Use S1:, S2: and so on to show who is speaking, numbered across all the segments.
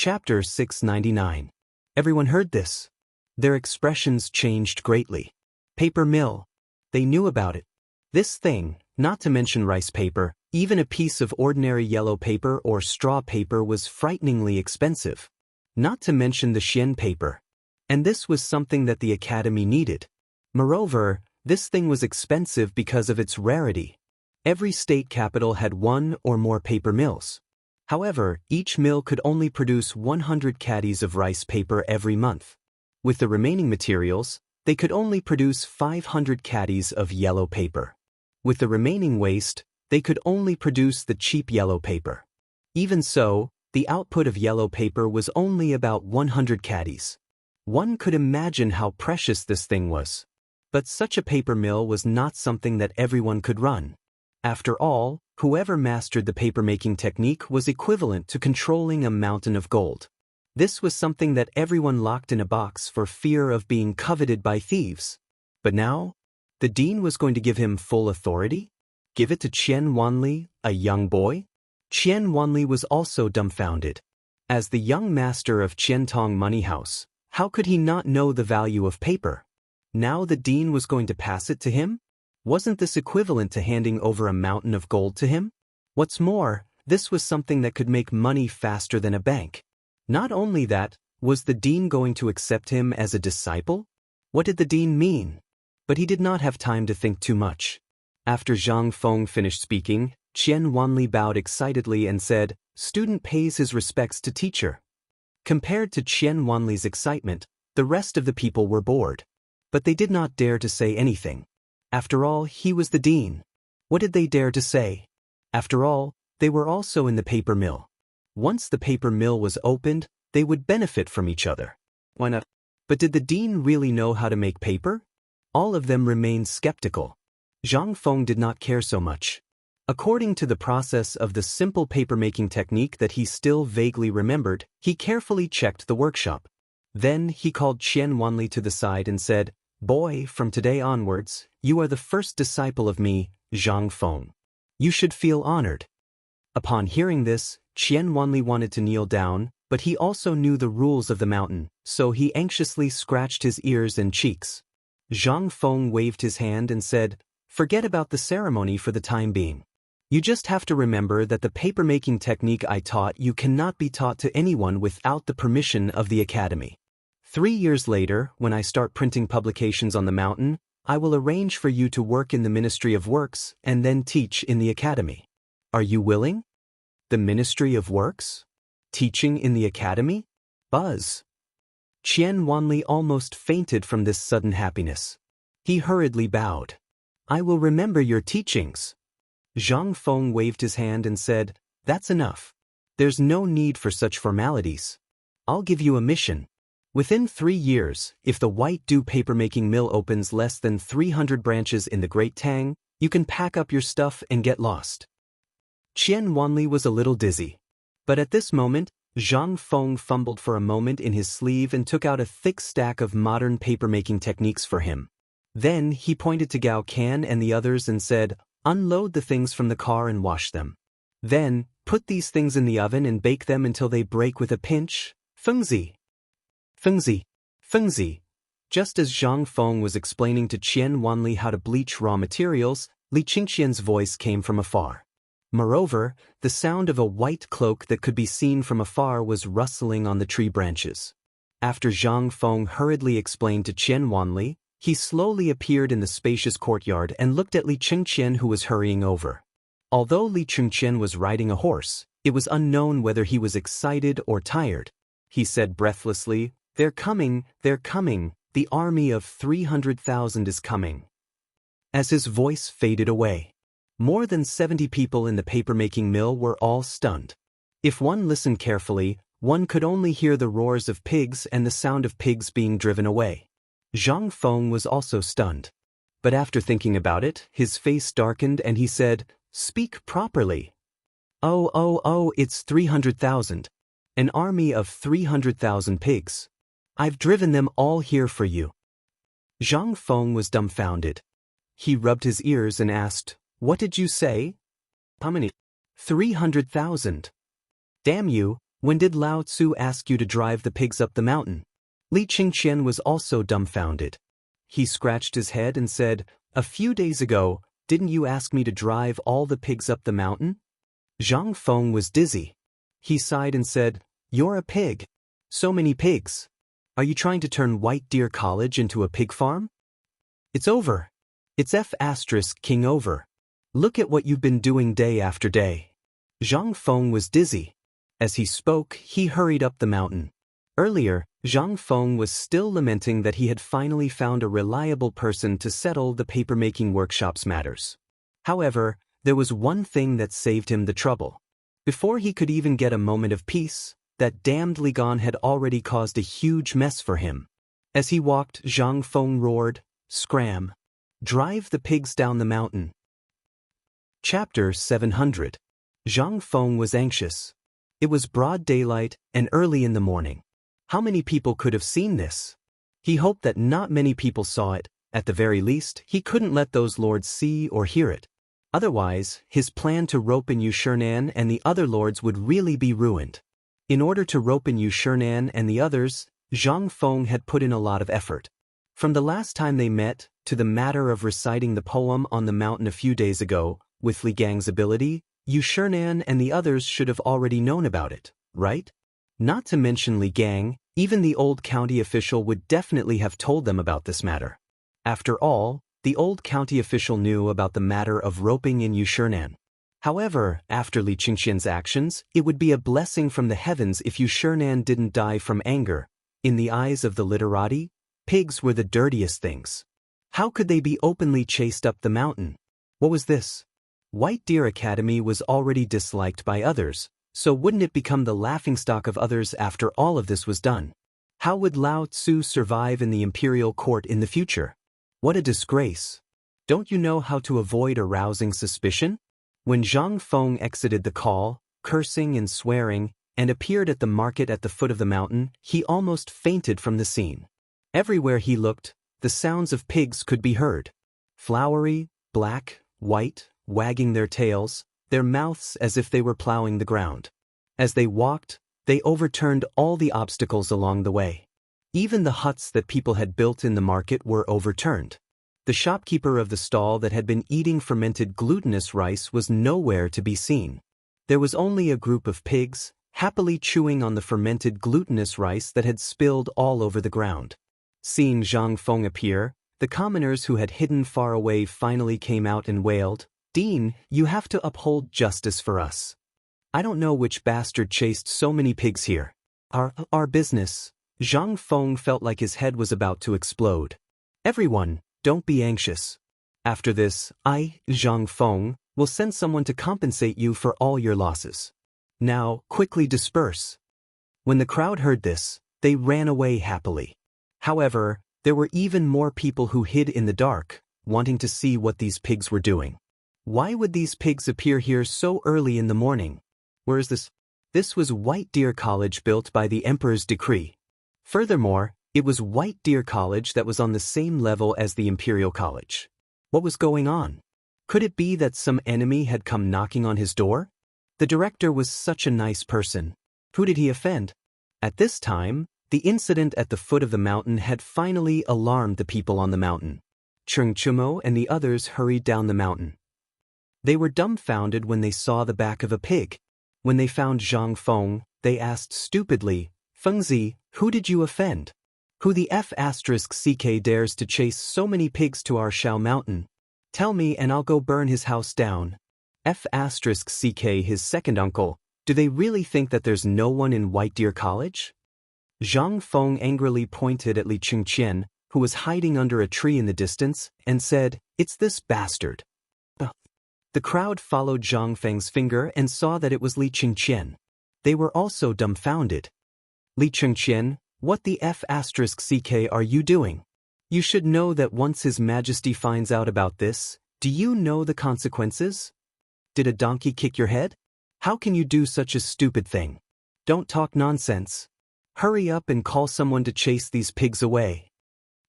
S1: Chapter 699. Everyone heard this. Their expressions changed greatly. Paper mill. They knew about it. This thing, not to mention rice paper, even a piece of ordinary yellow paper or straw paper was frighteningly expensive. Not to mention the Xian paper. And this was something that the academy needed. Moreover, this thing was expensive because of its rarity. Every state capital had one or more paper mills. However, each mill could only produce 100 caddies of rice paper every month. With the remaining materials, they could only produce 500 caddies of yellow paper. With the remaining waste, they could only produce the cheap yellow paper. Even so, the output of yellow paper was only about 100 caddies. One could imagine how precious this thing was. But such a paper mill was not something that everyone could run. After all, whoever mastered the paper-making technique was equivalent to controlling a mountain of gold. This was something that everyone locked in a box for fear of being coveted by thieves. But now, the dean was going to give him full authority? Give it to Qian Wanli, a young boy? Qian Wanli was also dumbfounded. As the young master of Qiantong Money House, how could he not know the value of paper? Now the dean was going to pass it to him? Wasn't this equivalent to handing over a mountain of gold to him? What's more, this was something that could make money faster than a bank. Not only that, was the dean going to accept him as a disciple? What did the dean mean? But he did not have time to think too much. After Zhang Feng finished speaking, Qian Wanli bowed excitedly and said, "Student pays his respects to teacher." Compared to Qian Wanli's excitement, the rest of the people were bored. But they did not dare to say anything. After all, he was the dean. What did they dare to say? After all, they were also in the paper mill. Once the paper mill was opened, they would benefit from each other. Why not? But did the dean really know how to make paper? All of them remained skeptical. Zhang Feng did not care so much. According to the process of the simple paper-making technique that he still vaguely remembered, he carefully checked the workshop. Then he called Qian Wanli to the side and said, "Boy, from today onwards, you are the first disciple of me, Zhang Feng. You should feel honored." Upon hearing this, Qian Wanli wanted to kneel down, but he also knew the rules of the mountain, so he anxiously scratched his ears and cheeks. Zhang Feng waved his hand and said, "Forget about the ceremony for the time being. You just have to remember that the paper-making technique I taught you cannot be taught to anyone without the permission of the academy. 3 years later, when I start printing publications on the mountain, I will arrange for you to work in the Ministry of Works and then teach in the academy. Are you willing?" The Ministry of Works? Teaching in the academy? Buzz. Qian Wanli almost fainted from this sudden happiness. He hurriedly bowed. "I will remember your teachings." Zhang Feng waved his hand and said, "That's enough. There's no need for such formalities. I'll give you a mission. Within 3 years, if the White Dew paper-making mill opens less than 300 branches in the Great Tang, you can pack up your stuff and get lost." Qian Wanli was a little dizzy. But at this moment, Zhang Feng fumbled for a moment in his sleeve and took out a thick stack of modern paper-making techniques for him. Then he pointed to Gao Can and the others and said, "Unload the things from the car and wash them. Then, put these things in the oven and bake them until they break with a pinch. Fengzi. Fengzi. Fengzi." Just as Zhang Feng was explaining to Qian Wanli how to bleach raw materials, Li Qingqian's voice came from afar. Moreover, the sound of a white cloak that could be seen from afar was rustling on the tree branches. After Zhang Feng hurriedly explained to Qian Wanli, he slowly appeared in the spacious courtyard and looked at Li Qingqian, who was hurrying over. Although Li Qingqian was riding a horse, it was unknown whether he was excited or tired. He said breathlessly, they're coming, the army of 300,000 is coming." As his voice faded away, more than 70 people in the paper-making mill were all stunned. If one listened carefully, one could only hear the roars of pigs and the sound of pigs being driven away. Zhang Feng was also stunned. But after thinking about it, his face darkened and he said, "Speak properly." Oh, it's 300,000. An army of 300,000 pigs. I've driven them all here for you." Zhang Feng was dumbfounded. He rubbed his ears and asked, "What did you say?" "How many?" 300,000. "Damn you, When did Lao Tzu ask you to drive the pigs up the mountain? Li Qingqian was also dumbfounded. He scratched his head and said, "A few days ago, didn't you ask me to drive all the pigs up the mountain?" Zhang Feng was dizzy. He sighed and said, "You're a pig. So many pigs. Are you trying to turn White Deer College into a pig farm?" "It's over. It's King over. Look at what you've been doing day after day." Zhang Feng was dizzy. As he spoke, he hurried up the mountain. Earlier, Zhang Feng was still lamenting that he had finally found a reliable person to settle the papermaking workshop's matters. However, there was one thing that saved him the trouble. Before he could even get a moment of peace, that damned Li Gan had already caused a huge mess for him. As he walked, Zhang Feng roared, "Scram! Drive the pigs down the mountain." Chapter 700. Zhang Feng was anxious. It was broad daylight and early in the morning. How many people could have seen this? He hoped that not many people saw it. At the very least, he couldn't let those lords see or hear it. Otherwise, his plan to rope in Yu Shernan and the other lords would really be ruined. In order to rope in Yu Shernan and the others, Zhang Feng had put in a lot of effort. From the last time they met, to the matter of reciting the poem on the mountain a few days ago, with Li Gang's ability, Yu Shernan and the others should have already known about it, right? Not to mention Li Gang, even the old county official would definitely have told them about this matter. After all, the old county official knew about the matter of roping in Yu Shernan. However, after Li Qingqian's actions, it would be a blessing from the heavens if Yu Shernan didn't die from anger. In the eyes of the literati, pigs were the dirtiest things. How could they be openly chased up the mountain? What was this? White Deer Academy was already disliked by others, so wouldn't it become the laughingstock of others after all of this was done? How would Lao Tzu survive in the imperial court in the future? What a disgrace. Don't you know how to avoid arousing suspicion? When Zhang Feng exited the call, cursing and swearing, and appeared at the market at the foot of the mountain, he almost fainted from the scene. Everywhere he looked, the sounds of pigs could be heard. Flowery, black, white, wagging their tails, their mouths as if they were plowing the ground. As they walked, they overturned all the obstacles along the way. Even the huts that people had built in the market were overturned. The shopkeeper of the stall that had been eating fermented glutinous rice was nowhere to be seen. There was only a group of pigs, happily chewing on the fermented glutinous rice that had spilled all over the ground. Seeing Zhang Feng appear, the commoners who had hidden far away finally came out and wailed, "Dean, you have to uphold justice for us. I don't know which bastard chased so many pigs here. Our business." Zhang Feng felt like his head was about to explode. "Everyone, don't be anxious. After this, Zhang Feng, will send someone to compensate you for all your losses. Now, quickly disperse." When the crowd heard this, they ran away happily. However, there were even more people who hid in the dark, wanting to see what these pigs were doing. Why would these pigs appear here so early in the morning? Where is this? This was White Deer College, built by the Emperor's decree. Furthermore, it was White Deer College that was on the same level as the Imperial College. What was going on? Could it be that some enemy had come knocking on his door? The director was such a nice person. Who did he offend? At this time, the incident at the foot of the mountain had finally alarmed the people on the mountain. Cheng Chumo and the others hurried down the mountain. They were dumbfounded when they saw the back of a pig. When they found Zhang Feng, they asked stupidly, "Fengzi, who did you offend? Who the F***ck dares to chase so many pigs to our Shao Mountain? Tell me and I'll go burn his house down." F***ck, his second uncle. Do they really think that there's no one in White Deer College? Zhang Feng angrily pointed at Li Qingqian, who was hiding under a tree in the distance, and said, "It's this bastard." The crowd followed Zhang Feng's finger and saw that it was Li Qingqian. They were also dumbfounded. "Li Qingqian, what the F***ck are you doing? You should know that once His Majesty finds out about this, do you know the consequences? Did a donkey kick your head? How can you do such a stupid thing? Don't talk nonsense. Hurry up and call someone to chase these pigs away."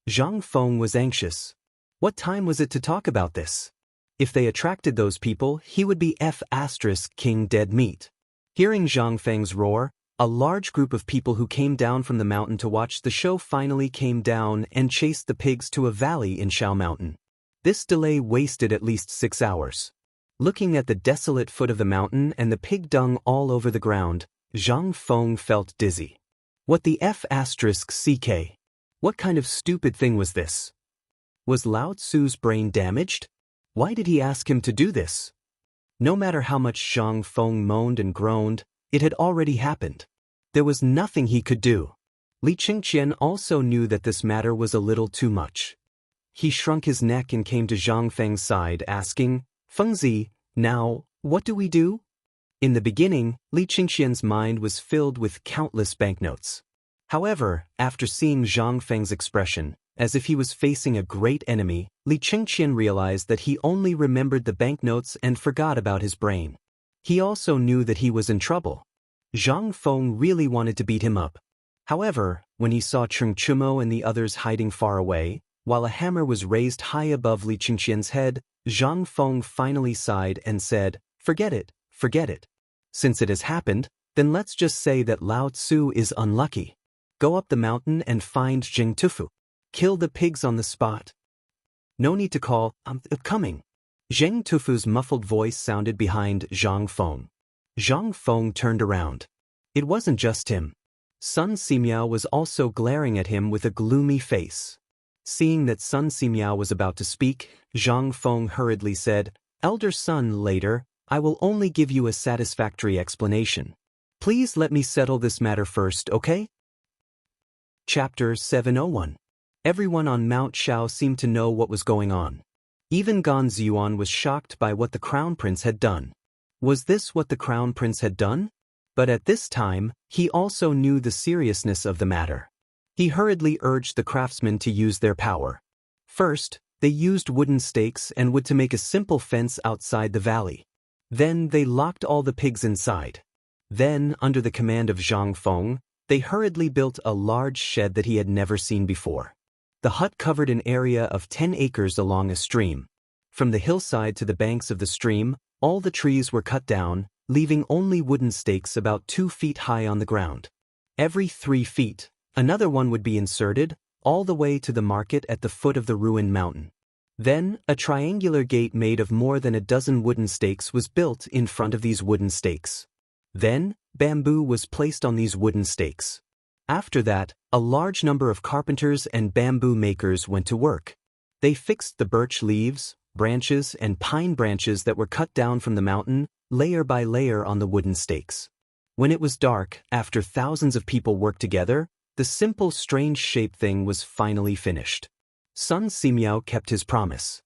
S1: Zhang Feng was anxious. What time was it to talk about this? If they attracted those people, he would be F***king dead meat. Hearing Zhang Feng's roar, A large group of people who came down from the mountain to watch the show finally came down and chased the pigs to a valley in Shao Mountain. This delay wasted at least 6 hours. Looking at the desolate foot of the mountain and the pig dung all over the ground, Zhang Feng felt dizzy. What the F***CK? What kind of stupid thing was this? Was Lao Tzu's brain damaged? Why did he ask him to do this? No matter how much Zhang Feng moaned and groaned, it had already happened. There was nothing he could do. Li Qingqian also knew that this matter was a little too much. He shrunk his neck and came to Zhang Feng's side, asking, "Fengzi, now, what do we do?" In the beginning, Li Qingqian's mind was filled with countless banknotes. However, after seeing Zhang Feng's expression, as if he was facing a great enemy, Li Qingqian realized that he only remembered the banknotes and forgot about his brain. He also knew that he was in trouble. Zhang Feng really wanted to beat him up. However, when he saw Cheng Chumo and the others hiding far away, while a hammer was raised high above Li Qingqian's head, Zhang Feng finally sighed and said, "Forget it, forget it. Since it has happened, then let's just say that Lao Tzu is unlucky. Go up the mountain and find Zheng Tufu. Kill the pigs on the spot. No need to call, I'm coming." Zheng Tufu's muffled voice sounded behind Zhang Feng. Zhang Feng turned around. It wasn't just him. Sun Simiao was also glaring at him with a gloomy face. Seeing that Sun Simiao was about to speak, Zhang Feng hurriedly said, "Elder Sun, later, I will only give you a satisfactory explanation. Please let me settle this matter first, okay?" Chapter 701. Everyone on Mount Shao seemed to know what was going on. Even Gan Ziyuan was shocked by what the Crown Prince had done. Was this what the Crown Prince had done? But at this time, he also knew the seriousness of the matter. He hurriedly urged the craftsmen to use their power. First, they used wooden stakes and wood to make a simple fence outside the valley. Then they locked all the pigs inside. Then, under the command of Zhang Feng, they hurriedly built a large shed that he had never seen before. The hut covered an area of 10 acres along a stream. From the hillside to the banks of the stream, all the trees were cut down, leaving only wooden stakes about 2 feet high on the ground. Every 3 feet, another one would be inserted, all the way to the market at the foot of the ruined mountain. Then, a triangular gate made of more than a dozen wooden stakes was built in front of these wooden stakes. Then, bamboo was placed on these wooden stakes. After that, a large number of carpenters and bamboo makers went to work. They fixed the birch leaves, branches, and pine branches that were cut down from the mountain, layer by layer on the wooden stakes. When it was dark, after thousands of people worked together, the simple strange-shaped thing was finally finished. Sun Simiao kept his promise.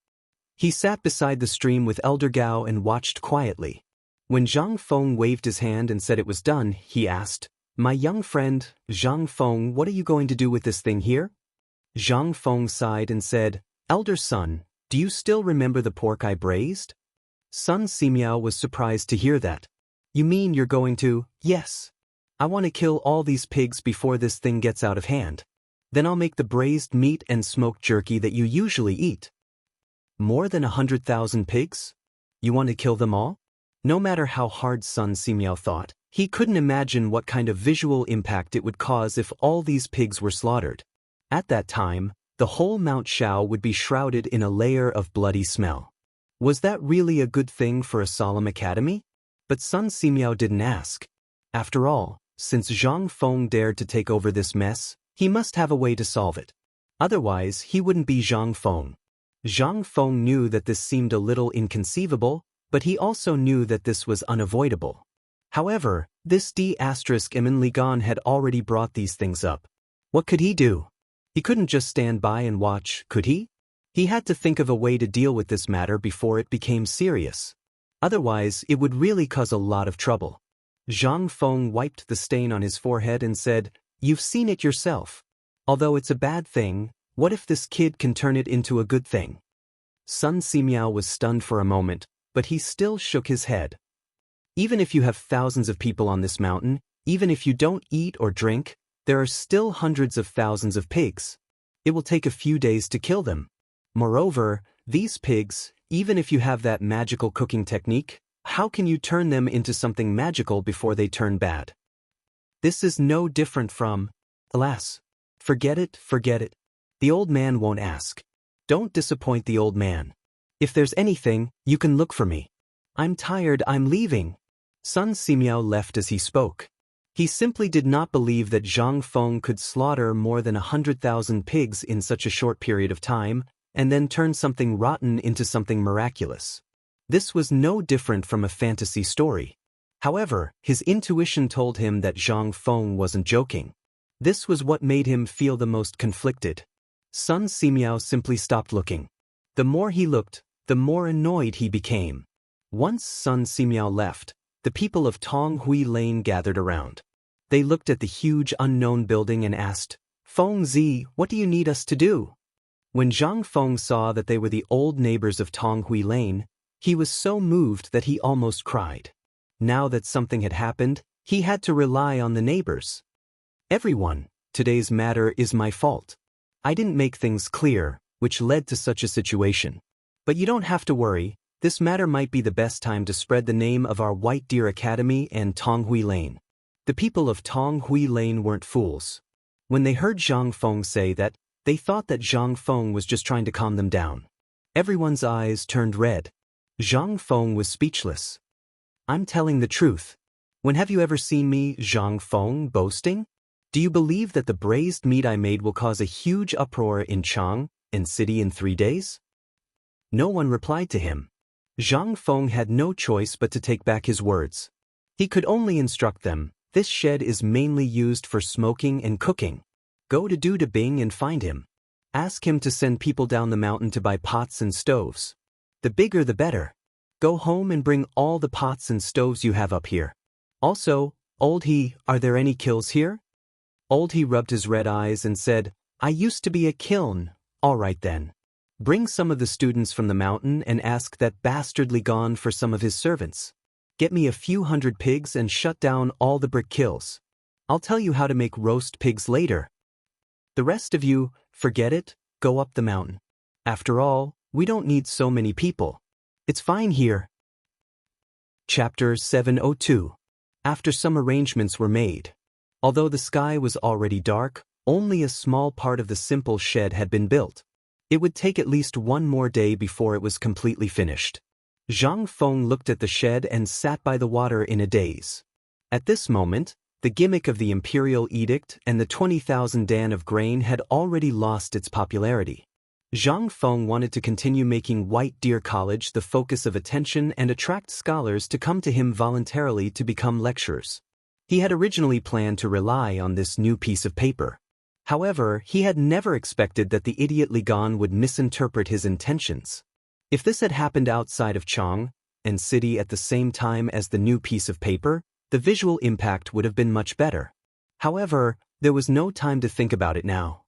S1: He sat beside the stream with Elder Gao and watched quietly. When Zhang Feng waved his hand and said it was done, he asked, "My young friend, Zhang Feng, what are you going to do with this thing here?" Zhang Feng sighed and said, "Elder Sun, do you still remember the pork I braised?" Sun Simiao was surprised to hear that. "You mean you're going to—" "Yes. I want to kill all these pigs before this thing gets out of hand. Then I'll make the braised meat and smoked jerky that you usually eat." "More than 100,000 pigs? You want to kill them all?" No matter how hard Sun Simiao thought, he couldn't imagine what kind of visual impact it would cause if all these pigs were slaughtered. At that time, the whole Mount Shao would be shrouded in a layer of bloody smell. Was that really a good thing for a solemn academy? But Sun Simiao didn't ask. After all, since Zhang Feng dared to take over this mess, he must have a way to solve it. Otherwise, he wouldn't be Zhang Feng. Zhang Feng knew that this seemed a little inconceivable, but he also knew that this was unavoidable. However, this D***Iman Ligan had already brought these things up. What could he do? He couldn't just stand by and watch, could he? He had to think of a way to deal with this matter before it became serious. Otherwise, it would really cause a lot of trouble. Zhang Feng wiped the stain on his forehead and said, "You've seen it yourself. Although it's a bad thing, what if this kid can turn it into a good thing?" Sun Simiao was stunned for a moment, but he still shook his head. "Even if you have thousands of people on this mountain, even if you don't eat or drink, there are still hundreds of thousands of pigs. It will take a few days to kill them. Moreover, these pigs, even if you have that magical cooking technique, how can you turn them into something magical before they turn bad?" This is no different from, alas. Forget it, forget it. The old man won't ask. Don't disappoint the old man. If there's anything, you can look for me. I'm tired, I'm leaving. Sun Simiao left as he spoke. He simply did not believe that Zhang Feng could slaughter more than 100,000 pigs in such a short period of time, and then turn something rotten into something miraculous. This was no different from a fantasy story. However, his intuition told him that Zhang Feng wasn't joking. This was what made him feel the most conflicted. Sun Simiao simply stopped looking. The more he looked, the more annoyed he became. Once Sun Simiao left, the people of Tong Hui Lane gathered around. They looked at the huge unknown building and asked, "Feng Zi, what do you need us to do?" When Zhang Feng saw that they were the old neighbors of Tong Hui Lane, he was so moved that he almost cried. Now that something had happened, he had to rely on the neighbors. "Everyone, today's matter is my fault. I didn't make things clear, which led to such a situation. But you don't have to worry, this matter might be the best time to spread the name of our White Deer Academy and Tong Hui Lane." The people of Tong Hui Lane weren't fools. When they heard Zhang Feng say that, they thought that Zhang Feng was just trying to calm them down. Everyone's eyes turned red. Zhang Feng was speechless. "I'm telling the truth. When have you ever seen me, Zhang Feng, boasting? Do you believe that the braised meat I made will cause a huge uproar in Chang and city in 3 days?" No one replied to him. Zhang Feng had no choice but to take back his words. He could only instruct them, "This shed is mainly used for smoking and cooking. Go to Du Bing and find him. Ask him to send people down the mountain to buy pots and stoves. The bigger the better. Go home and bring all the pots and stoves you have up here. Also, Old He, are there any kilns here?" Old He rubbed his red eyes and said, "I used to be a kiln. All right then. Bring some of the students from the mountain and ask that bastard Gon for some of his servants. Get me a few hundred pigs and shut down all the brick kilns. I'll tell you how to make roast pigs later. The rest of you, forget it, go up the mountain. After all, we don't need so many people. It's fine here." Chapter 702. After some arrangements were made. Although the sky was already dark, only a small part of the simple shed had been built. It would take at least one more day before it was completely finished. Zhang Feng looked at the shed and sat by the water in a daze. At this moment, the gimmick of the imperial edict and the 20,000 dan of grain had already lost its popularity. Zhang Feng wanted to continue making White Deer College the focus of attention and attract scholars to come to him voluntarily to become lecturers. He had originally planned to rely on this new piece of paper. However, he had never expected that the idiot Gon would misinterpret his intentions. If this had happened outside of Chang and city at the same time as the new piece of paper, the visual impact would have been much better. However, there was no time to think about it now.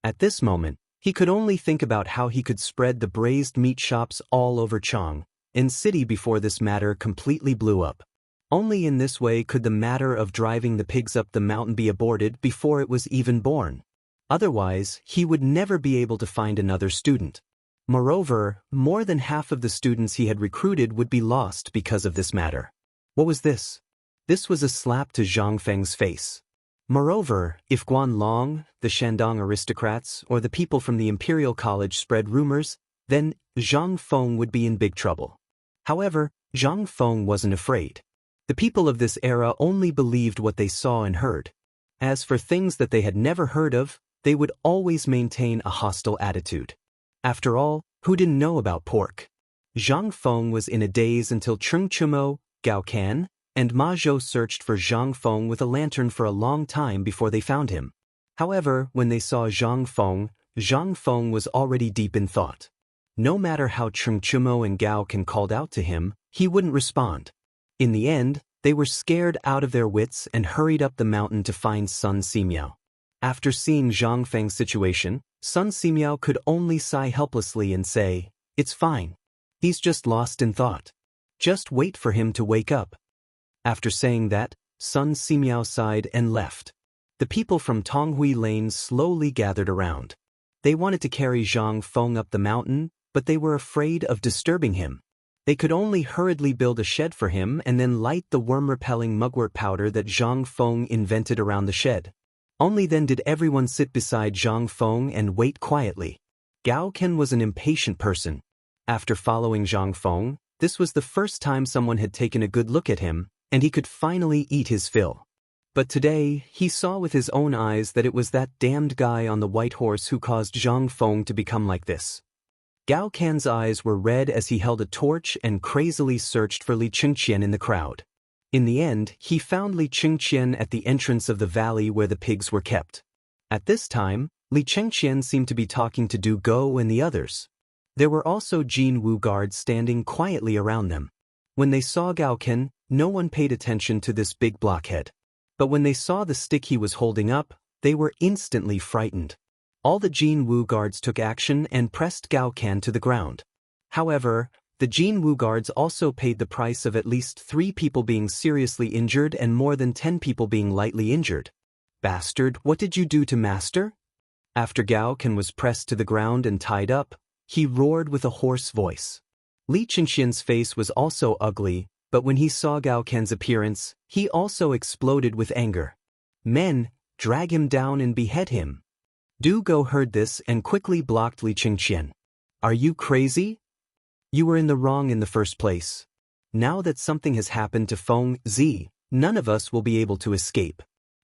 S1: At this moment, he could only think about how he could spread the braised meat shops all over Chang and city before this matter completely blew up. Only in this way could the matter of driving the pigs up the mountain be aborted before it was even born. Otherwise, he would never be able to find another student. Moreover, more than half of the students he had recruited would be lost because of this matter. What was this? This was a slap to Zhang Feng's face. Moreover, if Guan Long, the Shandong aristocrats, or the people from the Imperial College spread rumors, then Zhang Feng would be in big trouble. However, Zhang Feng wasn't afraid. The people of this era only believed what they saw and heard. As for things that they had never heard of, they would always maintain a hostile attitude. After all, who didn't know about pork? Zhang Feng was in a daze until Cheng Chumo, Gao Kan, and Ma Zhou searched for Zhang Feng with a lantern for a long time before they found him. However, when they saw Zhang Feng was already deep in thought. No matter how Cheng Chumo and Gao Kan called out to him, he wouldn't respond. In the end, they were scared out of their wits and hurried up the mountain to find Sun Simiao. After seeing Zhang Feng's situation, Sun Simiao could only sigh helplessly and say, "It's fine. He's just lost in thought. Just wait for him to wake up." After saying that, Sun Simiao sighed and left. The people from Tonghui Lane slowly gathered around. They wanted to carry Zhang Feng up the mountain, but they were afraid of disturbing him. They could only hurriedly build a shed for him and then light the worm-repelling mugwort powder that Zhang Feng invented around the shed. Only then did everyone sit beside Zhang Feng and wait quietly. Gao Ken was an impatient person. After following Zhang Feng, this was the first time someone had taken a good look at him, and he could finally eat his fill. But today, he saw with his own eyes that it was that damned guy on the white horse who caused Zhang Feng to become like this. Gao Can's eyes were red as he held a torch and crazily searched for Li Qingqian in the crowd. In the end, he found Li Qingqian at the entrance of the valley where the pigs were kept. At this time, Li Qingqian seemed to be talking to Du Go and the others. There were also Jin Wu guards standing quietly around them. When they saw Gao Ken, no one paid attention to this big blockhead. But when they saw the stick he was holding up, they were instantly frightened. All the Jin Wu guards took action and pressed Gao Ken to the ground. However, the Jin Wu guards also paid the price of at least 3 people being seriously injured and more than 10 people being lightly injured. Bastard, what did you do to Master? After Gao Ken was pressed to the ground and tied up, he roared with a hoarse voice. Li Qingqian's face was also ugly, but when he saw Gao Ken's appearance, he also exploded with anger. Men, drag him down and behead him. Du Go heard this and quickly blocked Li Qingqian. Are you crazy? You were in the wrong in the first place. Now that something has happened to Feng Zi, none of us will be able to escape.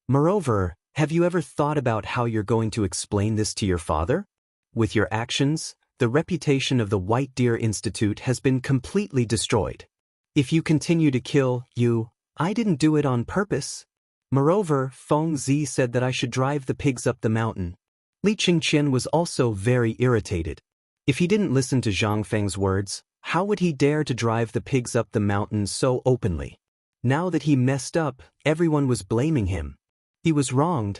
S1: Moreover, have you ever thought about how you're going to explain this to your father? With your actions, the reputation of the White Deer Institute has been completely destroyed. If you continue to kill, I didn't do it on purpose. Moreover, Feng Zi said that I should drive the pigs up the mountain. Li Qingqian was also very irritated. If he didn't listen to Zhang Feng's words, how would he dare to drive the pigs up the mountain so openly? Now that he messed up, everyone was blaming him. He was wronged.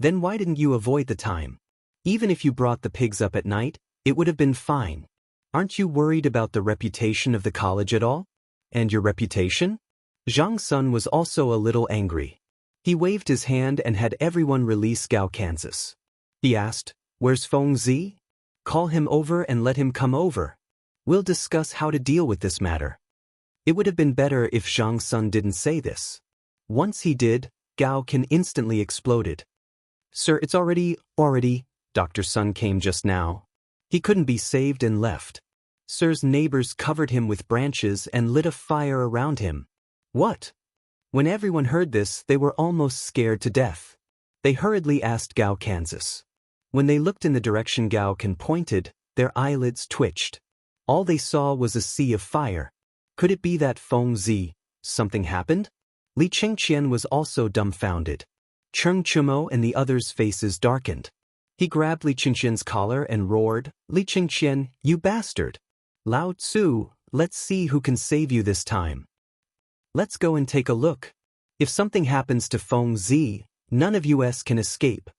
S1: Then why didn't you avoid the time? Even if you brought the pigs up at night, it would have been fine. Aren't you worried about the reputation of the college at all? And your reputation? Zhang Sun was also a little angry. He waved his hand and had everyone release Gao Kansas. He asked, "Where's Feng Zi? Call him over and let him come over. We'll discuss how to deal with this matter." It would have been better if Zhang Sun didn't say this. Once he did, Gao Can instantly exploded. "Sir, it's already, Dr. Sun came just now. He couldn't be saved and left. Sir's neighbors covered him with branches and lit a fire around him." What? When everyone heard this, they were almost scared to death. They hurriedly asked Gao Kansas. When they looked in the direction Gao Can pointed, their eyelids twitched. All they saw was a sea of fire. Could it be that Feng Zi? Something happened? Li Qingqian was also dumbfounded. Cheng Chumo and the others' faces darkened. He grabbed Li Qingqian's collar and roared, "Li Qingqian, you bastard! Lao Tzu, let's see who can save you this time. Let's go and take a look. If something happens to Feng Zi, none of us can escape."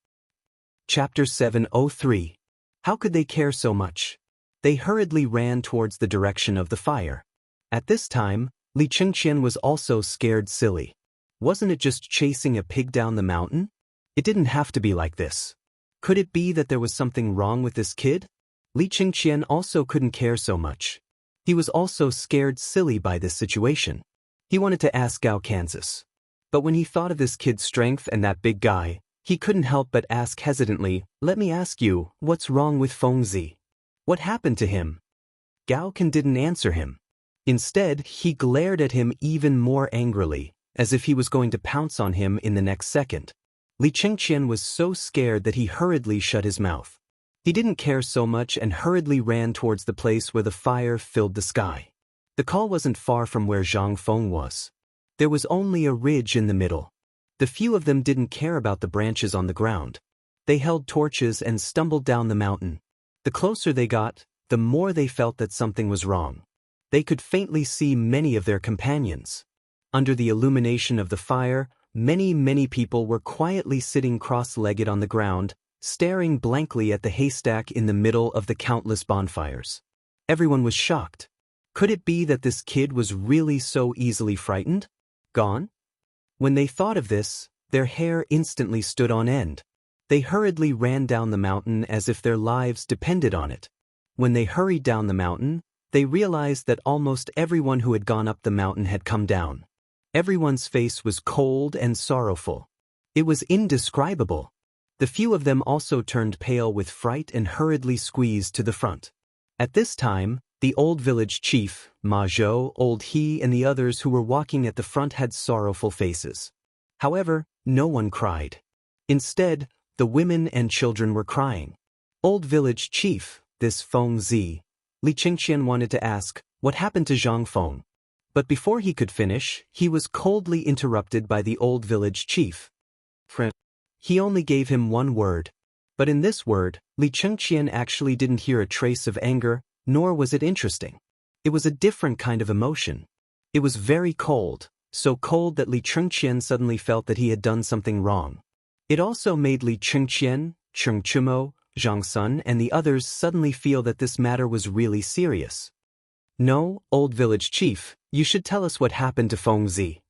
S1: Chapter 703. How could they care so much? They hurriedly ran towards the direction of the fire. At this time, Li Qingqian was also scared silly. Wasn't it just chasing a pig down the mountain? It didn't have to be like this. Could it be that there was something wrong with this kid? Li Qingqian also couldn't care so much. He was also scared silly by this situation. He wanted to ask Gao Kansas. But when he thought of this kid's strength and that big guy, he couldn't help but ask hesitantly, "Let me ask you, what's wrong with Feng Zi? What happened to him?" Gao Can didn't answer him. Instead, he glared at him even more angrily, as if he was going to pounce on him in the next second. Li Qingqian was so scared that he hurriedly shut his mouth. He didn't care so much and hurriedly ran towards the place where the fire filled the sky. The call wasn't far from where Zhang Feng was. There was only a ridge in the middle. The few of them didn't care about the branches on the ground. They held torches and stumbled down the mountain. The closer they got, the more they felt that something was wrong. They could faintly see many of their companions. Under the illumination of the fire, many people were quietly sitting cross-legged on the ground, staring blankly at the haystack in the middle of the countless bonfires. Everyone was shocked. Could it be that this kid was really so easily frightened? Gone? When they thought of this, their hair instantly stood on end. They hurriedly ran down the mountain as if their lives depended on it. When they hurried down the mountain, they realized that almost everyone who had gone up the mountain had come down. Everyone's face was cold and sorrowful. It was indescribable. The few of them also turned pale with fright and hurriedly squeezed to the front. At this time, the old village chief, Ma Zhou, old He, and the others who were walking at the front had sorrowful faces. However, no one cried. Instead, the women and children were crying. Old village chief, this Feng Zi, Li Qingqian wanted to ask, what happened to Zhang Feng? But before he could finish, he was coldly interrupted by the old village chief. He only gave him one word. But in this word, Li Qingqian actually didn't hear a trace of anger, nor was it interesting. It was a different kind of emotion. It was very cold, so cold that Li Qingqian suddenly felt that he had done something wrong. It also made Li Qingqian, Cheng Chumo, Zhang Sun, and the others suddenly feel that this matter was really serious. No, old village chief, you should tell us what happened to Feng Zi.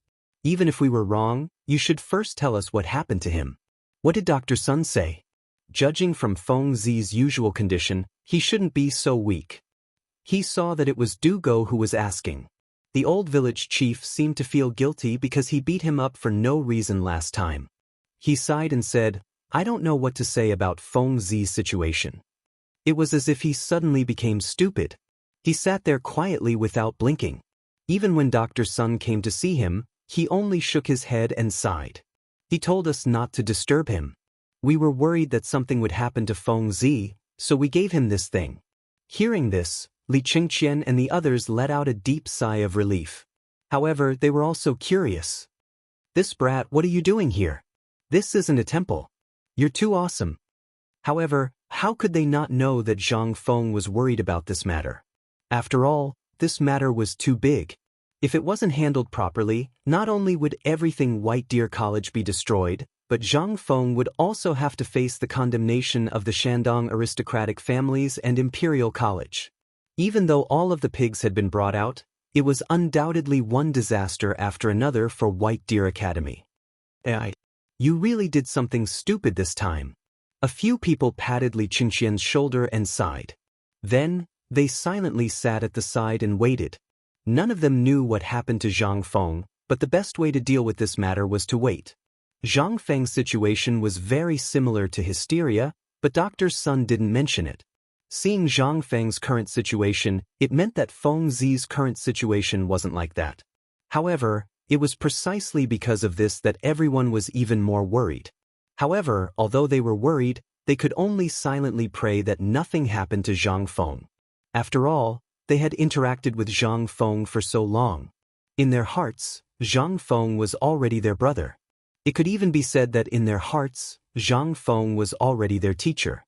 S1: Even if we were wrong, you should first tell us what happened to him. What did Dr. Sun say? Judging from Feng Zi's usual condition, he shouldn't be so weak. He saw that it was Du Go who was asking. The old village chief seemed to feel guilty because he beat him up for no reason last time. He sighed and said, I don't know what to say about Feng Zi's situation. It was as if he suddenly became stupid. He sat there quietly without blinking. Even when Dr. Sun came to see him, he only shook his head and sighed. He told us not to disturb him. We were worried that something would happen to Feng Zi, so we gave him this thing. Hearing this, Li Qingqian and the others let out a deep sigh of relief. However, they were also curious. This brat, what are you doing here? This isn't a temple. You're too awesome. However, how could they not know that Zhang Feng was worried about this matter? After all, this matter was too big. If it wasn't handled properly, not only would everything White Deer College be destroyed, but Zhang Feng would also have to face the condemnation of the Shandong aristocratic families and Imperial College. Even though all of the pigs had been brought out, it was undoubtedly one disaster after another for White Deer Academy. You really did something stupid this time. A few people patted Li Qingqian's shoulder and sighed. Then, they silently sat at the side and waited. None of them knew what happened to Zhang Feng, but the best way to deal with this matter was to wait. Zhang Feng's situation was very similar to hysteria, but Dr. Sun didn't mention it. Seeing Zhang Feng's current situation, it meant that Feng Zi's current situation wasn't like that. However, it was precisely because of this that everyone was even more worried. However, although they were worried, they could only silently pray that nothing happened to Zhang Feng. After all, they had interacted with Zhang Feng for so long. In their hearts, Zhang Feng was already their brother. It could even be said that in their hearts, Zhang Feng was already their teacher.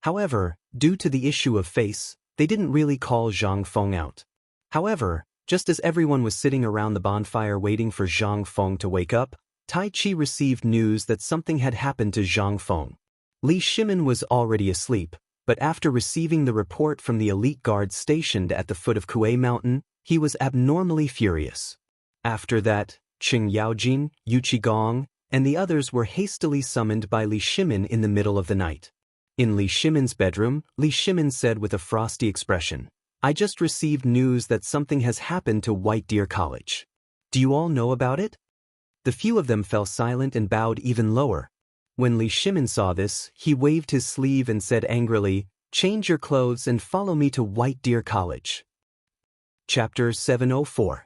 S1: However, due to the issue of face, they didn't really call Zhang Feng out. However, just as everyone was sitting around the bonfire waiting for Zhang Feng to wake up, Tai Chi received news that something had happened to Zhang Feng. Li Shimin was already asleep, but after receiving the report from the elite guards stationed at the foot of Kuei Mountain, he was abnormally furious. After that, Qing Yaojin, Yu Qigong, and the others were hastily summoned by Li Shimin in the middle of the night. In Li Shimin's bedroom, Li Shimin said with a frosty expression, I just received news that something has happened to White Deer College. Do you all know about it? The few of them fell silent and bowed even lower. When Li Shimin saw this, he waved his sleeve and said angrily, Change your clothes and follow me to White Deer College. Chapter 704.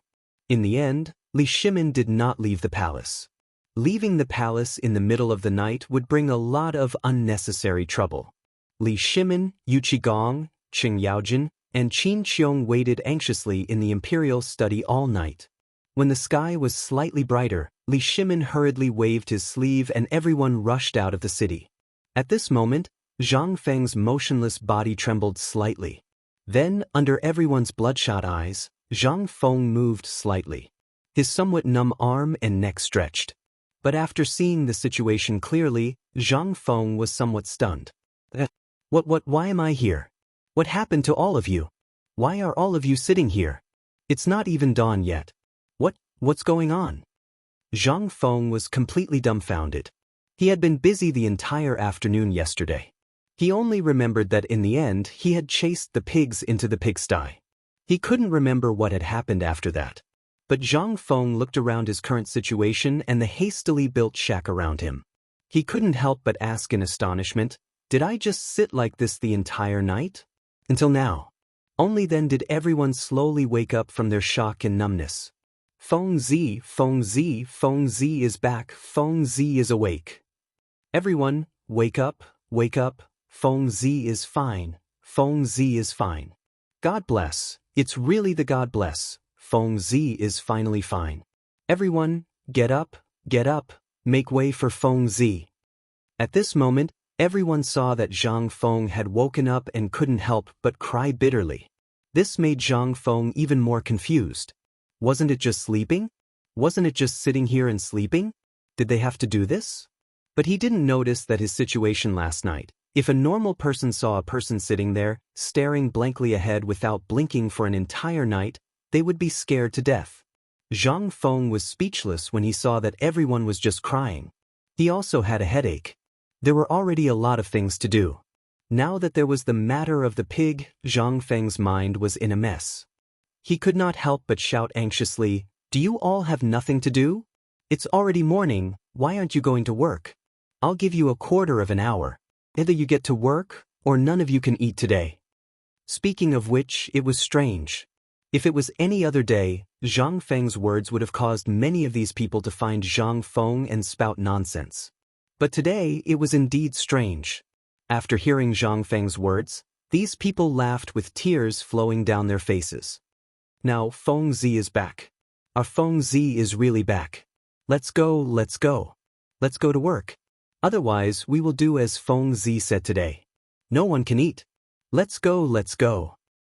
S1: In the end, Li Shimin did not leave the palace. Leaving the palace in the middle of the night would bring a lot of unnecessary trouble. Li Shimin, Yu Qigong, Qing Yaojin, and Qin Qiong waited anxiously in the imperial study all night. When the sky was slightly brighter, Li Shimin hurriedly waved his sleeve and everyone rushed out of the city. At this moment, Zhang Feng's motionless body trembled slightly. Then, under everyone's bloodshot eyes, Zhang Feng moved slightly. His somewhat numb arm and neck stretched. But after seeing the situation clearly, Zhang Feng was somewhat stunned. Why am I here? What happened to all of you? Why are all of you sitting here? It's not even dawn yet. What's going on? Zhang Feng was completely dumbfounded. He had been busy the entire afternoon yesterday. He only remembered that in the end he had chased the pigs into the pigsty. He couldn't remember what had happened after that. But Zhang Feng looked around his current situation and the hastily built shack around him. He couldn't help but ask in astonishment, "Did I just sit like this the entire night?" Until now. Only then did everyone slowly wake up from their shock and numbness. Feng Zi is back, Feng Zi is awake. Everyone, wake up, Feng Zi is fine, Feng Zi is fine. God bless, it's really the God bless, Feng Zi is finally fine. Everyone, get up, make way for Feng Zi. At this moment, everyone saw that Zhang Feng had woken up and couldn't help but cry bitterly. This made Zhang Feng even more confused. Wasn't it just sleeping? Wasn't it just sitting here and sleeping? Did they have to do this? But he didn't notice that his situation last night. If a normal person saw a person sitting there, staring blankly ahead without blinking for an entire night, they would be scared to death. Zhang Feng was speechless when he saw that everyone was just crying. He also had a headache. There were already a lot of things to do. Now that there was the matter of the pig, Zhang Feng's mind was in a mess. He could not help but shout anxiously, "Do you all have nothing to do? It's already morning, why aren't you going to work? I'll give you a quarter of an hour. Either you get to work, or none of you can eat today." Speaking of which, it was strange. If it was any other day, Zhang Feng's words would have caused many of these people to find Zhang Feng and spout nonsense. But today, it was indeed strange. After hearing Zhang Feng's words, these people laughed with tears flowing down their faces. Now Feng Zi is back. Our Feng Zi is really back. Let's go to work. Otherwise, we will do as Feng Zi said today. No one can eat. Let's go.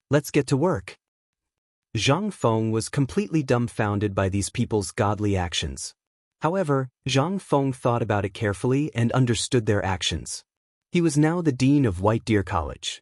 S1: Let's get to work. Zhang Feng was completely dumbfounded by these people's godly actions. However, Zhang Feng thought about it carefully and understood their actions. He was now the dean of White Deer College.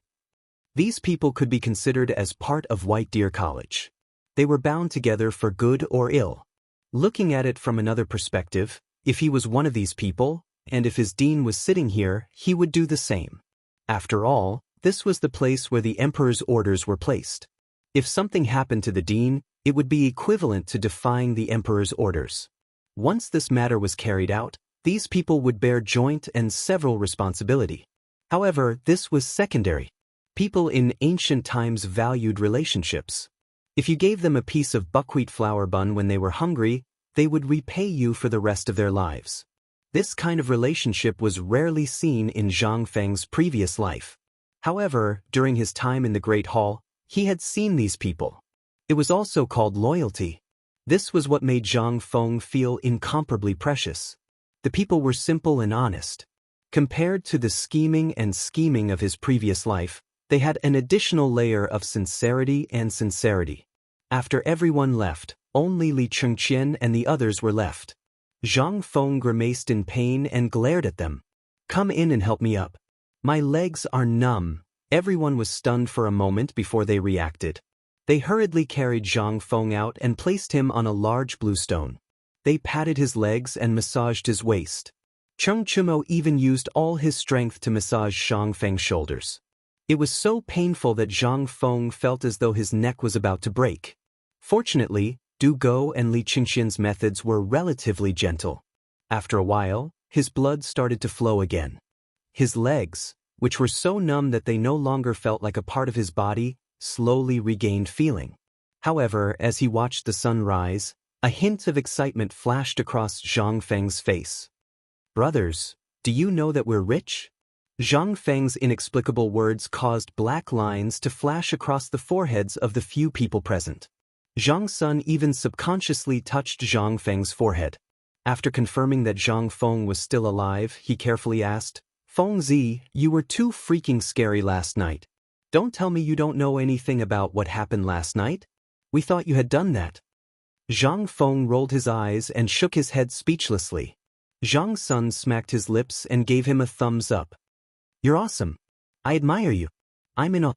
S1: These people could be considered as part of White Deer College. They were bound together for good or ill. Looking at it from another perspective, if he was one of these people, and if his dean was sitting here, he would do the same. After all, this was the place where the emperor's orders were placed. If something happened to the dean, it would be equivalent to defying the emperor's orders. Once this matter was carried out, these people would bear joint and several responsibility. However, this was secondary. People in ancient times valued relationships. If you gave them a piece of buckwheat flour bun when they were hungry, they would repay you for the rest of their lives. This kind of relationship was rarely seen in Zhang Feng's previous life. However, during his time in the Great Hall, he had seen these people. It was also called loyalty. This was what made Zhang Feng feel incomparably precious. The people were simple and honest. Compared to the scheming of his previous life, they had an additional layer of sincerity. After everyone left, only Li Chengqian and the others were left. Zhang Feng grimaced in pain and glared at them. "Come in and help me up. My legs are numb." Everyone was stunned for a moment before they reacted. They hurriedly carried Zhang Feng out and placed him on a large blue stone. They patted his legs and massaged his waist. Cheng Chumo even used all his strength to massage Zhang Feng's shoulders. It was so painful that Zhang Feng felt as though his neck was about to break. Fortunately, Du Go and Li Qingxian's methods were relatively gentle. After a while, his blood started to flow again. His legs, which were so numb that they no longer felt like a part of his body, slowly regained feeling. However, as he watched the sun rise, a hint of excitement flashed across Zhang Feng's face. "Brothers, do you know that we're rich?" Zhang Feng's inexplicable words caused black lines to flash across the foreheads of the few people present. Zhang Sun even subconsciously touched Zhang Feng's forehead. After confirming that Zhang Feng was still alive, he carefully asked, "Feng Zi, you were too freaking scary last night. Don't tell me you don't know anything about what happened last night? We thought you had done that." Zhang Feng rolled his eyes and shook his head speechlessly. Zhang Sun smacked his lips and gave him a thumbs up. "You're awesome. I admire you. I'm in awe."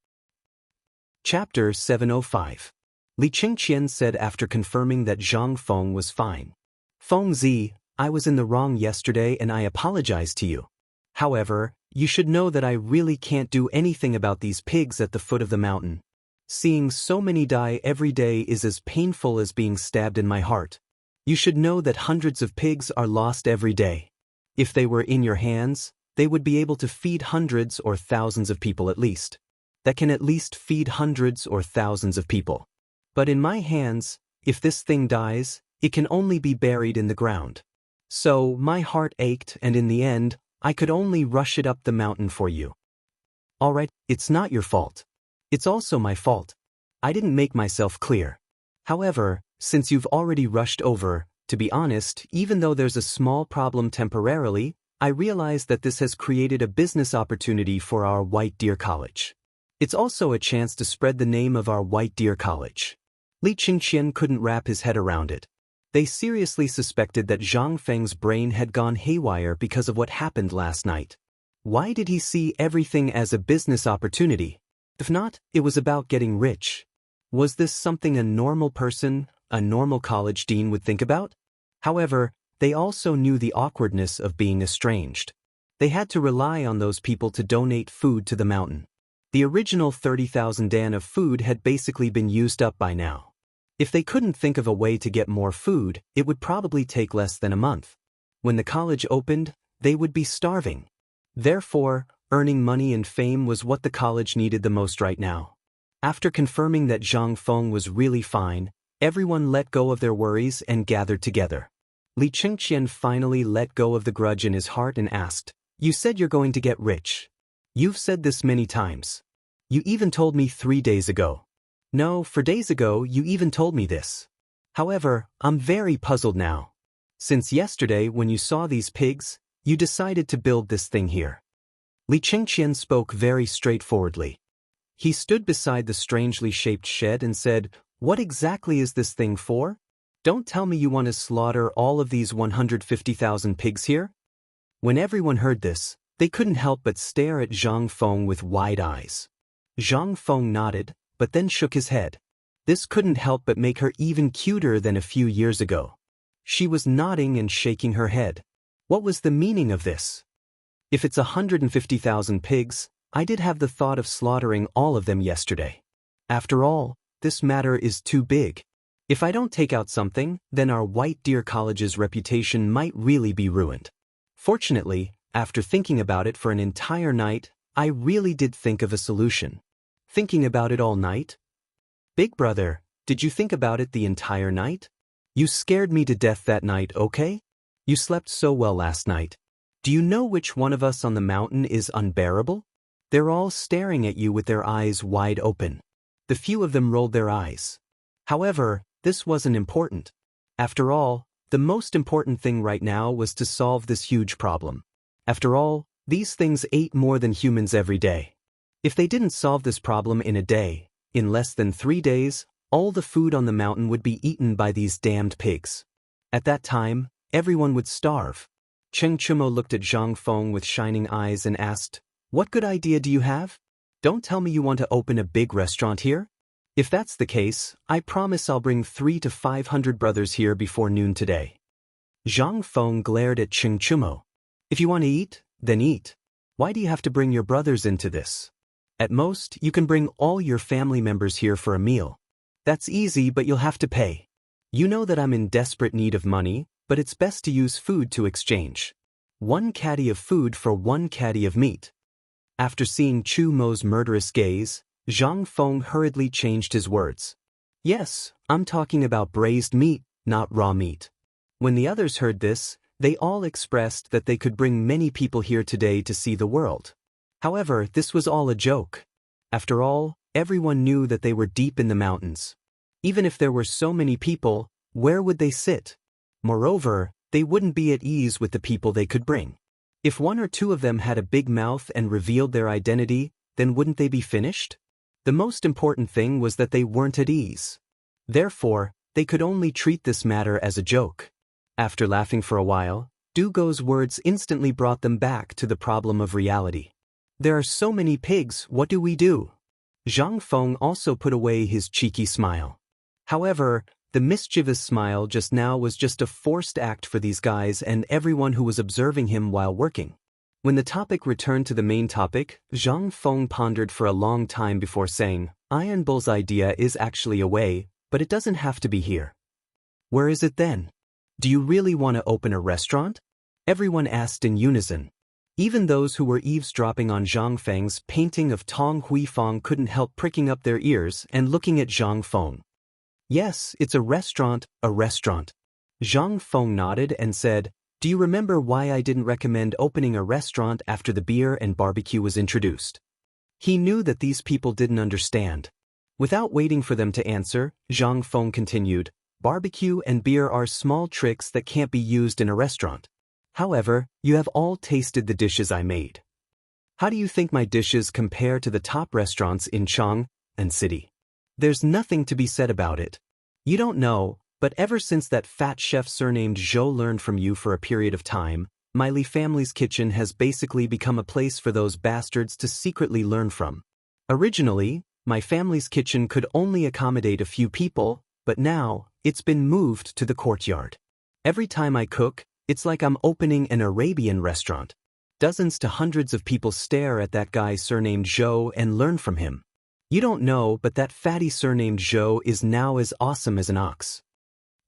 S1: Chapter 705. Li Qingqian said after confirming that Zhang Feng was fine. "Feng Zi, I was in the wrong yesterday and I apologize to you. However, you should know that I really can't do anything about these pigs at the foot of the mountain. Seeing so many die every day is as painful as being stabbed in my heart. You should know that hundreds of pigs are lost every day. If they were in your hands, they would be able to feed hundreds or thousands of people at least. That can at least feed hundreds or thousands of people. But in my hands, if this thing dies, it can only be buried in the ground. So my heart ached, and in the end, I could only rush it up the mountain for you. Alright, it's not your fault. It's also my fault. I didn't make myself clear. However, since you've already rushed over, to be honest, even though there's a small problem temporarily, I realize that this has created a business opportunity for our White Deer College. It's also a chance to spread the name of our White Deer College. Li Qingqian couldn't wrap his head around it. They seriously suspected that Zhang Feng's brain had gone haywire because of what happened last night. Why did he see everything as a business opportunity? If not, it was about getting rich. Was this something a normal person, a normal college dean would think about? However, they also knew the awkwardness of being estranged. They had to rely on those people to donate food to the mountain. The original 30,000 dan of food had basically been used up by now. If they couldn't think of a way to get more food, it would probably take less than a month. When the college opened, they would be starving. Therefore, earning money and fame was what the college needed the most right now. After confirming that Zhang Feng was really fine, everyone let go of their worries and gathered together. Li Qingqian finally let go of the grudge in his heart and asked, "You said you're going to get rich. You've said this many times. You even told me 3 days ago. No, 4 days ago you even told me this. However, I'm very puzzled now. Since yesterday when you saw these pigs, you decided to build this thing here." Li Qingqian spoke very straightforwardly. He stood beside the strangely shaped shed and said, "What exactly is this thing for? Don't tell me you want to slaughter all of these 150,000 pigs here?" When everyone heard this, they couldn't help but stare at Zhang Feng with wide eyes. Zhang Feng nodded, but then shook his head. This couldn't help but make her even cuter than a few years ago. She was nodding and shaking her head. What was the meaning of this? If it's 150,000 pigs, I did have the thought of slaughtering all of them yesterday. After all, this matter is too big. If I don't take out something, then our White Deer College's reputation might really be ruined. Fortunately, after thinking about it for an entire night, I really did think of a solution. Thinking about it all night? Big brother, did you think about it the entire night? You scared me to death that night, okay? You slept so well last night. Do you know which one of us on the mountain is unbearable? They're all staring at you with their eyes wide open. The few of them rolled their eyes. However, this wasn't important. After all, the most important thing right now was to solve this huge problem. After all, these things ate more than humans every day. If they didn't solve this problem in a day, in less than 3 days, all the food on the mountain would be eaten by these damned pigs. At that time, everyone would starve. Cheng Chumo looked at Zhang Feng with shining eyes and asked, "What good idea do you have? Don't tell me you want to open a big restaurant here? If that's the case, I promise I'll bring 300 to 500 brothers here before noon today." Zhang Feng glared at Cheng Chumo. "If you want to eat, then eat. Why do you have to bring your brothers into this? At most, you can bring all your family members here for a meal. That's easy, but you'll have to pay. You know that I'm in desperate need of money, but it's best to use food to exchange. 1 caddy of food for 1 caddy of meat." After seeing Chu Mo's murderous gaze, Zhang Feng hurriedly changed his words. "Yes, I'm talking about braised meat, not raw meat." When the others heard this, they all expressed that they could bring many people here today to see the world. However, this was all a joke. After all, everyone knew that they were deep in the mountains. Even if there were so many people, where would they sit? Moreover, they wouldn't be at ease with the people they could bring. If 1 or 2 of them had a big mouth and revealed their identity, then wouldn't they be finished? The most important thing was that they weren't at ease. Therefore, they could only treat this matter as a joke. After laughing for a while, Dugo's words instantly brought them back to the problem of reality. "There are so many pigs, what do we do?" Zhang Feng also put away his cheeky smile. However, the mischievous smile just now was just a forced act for these guys and everyone who was observing him while working. When the topic returned to the main topic, Zhang Feng pondered for a long time before saying, Iron Bull's idea is actually a way, but it doesn't have to be here. Where is it then? Do you really want to open a restaurant? Everyone asked in unison. Even those who were eavesdropping on Zhang Feng's painting of Tong Huifang couldn't help pricking up their ears and looking at Zhang Feng. Yes, it's a restaurant, a restaurant. Zhang Feng nodded and said, Do you remember why I didn't recommend opening a restaurant after the beer and barbecue was introduced? He knew that these people didn't understand. Without waiting for them to answer, Zhang Feng continued, Barbecue and beer are small tricks that can't be used in a restaurant. However, you have all tasted the dishes I made. How do you think my dishes compare to the top restaurants in Chang and City? There's nothing to be said about it. You don't know, but ever since that fat chef surnamed Zhou learned from you for a period of time, my Li family's kitchen has basically become a place for those bastards to secretly learn from. Originally, my family's kitchen could only accommodate a few people, but now, it's been moved to the courtyard. Every time I cook, it's like I'm opening an Arabian restaurant. Dozens to hundreds of people stare at that guy surnamed Zhou and learn from him. You don't know, but that fatty surnamed Zhou is now as awesome as an ox.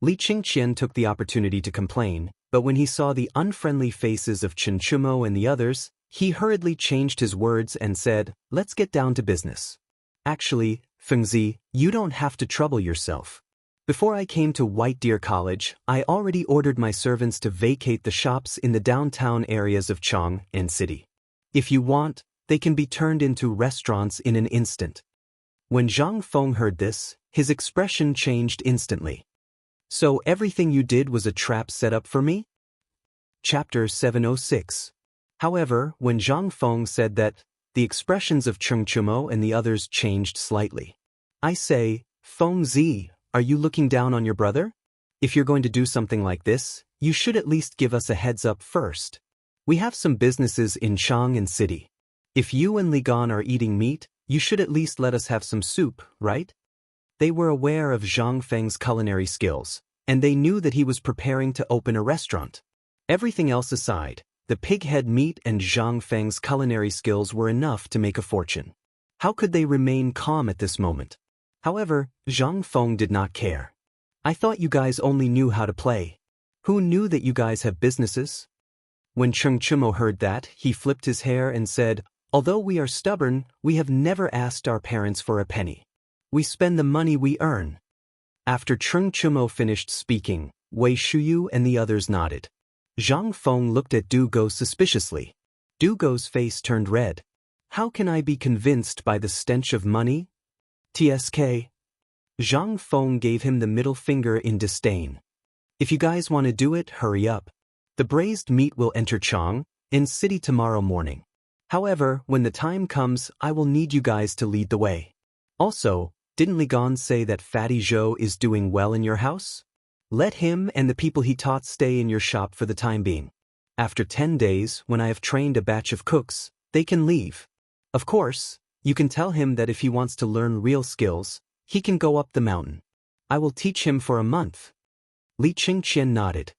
S1: Li Qingqian took the opportunity to complain, but when he saw the unfriendly faces of Chen Chumo and the others, he hurriedly changed his words and said, Let's get down to business. Actually, Fengzi, you don't have to trouble yourself. Before I came to White Deer College, I already ordered my servants to vacate the shops in the downtown areas of Chang and City. If you want, they can be turned into restaurants in an instant. When Zhang Feng heard this, his expression changed instantly. So everything you did was a trap set up for me? Chapter 706. However, when Zhang Feng said that, the expressions of Cheng Chumo and the others changed slightly. I say, Feng Zi, are you looking down on your brother? If you're going to do something like this, you should at least give us a heads up first. We have some businesses in Chang and City. If you and Li Gan are eating meat, you should at least let us have some soup, right? They were aware of Zhang Feng's culinary skills, and they knew that he was preparing to open a restaurant. Everything else aside, the pighead meat and Zhang Feng's culinary skills were enough to make a fortune. How could they remain calm at this moment? However, Zhang Feng did not care. I thought you guys only knew how to play. Who knew that you guys have businesses? When Cheng Chumo heard that, he flipped his hair and said, Although we are stubborn, we have never asked our parents for a penny. We spend the money we earn. After Cheng Chumo finished speaking, Wei Shuyu and the others nodded. Zhang Feng looked at Du Go suspiciously. Du Go's face turned red. How can I be convinced by the stench of money? TSK. Zhang Feng gave him the middle finger in disdain. If you guys want to do it, hurry up. The braised meat will enter Chang in City tomorrow morning. However, when the time comes, I will need you guys to lead the way. Also, didn't Li Gan say that Fatty Zhou is doing well in your house? Let him and the people he taught stay in your shop for the time being. After 10 days, when I have trained a batch of cooks, they can leave. Of course, you can tell him that if he wants to learn real skills, he can go up the mountain. I will teach him for a month. Li Qingqian nodded.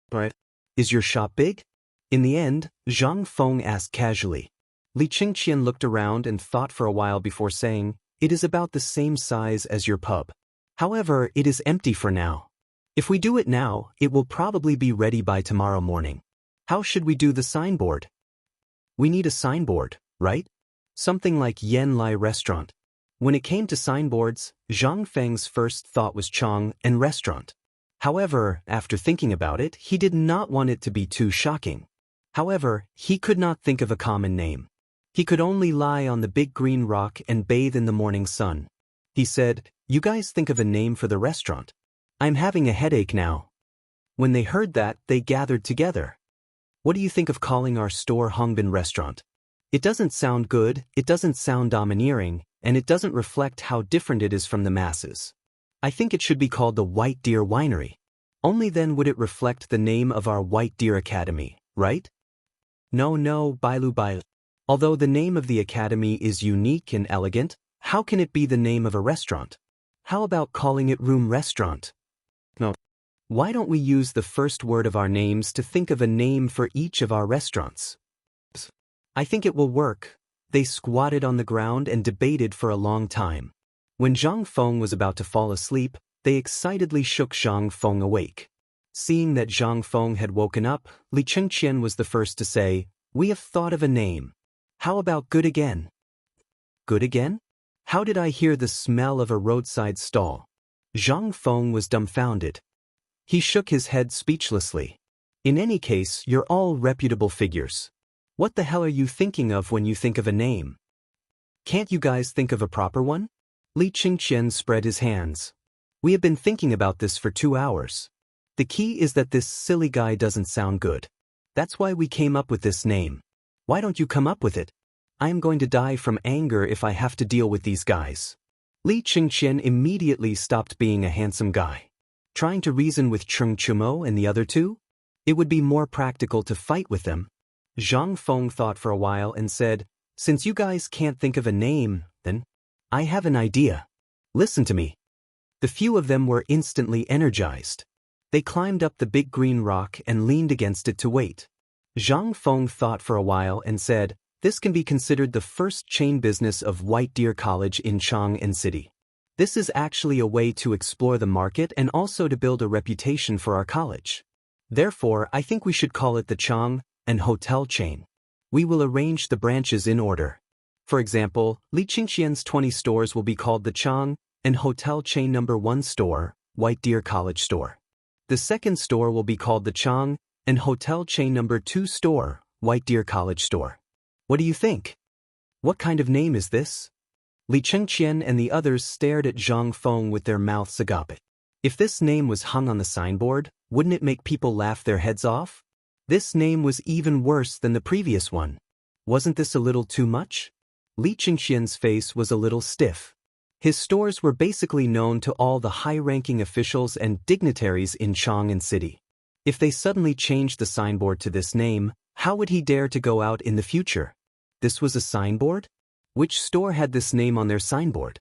S1: But, is your shop big? In the end, Zhang Feng asked casually. Li Qingqian looked around and thought for a while before saying, It is about the same size as your pub. However, it is empty for now. If we do it now, it will probably be ready by tomorrow morning. How should we do the signboard? We need a signboard, right? Something like Yen Lai Restaurant. When it came to signboards, Zhang Feng's first thought was Chang and restaurant. However, after thinking about it, he did not want it to be too shocking. However, he could not think of a common name. He could only lie on the big green rock and bathe in the morning sun. He said, You guys think of a name for the restaurant. I'm having a headache now. When they heard that, they gathered together. What do you think of calling our store Hongbin Restaurant? It doesn't sound good, it doesn't sound domineering, and it doesn't reflect how different it is from the masses. I think it should be called the White Deer Winery. Only then would it reflect the name of our White Deer Academy, right? No, Bailu Bailu. Although the name of the academy is unique and elegant, how can it be the name of a restaurant? How about calling it Room Restaurant? No. Why don't we use the first word of our names to think of a name for each of our restaurants? I think it will work. They squatted on the ground and debated for a long time. When Zhang Feng was about to fall asleep, they excitedly shook Zhang Feng awake. Seeing that Zhang Feng had woken up, Li Chengqian was the first to say, "We have thought of a name. How about good again?" Good again? How did I hear the smell of a roadside stall? Zhang Feng was dumbfounded. He shook his head speechlessly. In any case, you're all reputable figures. What the hell are you thinking of when you think of a name? Can't you guys think of a proper one? Li Chengqian spread his hands. We have been thinking about this for 2 hours. The key is that this silly guy doesn't sound good. That's why we came up with this name. Why don't you come up with it? I am going to die from anger if I have to deal with these guys. Li Chengqian immediately stopped being a handsome guy. Trying to reason with Cheng Chumo and the other two? It would be more practical to fight with them. Zhang Feng thought for a while and said, "Since you guys can't think of a name, then I have an idea. Listen to me." The few of them were instantly energized. They climbed up the big green rock and leaned against it to wait. Zhang Feng thought for a while and said, "This can be considered the first chain business of White Deer College in Chang'an City. This is actually a way to explore the market and also to build a reputation for our college. Therefore, I think we should call it the Chang'an Hotel Chain. We will arrange the branches in order. For example, Li Qingxian's 20 stores will be called the Chang'an Hotel Chain No. 1 store, White Deer College store. The second store will be called the Chang'an Hotel Chain No. 2 store, White Deer College store. What do you think? What kind of name is this?" Li Chengqian and the others stared at Zhang Feng with their mouths agape. If this name was hung on the signboard, wouldn't it make people laugh their heads off? This name was even worse than the previous one. Wasn't this a little too much? Li Chengqian's face was a little stiff. His stores were basically known to all the high-ranking officials and dignitaries in Chang'an City. If they suddenly changed the signboard to this name, how would he dare to go out in the future? This was a signboard? Which store had this name on their signboard?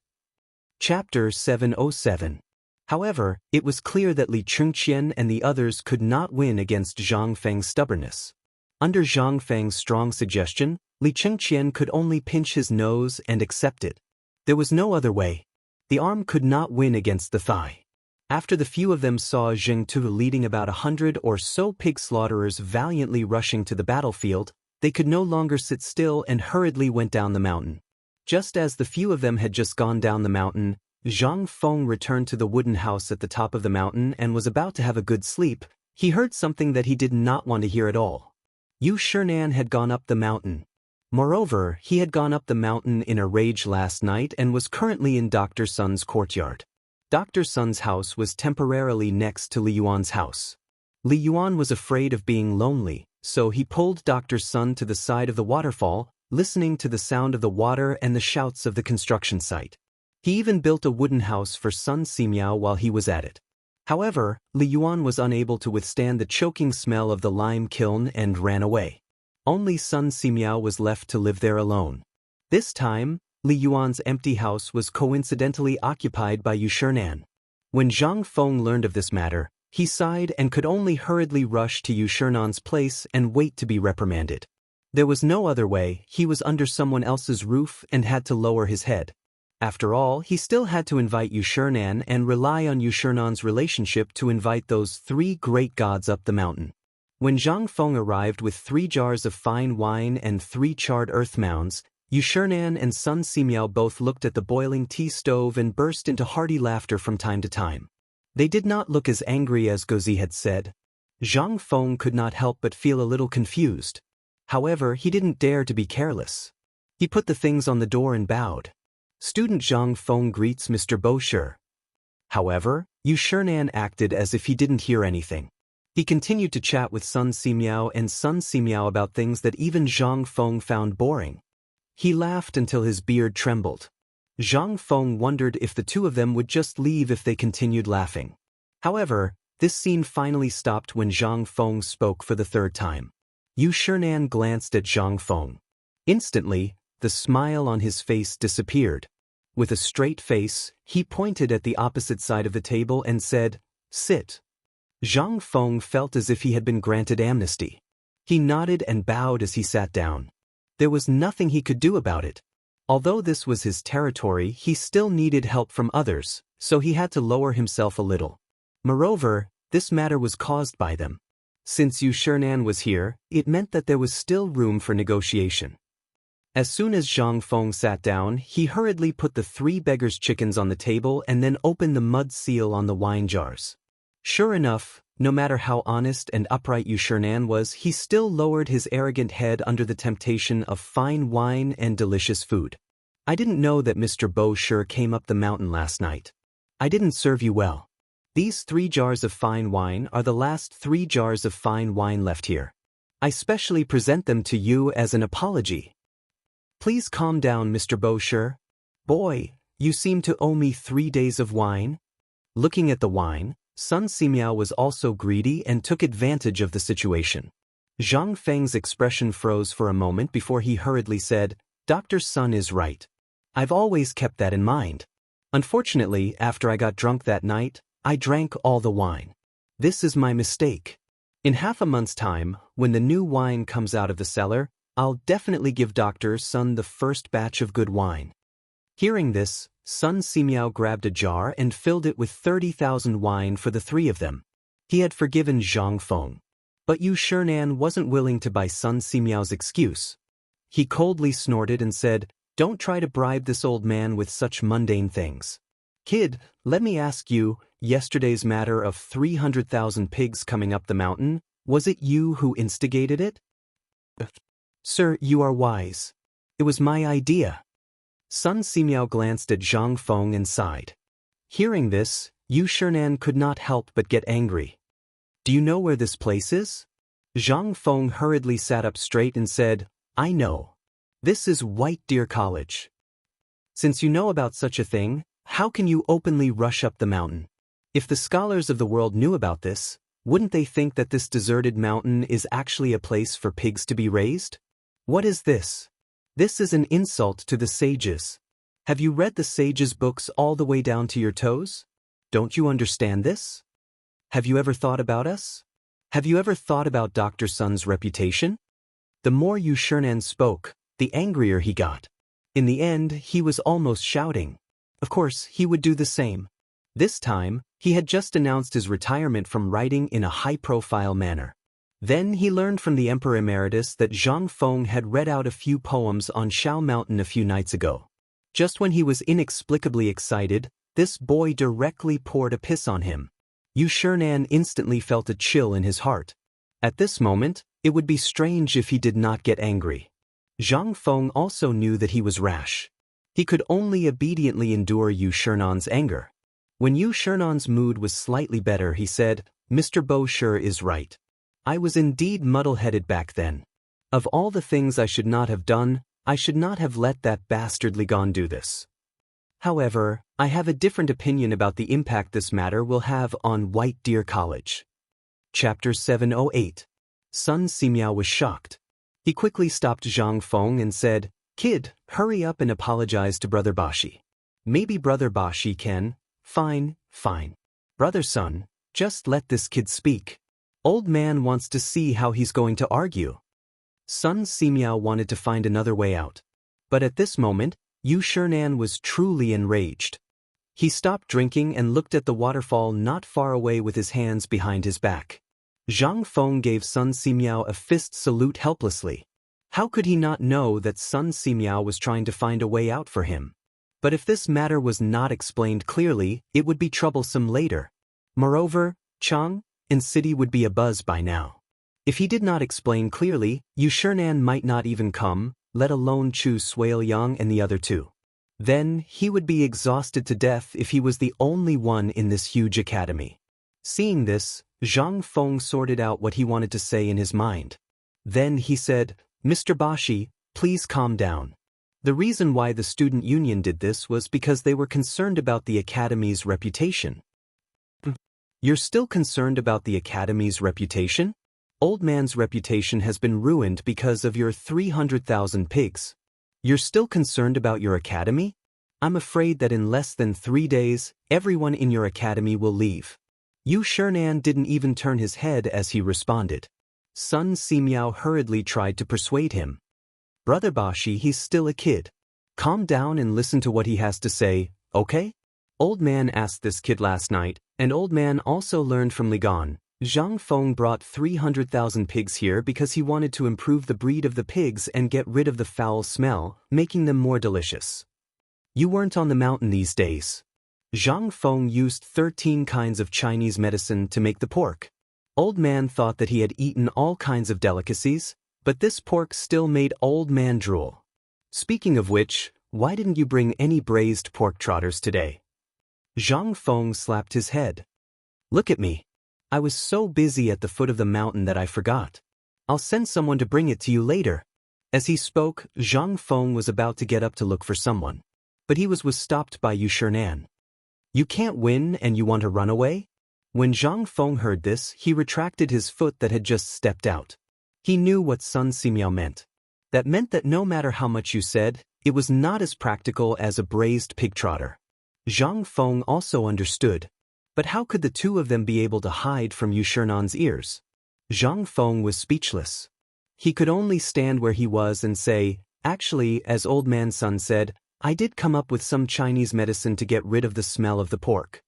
S1: Chapter 707. However, it was clear that Li Chengqian and the others could not win against Zhang Feng's stubbornness. Under Zhang Feng's strong suggestion, Li Chengqian could only pinch his nose and accept it. There was no other way. The arm could not win against the thigh. After the few of them saw Zheng Tu leading about 100 or so pig slaughterers valiantly rushing to the battlefield, they could no longer sit still and hurriedly went down the mountain. Just as the few of them had just gone down the mountain, Zhang Feng returned to the wooden house at the top of the mountain and was about to have a good sleep. He heard something that he did not want to hear at all. Yu Shinan had gone up the mountain. Moreover, he had gone up the mountain in a rage last night and was currently in Dr. Sun's courtyard. Dr. Sun's house was temporarily next to Li Yuan's house. Li Yuan was afraid of being lonely, so he pulled Dr. Sun to the side of the waterfall, listening to the sound of the water and the shouts of the construction site. He even built a wooden house for Sun Simiao while he was at it. However, Li Yuan was unable to withstand the choking smell of the lime kiln and ran away. Only Sun Simiao was left to live there alone. This time, Li Yuan's empty house was coincidentally occupied by Yu Shinan. When Zhang Feng learned of this matter, he sighed and could only hurriedly rush to Yu Shinan's place and wait to be reprimanded. There was no other way. He was under someone else's roof and had to lower his head. After all, he still had to invite Yu Shinan and rely on Yu Shinan's relationship to invite those 3 great gods up the mountain. When Zhang Feng arrived with 3 jars of fine wine and 3 charred earth mounds, Yu Shinan and Sun Simiao both looked at the boiling tea stove and burst into hearty laughter from time to time. They did not look as angry as Gozi had said. Zhang Feng could not help but feel a little confused. However, he didn't dare to be careless. He put the things on the door and bowed. "Student Zhang Feng greets Mr. Bosher." However, Yu Shinan acted as if he didn't hear anything. He continued to chat with Sun Simiao and Sun Simiao about things that even Zhang Feng found boring. He laughed until his beard trembled. Zhang Feng wondered if the two of them would just leave if they continued laughing. However, this scene finally stopped when Zhang Feng spoke for the 3rd time. Yu Shinan glanced at Zhang Feng. Instantly, the smile on his face disappeared. With a straight face, he pointed at the opposite side of the table and said, "Sit." Zhang Feng felt as if he had been granted amnesty. He nodded and bowed as he sat down. There was nothing he could do about it. Although this was his territory, he still needed help from others, so he had to lower himself a little. Moreover, this matter was caused by them. Since Yu Shernan was here, it meant that there was still room for negotiation. As soon as Zhang Feng sat down, he hurriedly put the 3 beggars' chickens on the table and then opened the mud seal on the wine jars. Sure enough, no matter how honest and upright Yu Shernan was, he still lowered his arrogant head under the temptation of fine wine and delicious food. I didn't know that Mr. Bo Shi came up the mountain last night. I didn't serve you well. These 3 jars of fine wine are the last 3 jars of fine wine left here. I specially present them to you as an apology. Please calm down, Mr. Bo Shi. Boy, you seem to owe me 3 days of wine. Looking at the wine, Sun Simiao was also greedy and took advantage of the situation. Zhang Feng's expression froze for a moment before he hurriedly said, Dr. Sun is right. I've always kept that in mind. Unfortunately, after I got drunk that night, I drank all the wine. This is my mistake. In half a month's time, when the new wine comes out of the cellar, I'll definitely give Dr. Sun the first batch of good wine. Hearing this, Sun Simiao grabbed a jar and filled it with 30,000 wine for the 3 of them. He had forgiven Zhang Feng. But Yu Shernan wasn't willing to buy Sun Simiao's excuse. He coldly snorted and said, Don't try to bribe this old man with such mundane things. Kid, let me ask you, yesterday's matter of 300,000 pigs coming up the mountain, was it you who instigated it? Sir, you are wise. It was my idea. Sun Simiao glanced at Zhang Feng and sighed. Hearing this, Yu Shernan could not help but get angry. Do you know where this place is? Zhang Feng hurriedly sat up straight and said, I know. This is White Deer College. Since you know about such a thing, how can you openly rush up the mountain? If the scholars of the world knew about this, wouldn't they think that this deserted mountain is actually a place for pigs to be raised? What is this? This is an insult to the sages. Have you read the sages' books all the way down to your toes? Don't you understand this? Have you ever thought about us? Have you ever thought about Dr. Sun's reputation? The more Yu Shernan spoke, the angrier he got. In the end, he was almost shouting. Of course, he would do the same. This time, he had just announced his retirement from writing in a high-profile manner. Then he learned from the Emperor Emeritus that Zhang Feng had read out a few poems on Shao Mountain a few nights ago. Just when he was inexplicably excited, this boy directly poured a piss on him. Yu Shernan instantly felt a chill in his heart. At this moment, it would be strange if he did not get angry. Zhang Feng also knew that he was rash. He could only obediently endure Yu Shernan's anger. When Yu Shernan's mood was slightly better, he said, Mr. Bo Shi is right. I was indeed muddle-headed back then. Of all the things I should not have done, I should not have let that bastard Ligon do this. However, I have a different opinion about the impact this matter will have on White Deer College. Chapter 708. Sun Simiao was shocked. He quickly stopped Zhang Feng and said, Kid, hurry up and apologize to Brother Bashi. Maybe Brother Bashi can. Fine. Brother Sun, just let this kid speak. Old man wants to see how he's going to argue. Sun Simiao wanted to find another way out. But at this moment, Yu Shernan was truly enraged. He stopped drinking and looked at the waterfall not far away with his hands behind his back. Zhang Feng gave Sun Simiao a fist salute helplessly. How could he not know that Sun Simiao was trying to find a way out for him? But if this matter was not explained clearly, it would be troublesome later. Moreover, Chang and city would be abuzz by now. If he did not explain clearly, Yu Shernan might not even come, let alone choose Swail Yang and the other 2. Then, he would be exhausted to death if he was the only one in this huge academy. Seeing this, Zhang Feng sorted out what he wanted to say in his mind. Then he said, Mr. Bashi, please calm down. The reason why the student union did this was because they were concerned about the academy's reputation. You're still concerned about the academy's reputation? Old man's reputation has been ruined because of your 300,000 pigs. You're still concerned about your academy? I'm afraid that in less than 3 days, everyone in your academy will leave. Yu Shernan didn't even turn his head as he responded. Sun Simiao hurriedly tried to persuade him. Brother Bashi, he's still a kid. Calm down and listen to what he has to say, okay? Old man asked this kid last night, and old man also learned from Ligon. Zhang Feng brought 300,000 pigs here because he wanted to improve the breed of the pigs and get rid of the foul smell, making them more delicious. You weren't on the mountain these days. Zhang Feng used 13 kinds of Chinese medicine to make the pork. Old man thought that he had eaten all kinds of delicacies, but this pork still made old man drool. Speaking of which, why didn't you bring any braised pork trotters today? Zhang Feng slapped his head. Look at me. I was so busy at the foot of the mountain that I forgot. I'll send someone to bring it to you later. As he spoke, Zhang Feng was about to get up to look for someone. But he was stopped by Yu Shernan. You can't win and you want to run away? When Zhang Feng heard this, he retracted his foot that had just stepped out. He knew what Sun Simiao meant. That meant that no matter how much you said, it was not as practical as a braised pig trotter. Zhang Feng also understood. But how could the two of them be able to hide from Yu Shernan's ears? Zhang Feng was speechless. He could only stand where he was and say, actually, as old man Sun said, I did come up with some Chinese medicine to get rid of the smell of the pork.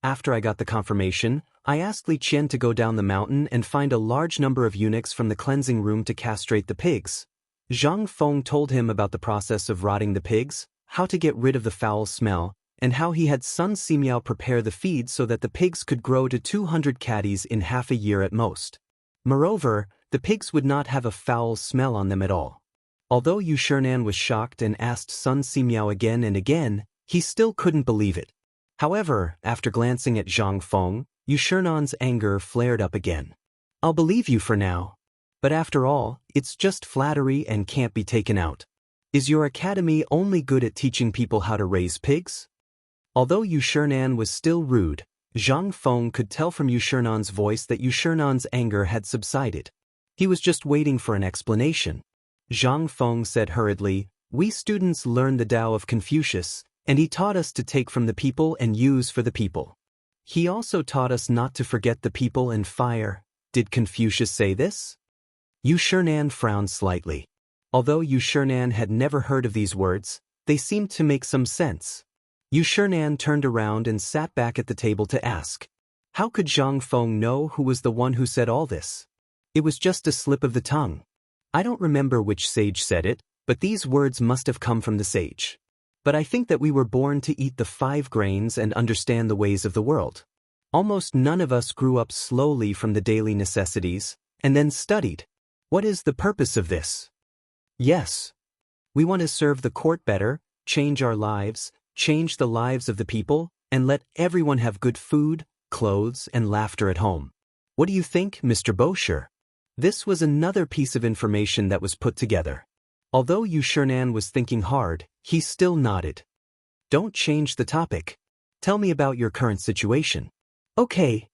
S1: After I got the confirmation, I asked Li Qian to go down the mountain and find a large number of eunuchs from the cleansing room to castrate the pigs. Zhang Feng told him about the process of rotting the pigs, how to get rid of the foul smell, and how he had Sun Simiao prepare the feed so that the pigs could grow to 200 catties in half a year at most. Moreover, the pigs would not have a foul smell on them at all. Although Yu Shernan was shocked and asked Sun Simiao again and again, he still couldn't believe it. However, after glancing at Zhang Feng, Yu Shernan's anger flared up again. I'll believe you for now. But after all, it's just flattery and can't be taken out. Is your academy only good at teaching people how to raise pigs? Although Yu Shernan was still rude, Zhang Feng could tell from Yu Shernan's voice that Yu Shernan's anger had subsided. He was just waiting for an explanation. Zhang Feng said hurriedly, we students learned the Tao of Confucius, and he taught us to take from the people and use for the people. He also taught us not to forget the people and fire. Did Confucius say this? Yu Shernan frowned slightly. Although Yu Shernan had never heard of these words, they seemed to make some sense. Yu Shernan turned around and sat back at the table to ask. How could Zhang Feng know who was the one who said all this? It was just a slip of the tongue. I don't remember which sage said it, but these words must have come from the sage. But I think that we were born to eat the 5 grains and understand the ways of the world. Almost none of us grew up slowly from the daily necessities, and then studied. What is the purpose of this? Yes. We want to serve the court better, change our lives, change the lives of the people, and let everyone have good food, clothes, and laughter at home. What do you think, Mr. Bosher? This was another piece of information that was put together. Although Yu Shernan was thinking hard, he still nodded. Don't change the topic. Tell me about your current situation. Okay.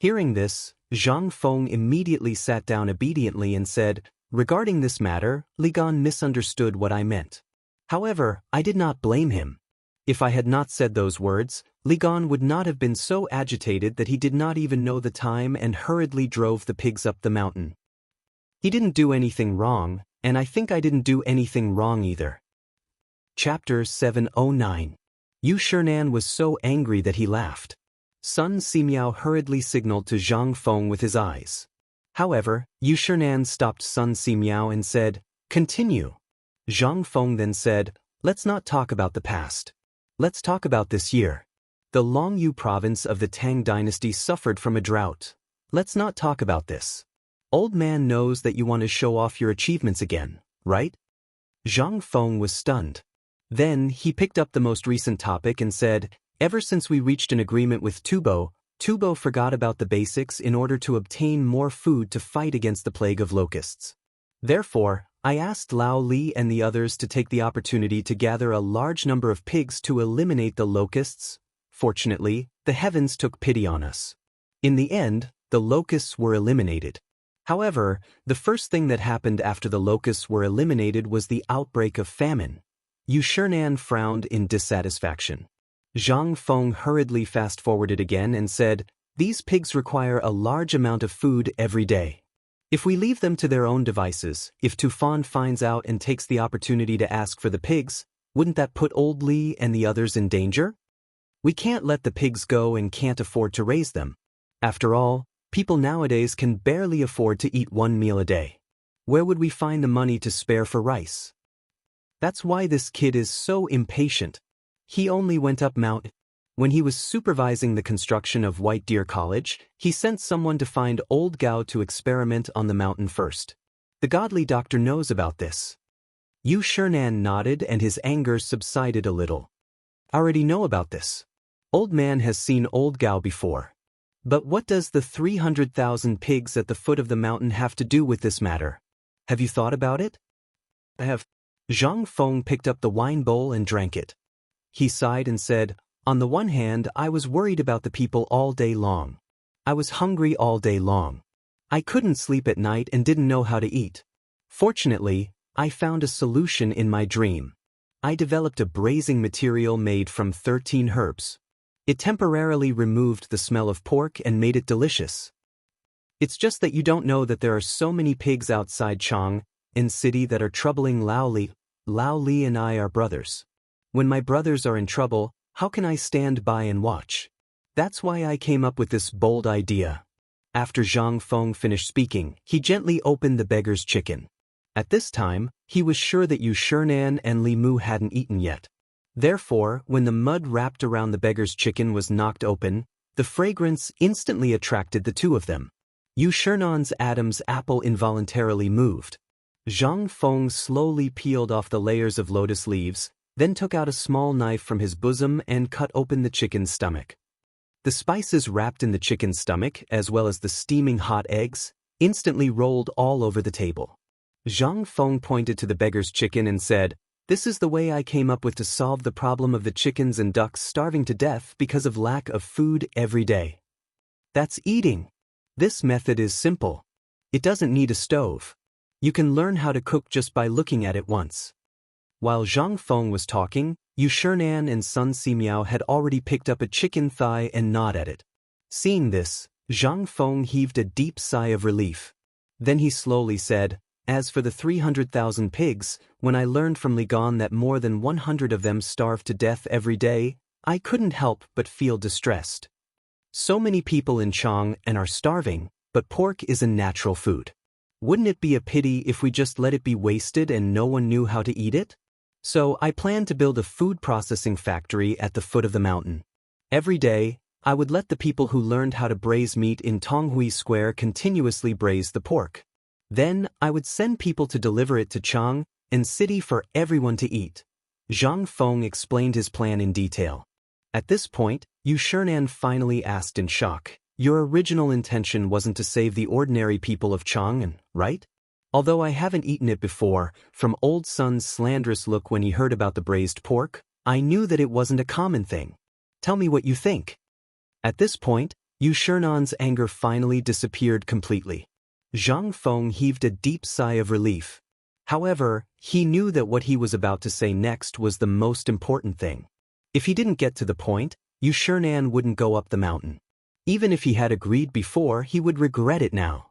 S1: Hearing this, Zhang Feng immediately sat down obediently and said, regarding this matter, Li Gan misunderstood what I meant. However, I did not blame him. If I had not said those words, Li Gan would not have been so agitated that he did not even know the time and hurriedly drove the pigs up the mountain. He didn't do anything wrong, and I think I didn't do anything wrong either. Chapter 709. Yu Shernan was so angry that he laughed. Sun Simiao hurriedly signaled to Zhang Feng with his eyes. However, Yu Shernan stopped Sun Simiao and said, continue. Zhang Feng then said, let's not talk about the past. Let's talk about this year. The Longyu province of the Tang dynasty suffered from a drought. Let's not talk about this. Old man knows that you want to show off your achievements again, right? Zhang Feng was stunned. Then he picked up the most recent topic and said, ever since we reached an agreement with Tubo forgot about the basics in order to obtain more food to fight against the plague of locusts. Therefore, I asked Lao Li and the others to take the opportunity to gather a large number of pigs to eliminate the locusts. Fortunately, the heavens took pity on us. In the end, the locusts were eliminated. However, the first thing that happened after the locusts were eliminated was the outbreak of famine. Yu Shernan frowned in dissatisfaction. Zhang Feng hurriedly fast-forwarded again and said, these pigs require a large amount of food every day. If we leave them to their own devices, if Tufan finds out and takes the opportunity to ask for the pigs, wouldn't that put old Lee and the others in danger? We can't let the pigs go and can't afford to raise them. After all, people nowadays can barely afford to eat one meal a day. Where would we find the money to spare for rice? That's why this kid is so impatient. He only went up Mount. When he was supervising the construction of White Deer College, he sent someone to find old Gao to experiment on the mountain first. The godly doctor knows about this. Yu Shernan nodded and his anger subsided a little. I already know about this. Old man has seen old Gao before. But what does the 300,000 pigs at the foot of the mountain have to do with this matter? Have you thought about it? I have. Zhang Feng picked up the wine bowl and drank it. He sighed and said, on the one hand, I was worried about the people all day long. I was hungry all day long. I couldn't sleep at night and didn't know how to eat. Fortunately, I found a solution in my dream. I developed a braising material made from 13 herbs. It temporarily removed the smell of pork and made it delicious. It's just that you don't know that there are so many pigs outside Chang, in city, that are troubling Lao Li. Lao Li and I are brothers. When my brothers are in trouble, how can I stand by and watch? That's why I came up with this bold idea. After Zhang Feng finished speaking, he gently opened the beggar's chicken. At this time, he was sure that Yu Shernan and Li Mu hadn't eaten yet. Therefore, when the mud wrapped around the beggar's chicken was knocked open, the fragrance instantly attracted the two of them. Yu Shernan's Adam's apple involuntarily moved. Zhang Feng slowly peeled off the layers of lotus leaves, then took out a small knife from his bosom and cut open the chicken's stomach. The spices wrapped in the chicken's stomach, as well as the steaming hot eggs, instantly rolled all over the table. Zhang Feng pointed to the beggar's chicken and said, "This is the way I came up with to solve the problem of the chickens and ducks starving to death because of lack of food every day. That's eating. This method is simple. It doesn't need a stove. You can learn how to cook just by looking at it once." While Zhang Feng was talking, Yu Shernan and Sun Simiao had already picked up a chicken thigh and gnawed at it. Seeing this, Zhang Feng heaved a deep sigh of relief. Then he slowly said, "As for the 300,000 pigs, when I learned from Li Gan that more than 100 of them starved to death every day, I couldn't help but feel distressed. So many people in Chang and are starving, but pork is a natural food. Wouldn't it be a pity if we just let it be wasted and no one knew how to eat it? So I planned to build a food processing factory at the foot of the mountain. Every day, I would let the people who learned how to braise meat in Tonghui Square continuously braise the pork. Then, I would send people to deliver it to Chang and city for everyone to eat." Zhang Feng explained his plan in detail. At this point, Yu Shernan finally asked in shock, "Your original intention wasn't to save the ordinary people of Chang'an, right?" Although I haven't eaten it before, from old Sun's slanderous look when he heard about the braised pork, I knew that it wasn't a common thing. Tell me what you think. At this point, Yu Shernan's anger finally disappeared completely. Zhang Feng heaved a deep sigh of relief. However, he knew that what he was about to say next was the most important thing. If he didn't get to the point, Yu Shernan wouldn't go up the mountain. Even if he had agreed before, he would regret it now.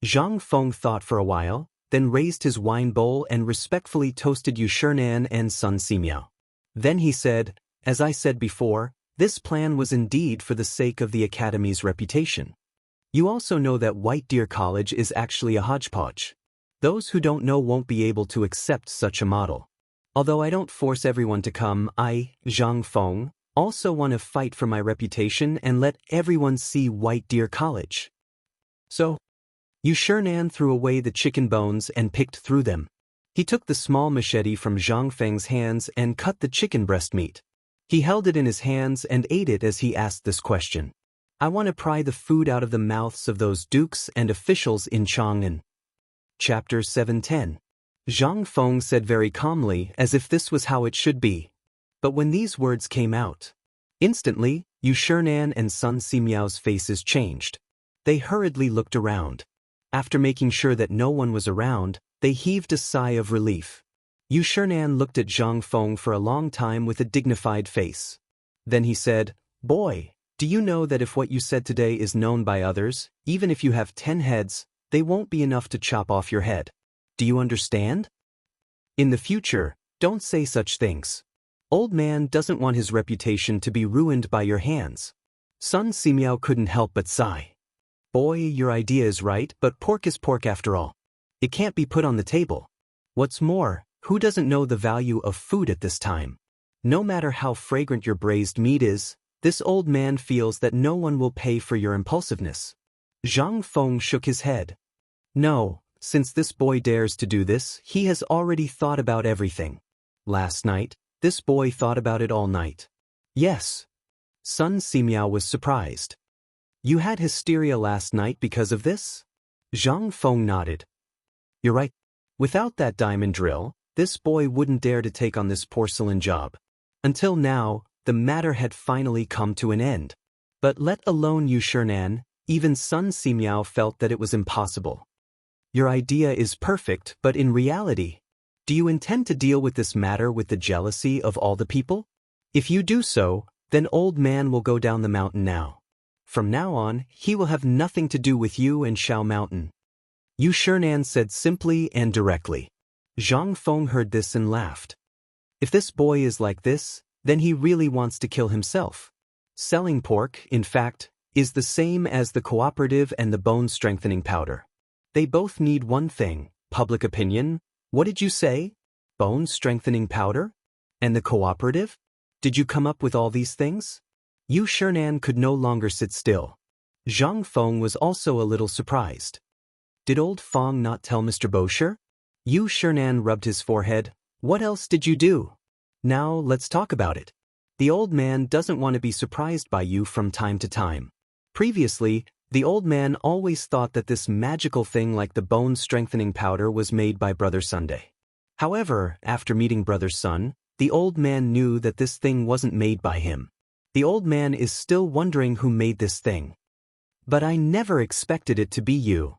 S1: Zhang Feng thought for a while, then raised his wine bowl and respectfully toasted Yu Shernan and Sun Simiao. Then he said, "As I said before, this plan was indeed for the sake of the Academy's reputation. You also know that White Deer College is actually a hodgepodge. Those who don't know won't be able to accept such a model. Although I don't force everyone to come, I, Zhang Feng, also want to fight for my reputation and let everyone see White Deer College. So, Yu Shernan threw away the chicken bones and picked through them. He took the small machete from Zhang Feng's hands and cut the chicken breast meat. He held it in his hands and ate it as he asked this question. I want to pry the food out of the mouths of those dukes and officials in Chang'an. Chapter 710. Zhang Feng said very calmly, as if this was how it should be. But when these words came out, instantly, Yu Shernan and Sun Simiao's faces changed. They hurriedly looked around. After making sure that no one was around, they heaved a sigh of relief. Yu Shernan looked at Zhang Feng for a long time with a dignified face. Then he said, "Boy, do you know that if what you said today is known by others, even if you have 10 heads, they won't be enough to chop off your head. Do you understand? In the future, don't say such things. Old man doesn't want his reputation to be ruined by your hands. Sun Simiao couldn't help but sigh. Boy, your idea is right, but pork is pork after all. It can't be put on the table. What's more, who doesn't know the value of food at this time? No matter how fragrant your braised meat is, this old man feels that no one will pay for your impulsiveness. Zhang Feng shook his head. No, since this boy dares to do this, he has already thought about everything. Last night, this boy thought about it all night. Yes. Sun Simiao was surprised. You had hysteria last night because of this? Zhang Feng nodded. You're right. Without that diamond drill, this boy wouldn't dare to take on this porcelain job. Until now, the matter had finally come to an end. But let alone Yu Shernan, even Sun Simiao felt that it was impossible. Your idea is perfect, but in reality, do you intend to deal with this matter with the jealousy of all the people? If you do so, then old man will go down the mountain now. From now on, he will have nothing to do with you and Shao Mountain. Yu Shernan said simply and directly. Zhang Feng heard this and laughed. If this boy is like this, then he really wants to kill himself. Selling pork, in fact, is the same as the cooperative and the bone-strengthening powder. They both need one thing, public opinion. What did you say? Bone-strengthening powder? And the cooperative? Did you come up with all these things? Yu Shernan could no longer sit still. Zhang Feng was also a little surprised. Did old Feng not tell Mr. Bosher? Yu Shernan rubbed his forehead. What else did you do? Now let's talk about it. The old man doesn't want to be surprised by you from time to time. Previously, the old man always thought that this magical thing like the bone-strengthening powder was made by Brother Sunday. However, after meeting Brother Sun, the old man knew that this thing wasn't made by him. The old man is still wondering who made this thing. But I never expected it to be you.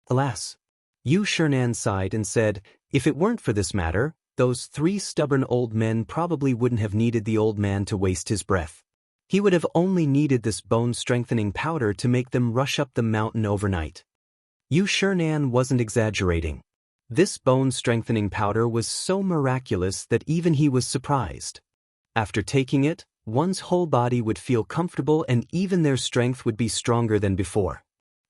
S1: Alas. Yu Shernan sighed and said, if it weren't for this matter, those 3 stubborn old men probably wouldn't have needed the old man to waste his breath. He would have only needed this bone-strengthening powder to make them rush up the mountain overnight. Yu Shernan wasn't exaggerating. This bone-strengthening powder was so miraculous that even he was surprised. After taking it, one's whole body would feel comfortable and even their strength would be stronger than before.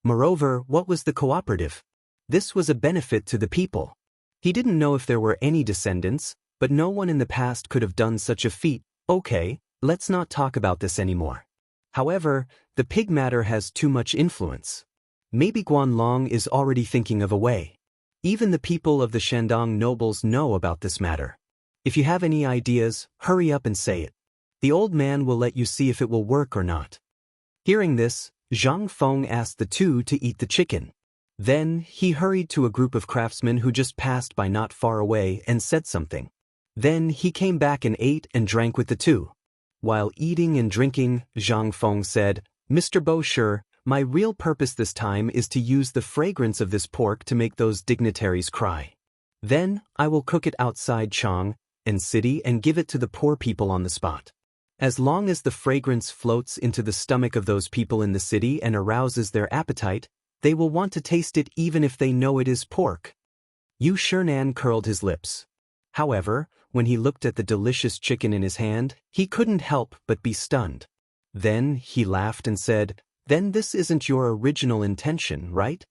S1: Moreover, what was the cooperative? This was a benefit to the people. He didn't know if there were any descendants, but no one in the past could have done such a feat. Okay, let's not talk about this anymore. However, the pig matter has too much influence. Maybe Guanlong is already thinking of a way. Even the people of the Shandong nobles know about this matter. If you have any ideas, hurry up and say it. The old man will let you see if it will work or not. Hearing this, Zhang Feng asked the 2 to eat the chicken. Then, he hurried to a group of craftsmen who just passed by not far away and said something. Then, he came back and ate and drank with the 2. While eating and drinking, Zhang Feng said, Mr. Bosher, my real purpose this time is to use the fragrance of this pork to make those dignitaries cry. Then, I will cook it outside Chang and city and give it to the poor people on the spot. As long as the fragrance floats into the stomach of those people in the city and arouses their appetite, they will want to taste it even if they know it is pork. Yu Shernan curled his lips. However, when he looked at the delicious chicken in his hand, he couldn't help but be stunned. Then he laughed and said, Then this isn't your original intention, right?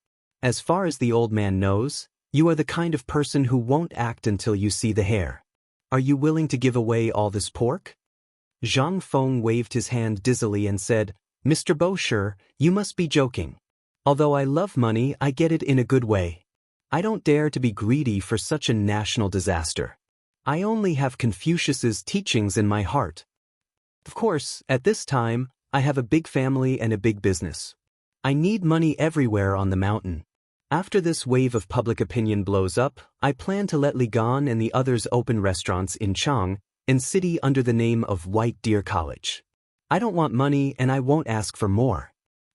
S1: As far as the old man knows, you are the kind of person who won't act until you see the hair. Are you willing to give away all this pork? Zhang Feng waved his hand dizzily and said, Mr. Bosher, you must be joking. Although I love money, I get it in a good way. I don't dare to be greedy for such a national disaster. I only have Confucius's teachings in my heart. Of course, at this time, I have a big family and a big business. I need money everywhere on the mountain. After this wave of public opinion blows up, I plan to let Li Gan and the others open restaurants in Chang and city under the name of White Deer College. I don't want money and I won't ask for more.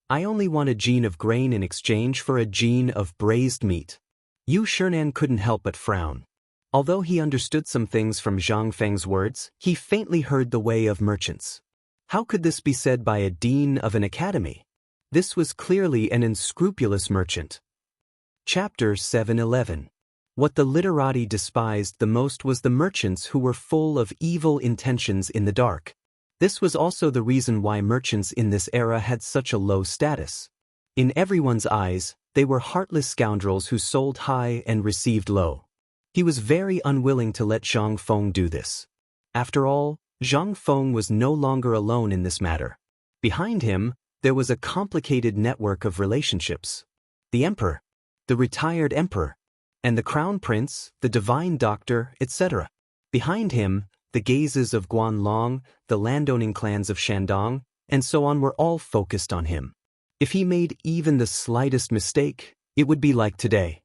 S1: I only want a gene of grain in exchange for a gene of braised meat. Yu Shernan couldn't help but frown. Although he understood some things from Zhang Feng's words, he faintly heard the way of merchants. How could this be said by a dean of an academy? This was clearly an unscrupulous merchant. Chapter 7:11. What the literati despised the most was the merchants who were full of evil intentions in the dark. This was also the reason why merchants in this era had such a low status. In everyone's eyes, they were heartless scoundrels who sold high and received low. He was very unwilling to let Zhang Feng do this. After all, Zhang Feng was no longer alone in this matter. Behind him, there was a complicated network of relationships. The emperor, the retired emperor, and the crown prince, the divine doctor, etc. Behind him, the gazes of Guanlong, the landowning clans of Shandong, and so on were all focused on him. If he made even the slightest mistake, it would be like today.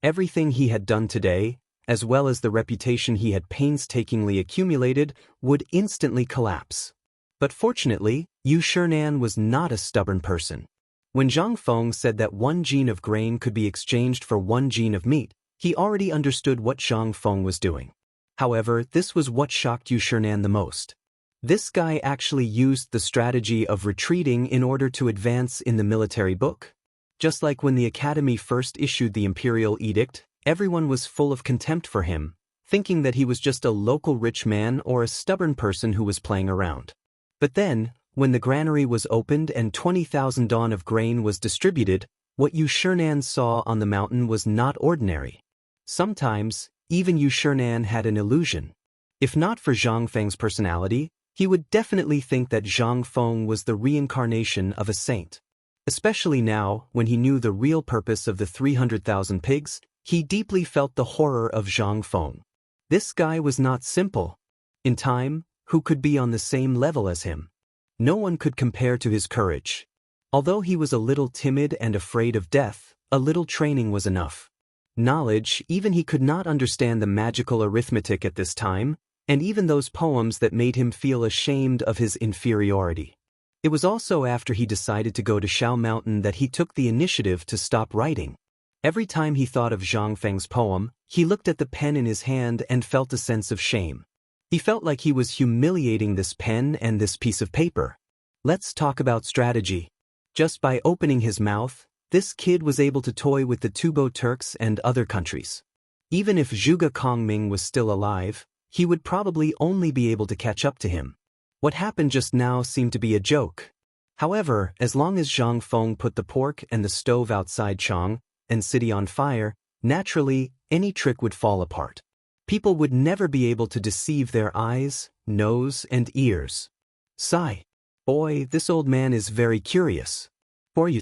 S1: Everything he had done today, as well as the reputation he had painstakingly accumulated, would instantly collapse. But fortunately, Yu Shinan was not a stubborn person. When Zhang Feng said that 1 gene of grain could be exchanged for 1 gene of meat, he already understood what Zhang Feng was doing. However, this was what shocked Yu Shinan the most. This guy actually used the strategy of retreating in order to advance in the military book. Just like when the academy first issued the imperial edict, everyone was full of contempt for him, thinking that he was just a local rich man or a stubborn person who was playing around. But then, when the granary was opened and 20,000 dawn of grain was distributed, what Yu Shinan saw on the mountain was not ordinary. Sometimes, even Yu Shinan had an illusion. If not for Zhang Feng's personality, he would definitely think that Zhang Feng was the reincarnation of a saint. Especially now, when he knew the real purpose of the 300,000 pigs, he deeply felt the horror of Zhang Feng. This guy was not simple. In time, who could be on the same level as him? No one could compare to his courage. Although he was a little timid and afraid of death, a little training was enough. Knowledge, even he could not understand the magical arithmetic at this time, and even those poems that made him feel ashamed of his inferiority. It was also after he decided to go to Shao Mountain that he took the initiative to stop writing. Every time he thought of Zhang Feng's poem, he looked at the pen in his hand and felt a sense of shame. He felt like he was humiliating this pen and this piece of paper. Let's talk about strategy. Just by opening his mouth, this kid was able to toy with the Tubo Turks and other countries. Even if Zhuge Kongming was still alive, he would probably only be able to catch up to him. What happened just now seemed to be a joke. However, as long as Zhang Feng put the pork and the stove outside Chang and city on fire, naturally, any trick would fall apart. People would never be able to deceive their eyes, nose, and ears. Sigh. Boy, this old man is very curious. For you?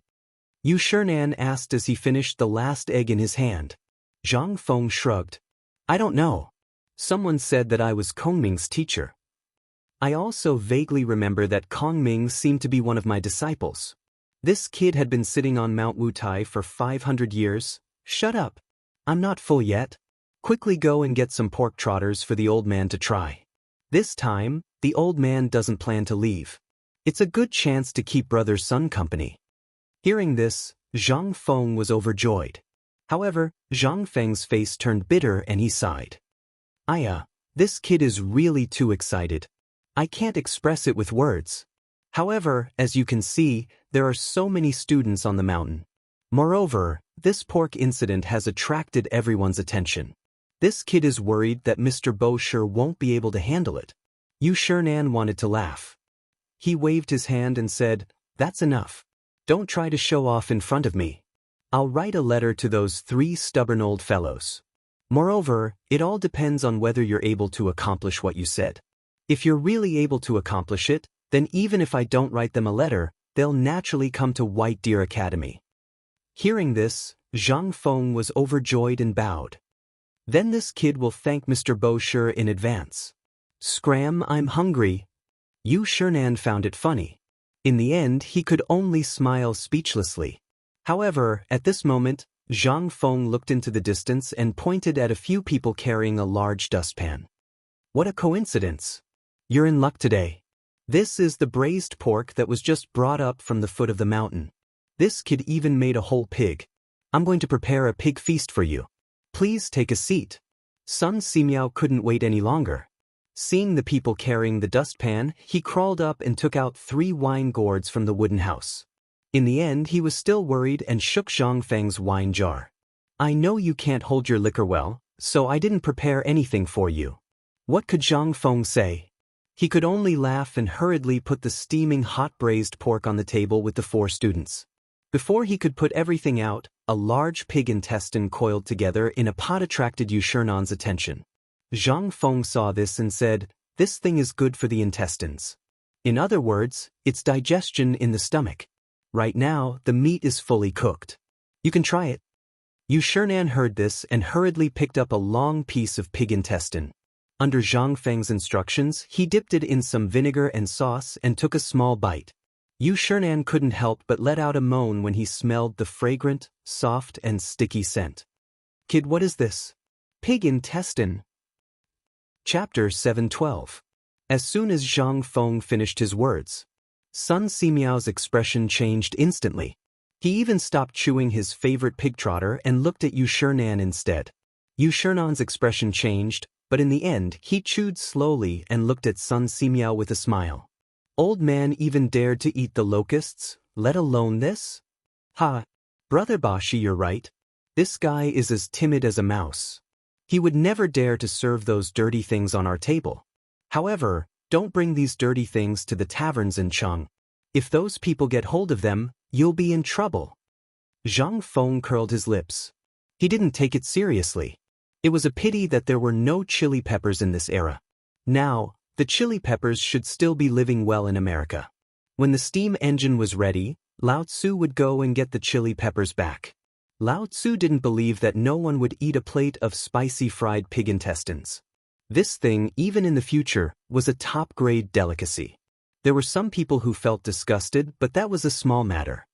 S1: Yu Shinan asked as he finished the last egg in his hand. Zhang Feng shrugged. I don't know. Someone said that I was Kongming's teacher. I also vaguely remember that Kongming seemed to be one of my disciples. This kid had been sitting on Mount Wutai for 500 years. Shut up. I'm not full yet. Quickly go and get some pork trotters for the old man to try. This time, the old man doesn't plan to leave. It's a good chance to keep brother Sun company. Hearing this, Zhang Feng was overjoyed. However, Zhang Feng's face turned bitter and he sighed. This kid is really too excited. I can't express it with words. However, as you can see, there are so many students on the mountain. Moreover, this pork incident has attracted everyone's attention. This kid is worried that Mr. Bosher won't be able to handle it. Yu Shinan wanted to laugh. He waved his hand and said, That's enough. Don't try to show off in front of me. I'll write a letter to those 3 stubborn old fellows. Moreover, it all depends on whether you're able to accomplish what you said. If you're really able to accomplish it, then even if I don't write them a letter, they'll naturally come to White Deer Academy. Hearing this, Zhang Feng was overjoyed and bowed. Then this kid will thank Mr. Bosher in advance. Scram, I'm hungry. Yu Shinan found it funny. In the end, he could only smile speechlessly. However, at this moment, Zhang Feng looked into the distance and pointed at a few people carrying a large dustpan. What a coincidence. You're in luck today. This is the braised pork that was just brought up from the foot of the mountain. This kid even made a whole pig. I'm going to prepare a pig feast for you. Please take a seat. Sun Simiao couldn't wait any longer. Seeing the people carrying the dustpan, he crawled up and took out 3 wine gourds from the wooden house. In the end, he was still worried and shook Zhang Feng's wine jar. I know you can't hold your liquor well, so I didn't prepare anything for you. What could Zhang Feng say? He could only laugh and hurriedly put the steaming hot braised pork on the table with the 4 students. Before he could put everything out, a large pig intestine coiled together in a pot attracted Yu Shernan's attention. Zhang Feng saw this and said, "This thing is good for the intestines. In other words, it's digestion in the stomach. Right now, the meat is fully cooked. You can try it." Yu Shernan heard this and hurriedly picked up a long piece of pig intestine. Under Zhang Feng's instructions, he dipped it in some vinegar and sauce and took a small bite. Yu Shernan couldn't help but let out a moan when he smelled the fragrant, soft and sticky scent. "Kid, what is this? Pig intestine?" Chapter 7:12. As soon as Zhang Feng finished his words, Sun Simiao's expression changed instantly. He even stopped chewing his favorite pig trotter and looked at Yu Shernan instead. Yu Shernan's expression changed, but in the end he chewed slowly and looked at Sun Simiao with a smile. "Old man even dared to eat the locusts, let alone this? Ha! Brother Bashi, you're right. This guy is as timid as a mouse. He would never dare to serve those dirty things on our table. However, don't bring these dirty things to the taverns in Cheng. If those people get hold of them, you'll be in trouble." Zhang Feng curled his lips. He didn't take it seriously. It was a pity that there were no chili peppers in this era. Now, the chili peppers should still be living well in America. When the steam engine was ready, Lao Tzu would go and get the chili peppers back. Lao Tzu didn't believe that no one would eat a plate of spicy fried pig intestines. This thing, even in the future, was a top-grade delicacy. There were some people who felt disgusted, but that was a small matter.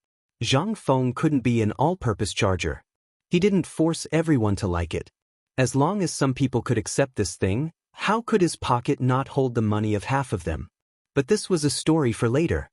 S1: Zhang Feng couldn't be an all-purpose charger. He didn't force everyone to like it. As long as some people could accept this thing, how could his pocket not hold the money of half of them? But this was a story for later.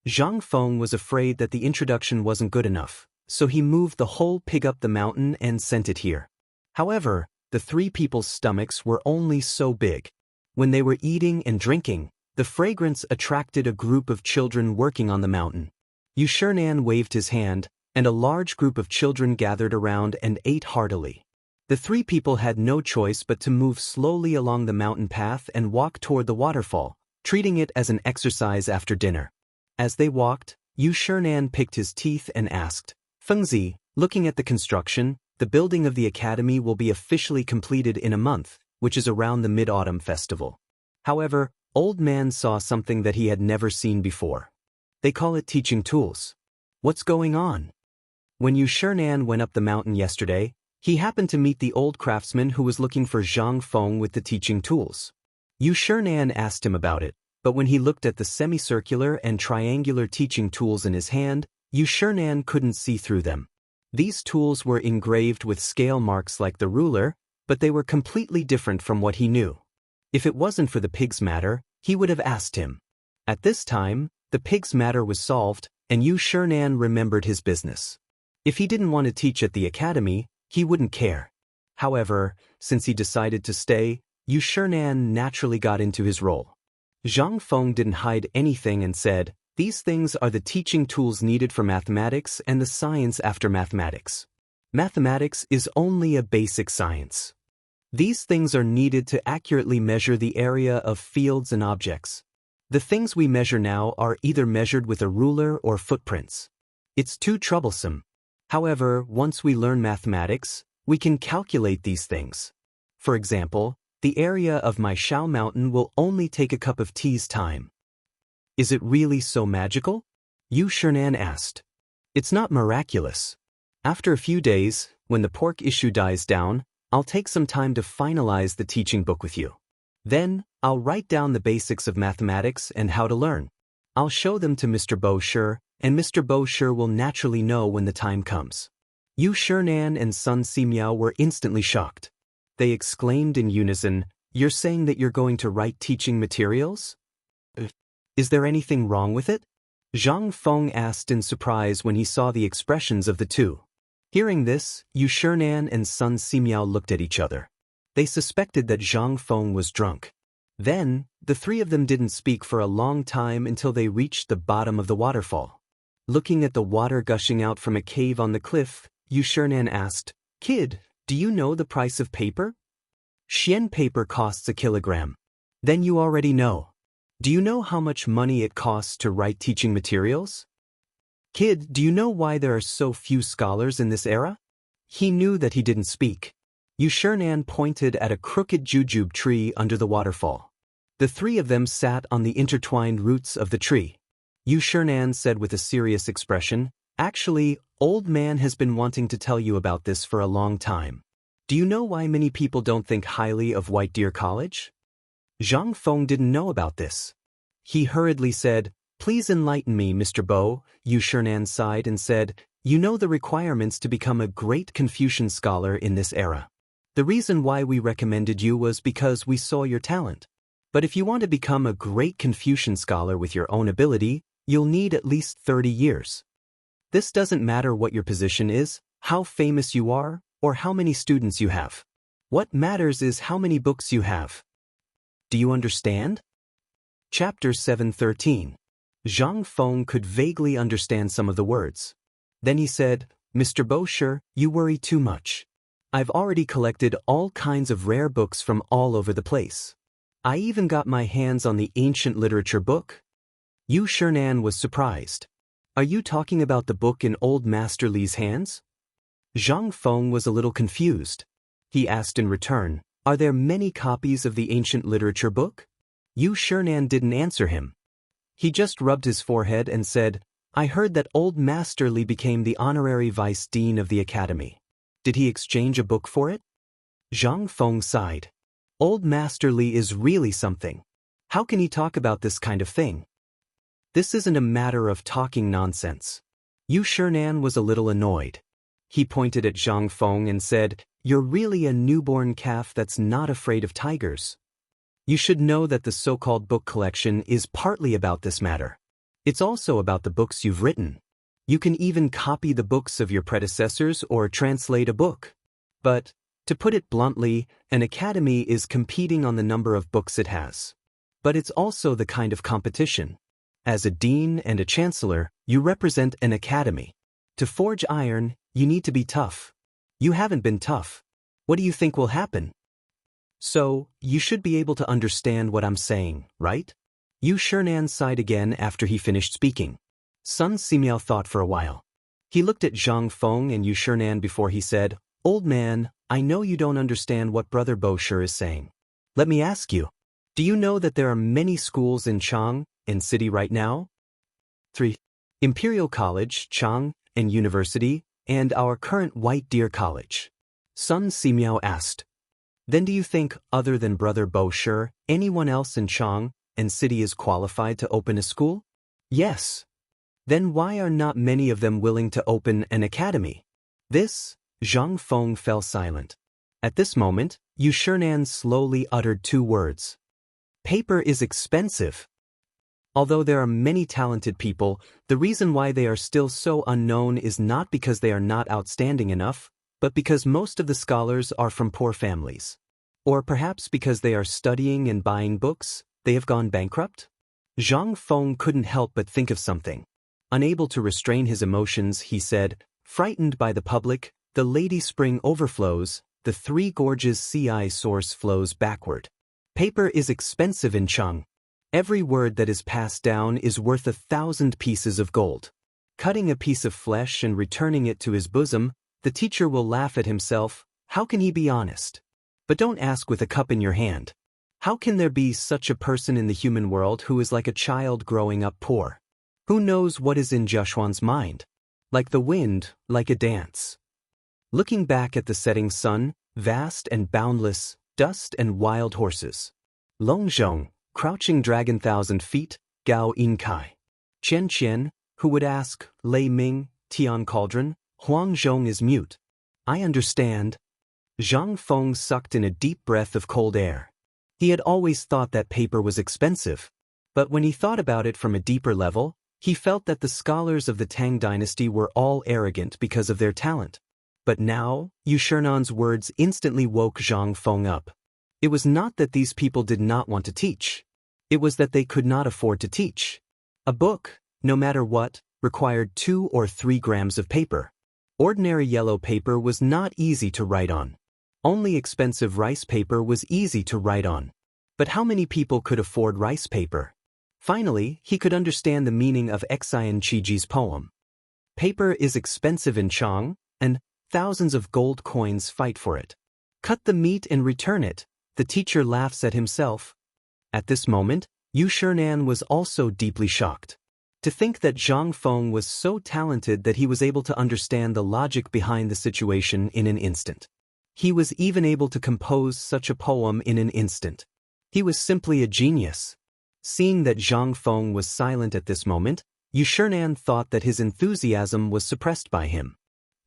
S1: Zhang Feng was afraid that the introduction wasn't good enough, so he moved the whole pig up the mountain and sent it here. However, the 3 people's stomachs were only so big. When they were eating and drinking, the fragrance attracted a group of children working on the mountain. Yu Shernan waved his hand, and a large group of children gathered around and ate heartily. The 3 people had no choice but to move slowly along the mountain path and walk toward the waterfall, treating it as an exercise after dinner. As they walked, Yu Shernan picked his teeth and asked, "Fengzi, looking at the construction, the building of the academy will be officially completed in a month, which is around the Mid-Autumn Festival." However, Old Man saw something that he had never seen before. They call it teaching tools. What's going on? When Yu Shernan went up the mountain yesterday, he happened to meet the old craftsman who was looking for Zhang Feng with the teaching tools. Yu Shernan asked him about it, but when he looked at the semicircular and triangular teaching tools in his hand, Yu Shernan couldn't see through them. These tools were engraved with scale marks like the ruler, but they were completely different from what he knew. If it wasn't for the pig's matter, he would have asked him. At this time, the pig's matter was solved, and Yu Shernan remembered his business. If he didn't want to teach at the academy, he wouldn't care. However, since he decided to stay, Yu Shernan naturally got into his role. Zhang Feng didn't hide anything and said, "These things are the teaching tools needed for mathematics and the science after mathematics. Mathematics is only a basic science. These things are needed to accurately measure the area of fields and objects. The things we measure now are either measured with a ruler or footprints. It's too troublesome. However, once we learn mathematics, we can calculate these things. For example, the area of my Shao Mountain will only take a cup of tea's time." "Is it really so magical?" Yu Shernan asked. "It's not miraculous. After a few days, when the pork issue dies down, I'll take some time to finalize the teaching book with you. Then, I'll write down the basics of mathematics and how to learn. I'll show them to Mr. Bo Shi, and Mr. Bo Shi will naturally know when the time comes." Yu Shernan and Sun Simiao were instantly shocked. They exclaimed in unison, "You're saying that you're going to write teaching materials? Is there anything wrong with it?" Zhang Feng asked in surprise when he saw the expressions of the 2. Hearing this, Yu Shernan and Sun Simiao looked at each other. They suspected that Zhang Feng was drunk. Then, the 3 of them didn't speak for a long time until they reached the bottom of the waterfall. Looking at the water gushing out from a cave on the cliff, Yu Shernan asked, Kid, do you know the price of paper? Xian paper costs a kilogram. Then you already know. Do you know how much money it costs to write teaching materials? Kid, do you know why there are so few scholars in this era? He knew that he didn't speak. Yu Shernan pointed at a crooked jujube tree under the waterfall. The three of them sat on the intertwined roots of the tree. Yu Shernan said with a serious expression, "Actually, old man has been wanting to tell you about this for a long time. Do you know why many people don't think highly of White Deer College?" Zhang Feng didn't know about this. He hurriedly said, "Please enlighten me, Mr. Bo." Yu Shernan sighed and said, "You know the requirements to become a great Confucian scholar in this era. The reason why we recommended you was because we saw your talent. But if you want to become a great Confucian scholar with your own ability, you'll need at least 30 years. This doesn't matter what your position is, how famous you are, or how many students you have. What matters is how many books you have. Do you understand?" Chapter 7:13. Zhang Feng could vaguely understand some of the words. Then he said, "Mr. Bosher, you worry too much. I've already collected all kinds of rare books from all over the place. I even got my hands on the ancient literature book." Yu Shernan was surprised. "Are you talking about the book in Old Master Li's hands?" Zhang Feng was a little confused. He asked in return, "Are there many copies of the ancient literature book?" Yu Shernan didn't answer him. He just rubbed his forehead and said, "I heard that Old Master Li became the honorary vice dean of the academy. Did he exchange a book for it?" Zhang Feng sighed. "Old Master Li is really something. How can he talk about this kind of thing? This isn't a matter of talking nonsense." Yu Shernan was a little annoyed. He pointed at Zhang Feng and said, "You're really a newborn calf that's not afraid of tigers. You should know that the so-called book collection is partly about this matter. It's also about the books you've written. You can even copy the books of your predecessors or translate a book. But, to put it bluntly, an academy is competing on the number of books it has. But it's also the kind of competition. As a dean and a chancellor, you represent an academy. To forge iron, you need to be tough. You haven't been tough. What do you think will happen? So, you should be able to understand what I'm saying, right?" Yu Shernan sighed again after he finished speaking. Sun Simiao thought for a while. He looked at Zhang Feng and Yu Shernan before he said, "Old man, I know you don't understand what Brother Bosher is saying. Let me ask you, do you know that there are many schools in Chang, in city right now? 3. Imperial College, Chang, and University, and our current White Deer College." Sun Simiao asked. "Then do you think, other than Brother Bosher, anyone else in Chang and city is qualified to open a school?" "Yes." "Then why are not many of them willing to open an academy?" Zhang Feng fell silent. At this moment, Yu Shernan slowly uttered two words. "Paper is expensive." Although there are many talented people, the reason why they are still so unknown is not because they are not outstanding enough, but because most of the scholars are from poor families. Or perhaps because they are studying and buying books, they have gone bankrupt? Zhang Feng couldn't help but think of something. Unable to restrain his emotions, he said, "Frightened by the public, the Lady Spring overflows, the Three Gorges CI source flows backward. Paper is expensive in Cheng. Every word that is passed down is worth 1,000 pieces of gold. Cutting a piece of flesh and returning it to his bosom, the teacher will laugh at himself. How can he be honest? But don't ask with a cup in your hand. How can there be such a person in the human world who is like a child growing up poor? Who knows what is in Joshuan's mind? Like the wind, like a dance." Looking back at the setting sun, vast and boundless, dust and wild horses. Longzhong, crouching dragon 1,000 feet, Gao Inkai. Chen Qian, who would ask, Lei Ming, Tian Cauldron, Huang Zhong is mute. "I understand." Zhang Feng sucked in a deep breath of cold air. He had always thought that paper was expensive. But when he thought about it from a deeper level, he felt that the scholars of the Tang dynasty were all arrogant because of their talent. But now, Yu Shernan's words instantly woke Zhang Feng up. It was not that these people did not want to teach. It was that they could not afford to teach. A book, no matter what, required 2 or 3 grams of paper. Ordinary yellow paper was not easy to write on. Only expensive rice paper was easy to write on. But how many people could afford rice paper? Finally, he could understand the meaning of Xian Qiji's poem. Paper is expensive in Chang, and thousands of gold coins fight for it. Cut the meat and return it, the teacher laughs at himself. At this moment, Yu Shernan was also deeply shocked. To think that Zhang Feng was so talented that he was able to understand the logic behind the situation in an instant. He was even able to compose such a poem in an instant. He was simply a genius. Seeing that Zhang Feng was silent at this moment, Yu Shernan thought that his enthusiasm was suppressed by him.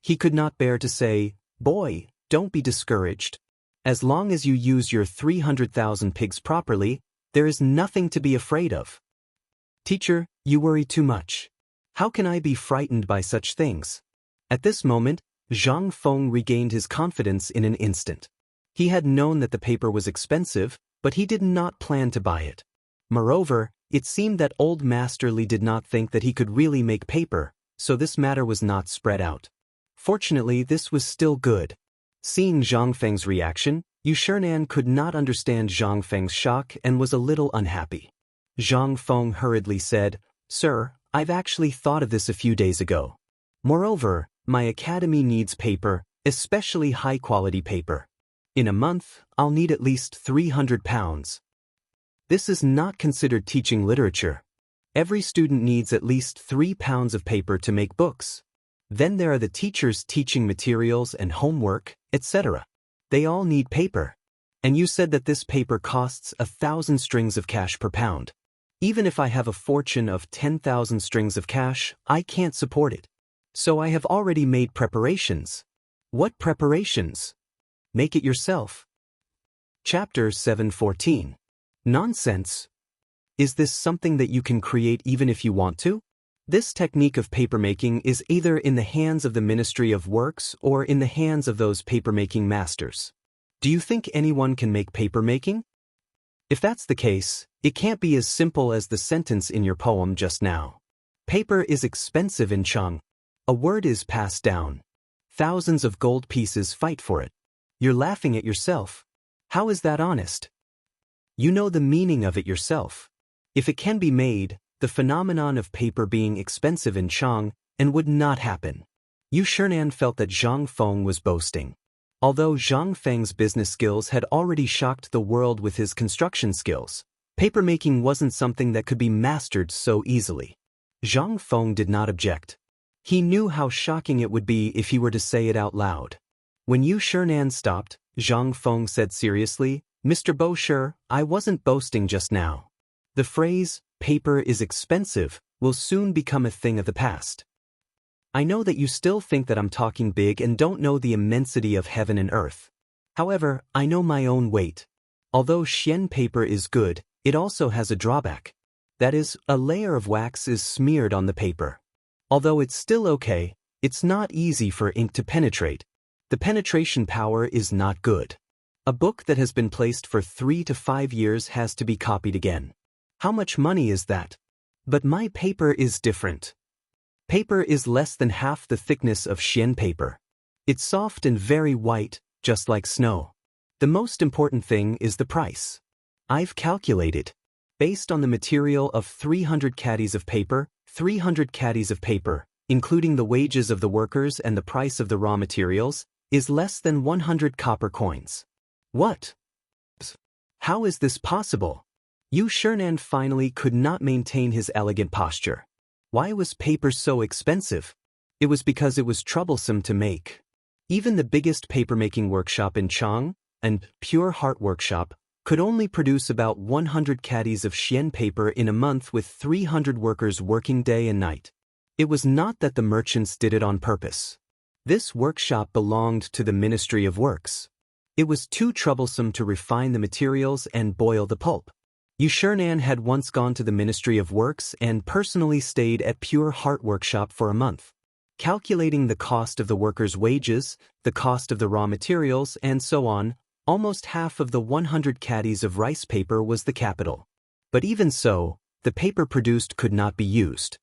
S1: He could not bear to say, "Boy, don't be discouraged. As long as you use your 300,000 pigs properly, there is nothing to be afraid of." "Teacher, you worry too much. How can I be frightened by such things?" At this moment, Zhang Feng regained his confidence in an instant. He had known that the paper was expensive, but he did not plan to buy it. Moreover, it seemed that old Master Li did not think that he could really make paper, so this matter was not spread out. Fortunately, this was still good. Seeing Zhang Feng's reaction, Yu Shernan could not understand Zhang Feng's shock and was a little unhappy. Zhang Feng hurriedly said, "Sir, I've actually thought of this a few days ago. Moreover, my academy needs paper, especially high-quality paper. In a month, I'll need at least 300 pounds. This is not considered teaching literature. Every student needs at least 3 pounds of paper to make books. Then there are the teachers teaching materials and homework, etc. They all need paper. And you said that this paper costs 1,000 strings of cash per pound. Even if I have a fortune of 10,000 strings of cash, I can't support it. So I have already made preparations." "What preparations?" "Make it yourself." Chapter 7:14. Nonsense. Is this something that you can create even if you want to? This technique of papermaking is either in the hands of the Ministry of Works or in the hands of those papermaking masters. Do you think anyone can make papermaking? If that's the case, it can't be as simple as the sentence in your poem just now. Paper is expensive in Chang. A word is passed down. Thousands of gold pieces fight for it. You're laughing at yourself. How is that honest? You know the meaning of it yourself. If it can be made, the phenomenon of paper being expensive in Chang and would not happen. Yu Shernan felt that Zhang Feng was boasting. Although Zhang Feng's business skills had already shocked the world with his construction skills, papermaking wasn't something that could be mastered so easily. Zhang Feng did not object. He knew how shocking it would be if he were to say it out loud. When Yu Shernan stopped, Zhang Feng said seriously, "Mr. Bosher, I wasn't boasting just now. The phrase, 'paper is expensive,' will soon become a thing of the past. I know that you still think that I'm talking big and don't know the immensity of heaven and earth. However, I know my own weight. Although Xian paper is good, it also has a drawback. That is, a layer of wax is smeared on the paper. Although it's still okay, it's not easy for ink to penetrate. The penetration power is not good. A book that has been placed for 3 to 5 years has to be copied again. How much money is that? But my paper is different. Paper is less than half the thickness of Xian paper. It's soft and very white, just like snow. The most important thing is the price. I've calculated. Based on the material of 300 caddies of paper, 300 caddies of paper, including the wages of the workers and the price of the raw materials, is less than 100 copper coins. What? How is this possible? Yu Shernan finally could not maintain his elegant posture. Why was paper so expensive? It was because it was troublesome to make. Even the biggest papermaking workshop in Chang, and Pure Heart Workshop, could only produce about 100 caddies of Xian paper in a month with 300 workers working day and night. It was not that the merchants did it on purpose. This workshop belonged to the Ministry of Works. It was too troublesome to refine the materials and boil the pulp. Yu Shernan had once gone to the Ministry of Works and personally stayed at Pure Heart Workshop for a month. Calculating the cost of the workers' wages, the cost of the raw materials, and so on, almost half of the 100 caddies of rice paper was the capital. But even so, the paper produced could not be used.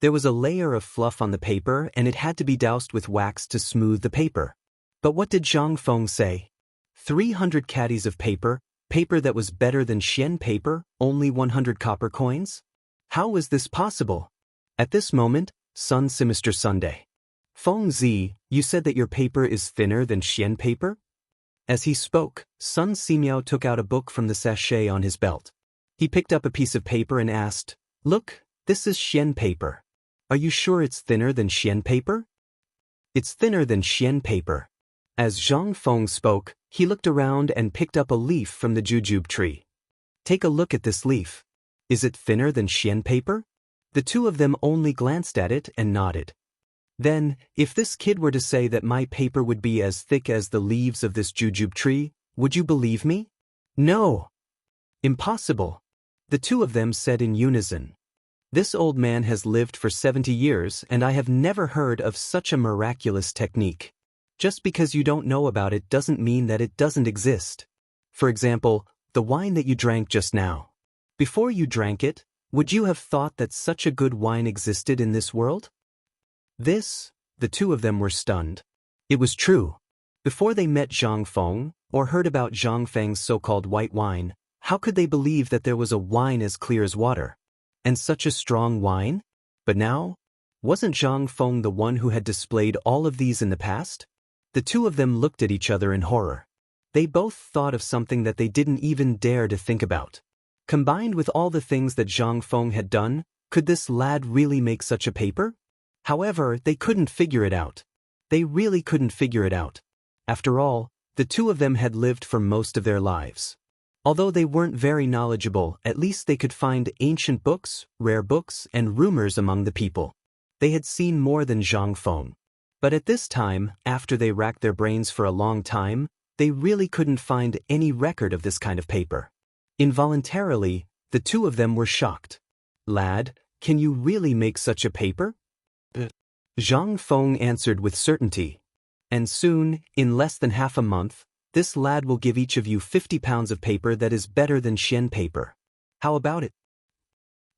S1: There was a layer of fluff on the paper and it had to be doused with wax to smooth the paper. But what did Zhang Feng say? 300 caddies of paper, paper that was better than Xian paper, only 100 copper coins? How was this possible? At this moment, Sun Sinister Sunday. Feng Zi, you said that your paper is thinner than Xian paper? As he spoke, Sun Simiao took out a book from the sachet on his belt. He picked up a piece of paper and asked, "Look, this is Xian paper. Are you sure it's thinner than Xian paper?" "It's thinner than Xian paper." As Zhang Feng spoke, he looked around and picked up a leaf from the jujube tree. "Take a look at this leaf. Is it thinner than Xian paper?" The two of them only glanced at it and nodded. "Then, if this kid were to say that my paper would be as thick as the leaves of this jujube tree, would you believe me?" "No." "Impossible," the two of them said in unison. "This old man has lived for 70 years and I have never heard of such a miraculous technique. Just because you don't know about it doesn't mean that it doesn't exist. For example, the wine that you drank just now. Before you drank it, would you have thought that such a good wine existed in this world?" The two of them were stunned. It was true. Before they met Zhang Feng, or heard about Zhang Feng's so-called white wine, how could they believe that there was a wine as clear as water? And such a strong wine? But now? Wasn't Zhang Feng the one who had displayed all of these in the past? The two of them looked at each other in horror. They both thought of something that they didn't even dare to think about. Combined with all the things that Zhang Feng had done, could this lad really make such a paper? However, they couldn't figure it out. They really couldn't figure it out. After all, the two of them had lived for most of their lives. Although they weren't very knowledgeable, at least they could find ancient books, rare books, and rumors among the people. They had seen more than Zhang Feng. But at this time, after they racked their brains for a long time, they really couldn't find any record of this kind of paper. Involuntarily, the two of them were shocked. "Lad, can you really make such a paper?" Zhang Feng answered with certainty. "And soon, in less than half a month, this lad will give each of you 50 pounds of paper that is better than Xian paper. How about it?"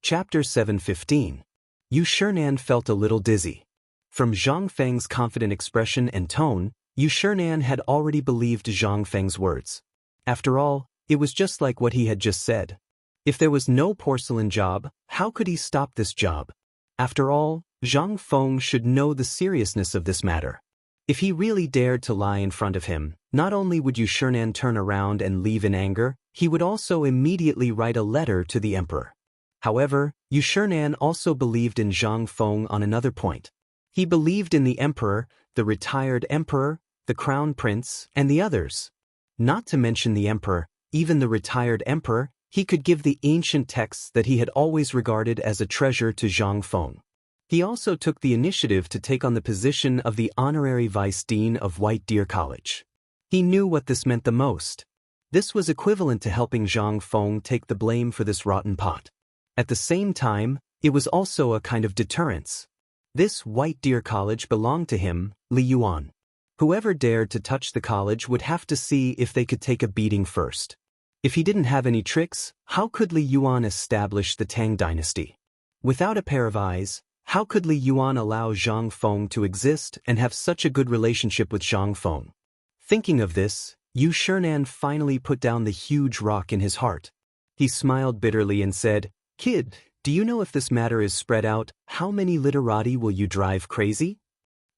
S1: Chapter 7:15. Yu Shinan felt a little dizzy. From Zhang Feng's confident expression and tone, Yu Shinan had already believed Zhang Feng's words. After all, it was just like what he had just said. If there was no porcelain job, how could he stop this job? After all, Zhang Feng should know the seriousness of this matter. If he really dared to lie in front of him, not only would Yu Shinan turn around and leave in anger, he would also immediately write a letter to the emperor. However, Yu Shinan also believed in Zhang Feng on another point. He believed in the emperor, the retired emperor, the crown prince, and the others. Not to mention the emperor, even the retired emperor, he could give the ancient texts that he had always regarded as a treasure to Zhang Feng. He also took the initiative to take on the position of the honorary vice dean of White Deer College. He knew what this meant the most. This was equivalent to helping Zhang Feng take the blame for this rotten pot. At the same time, it was also a kind of deterrence. This White Deer College belonged to him, Li Yuan. Whoever dared to touch the college would have to see if they could take a beating first. If he didn't have any tricks, how could Li Yuan establish the Tang dynasty? Without a pair of eyes, how could Li Yuan allow Zhang Feng to exist and have such a good relationship with Zhang Feng? Thinking of this, Yu Shinan finally put down the huge rock in his heart. He smiled bitterly and said, "Kid, do you know if this matter is spread out, how many literati will you drive crazy?"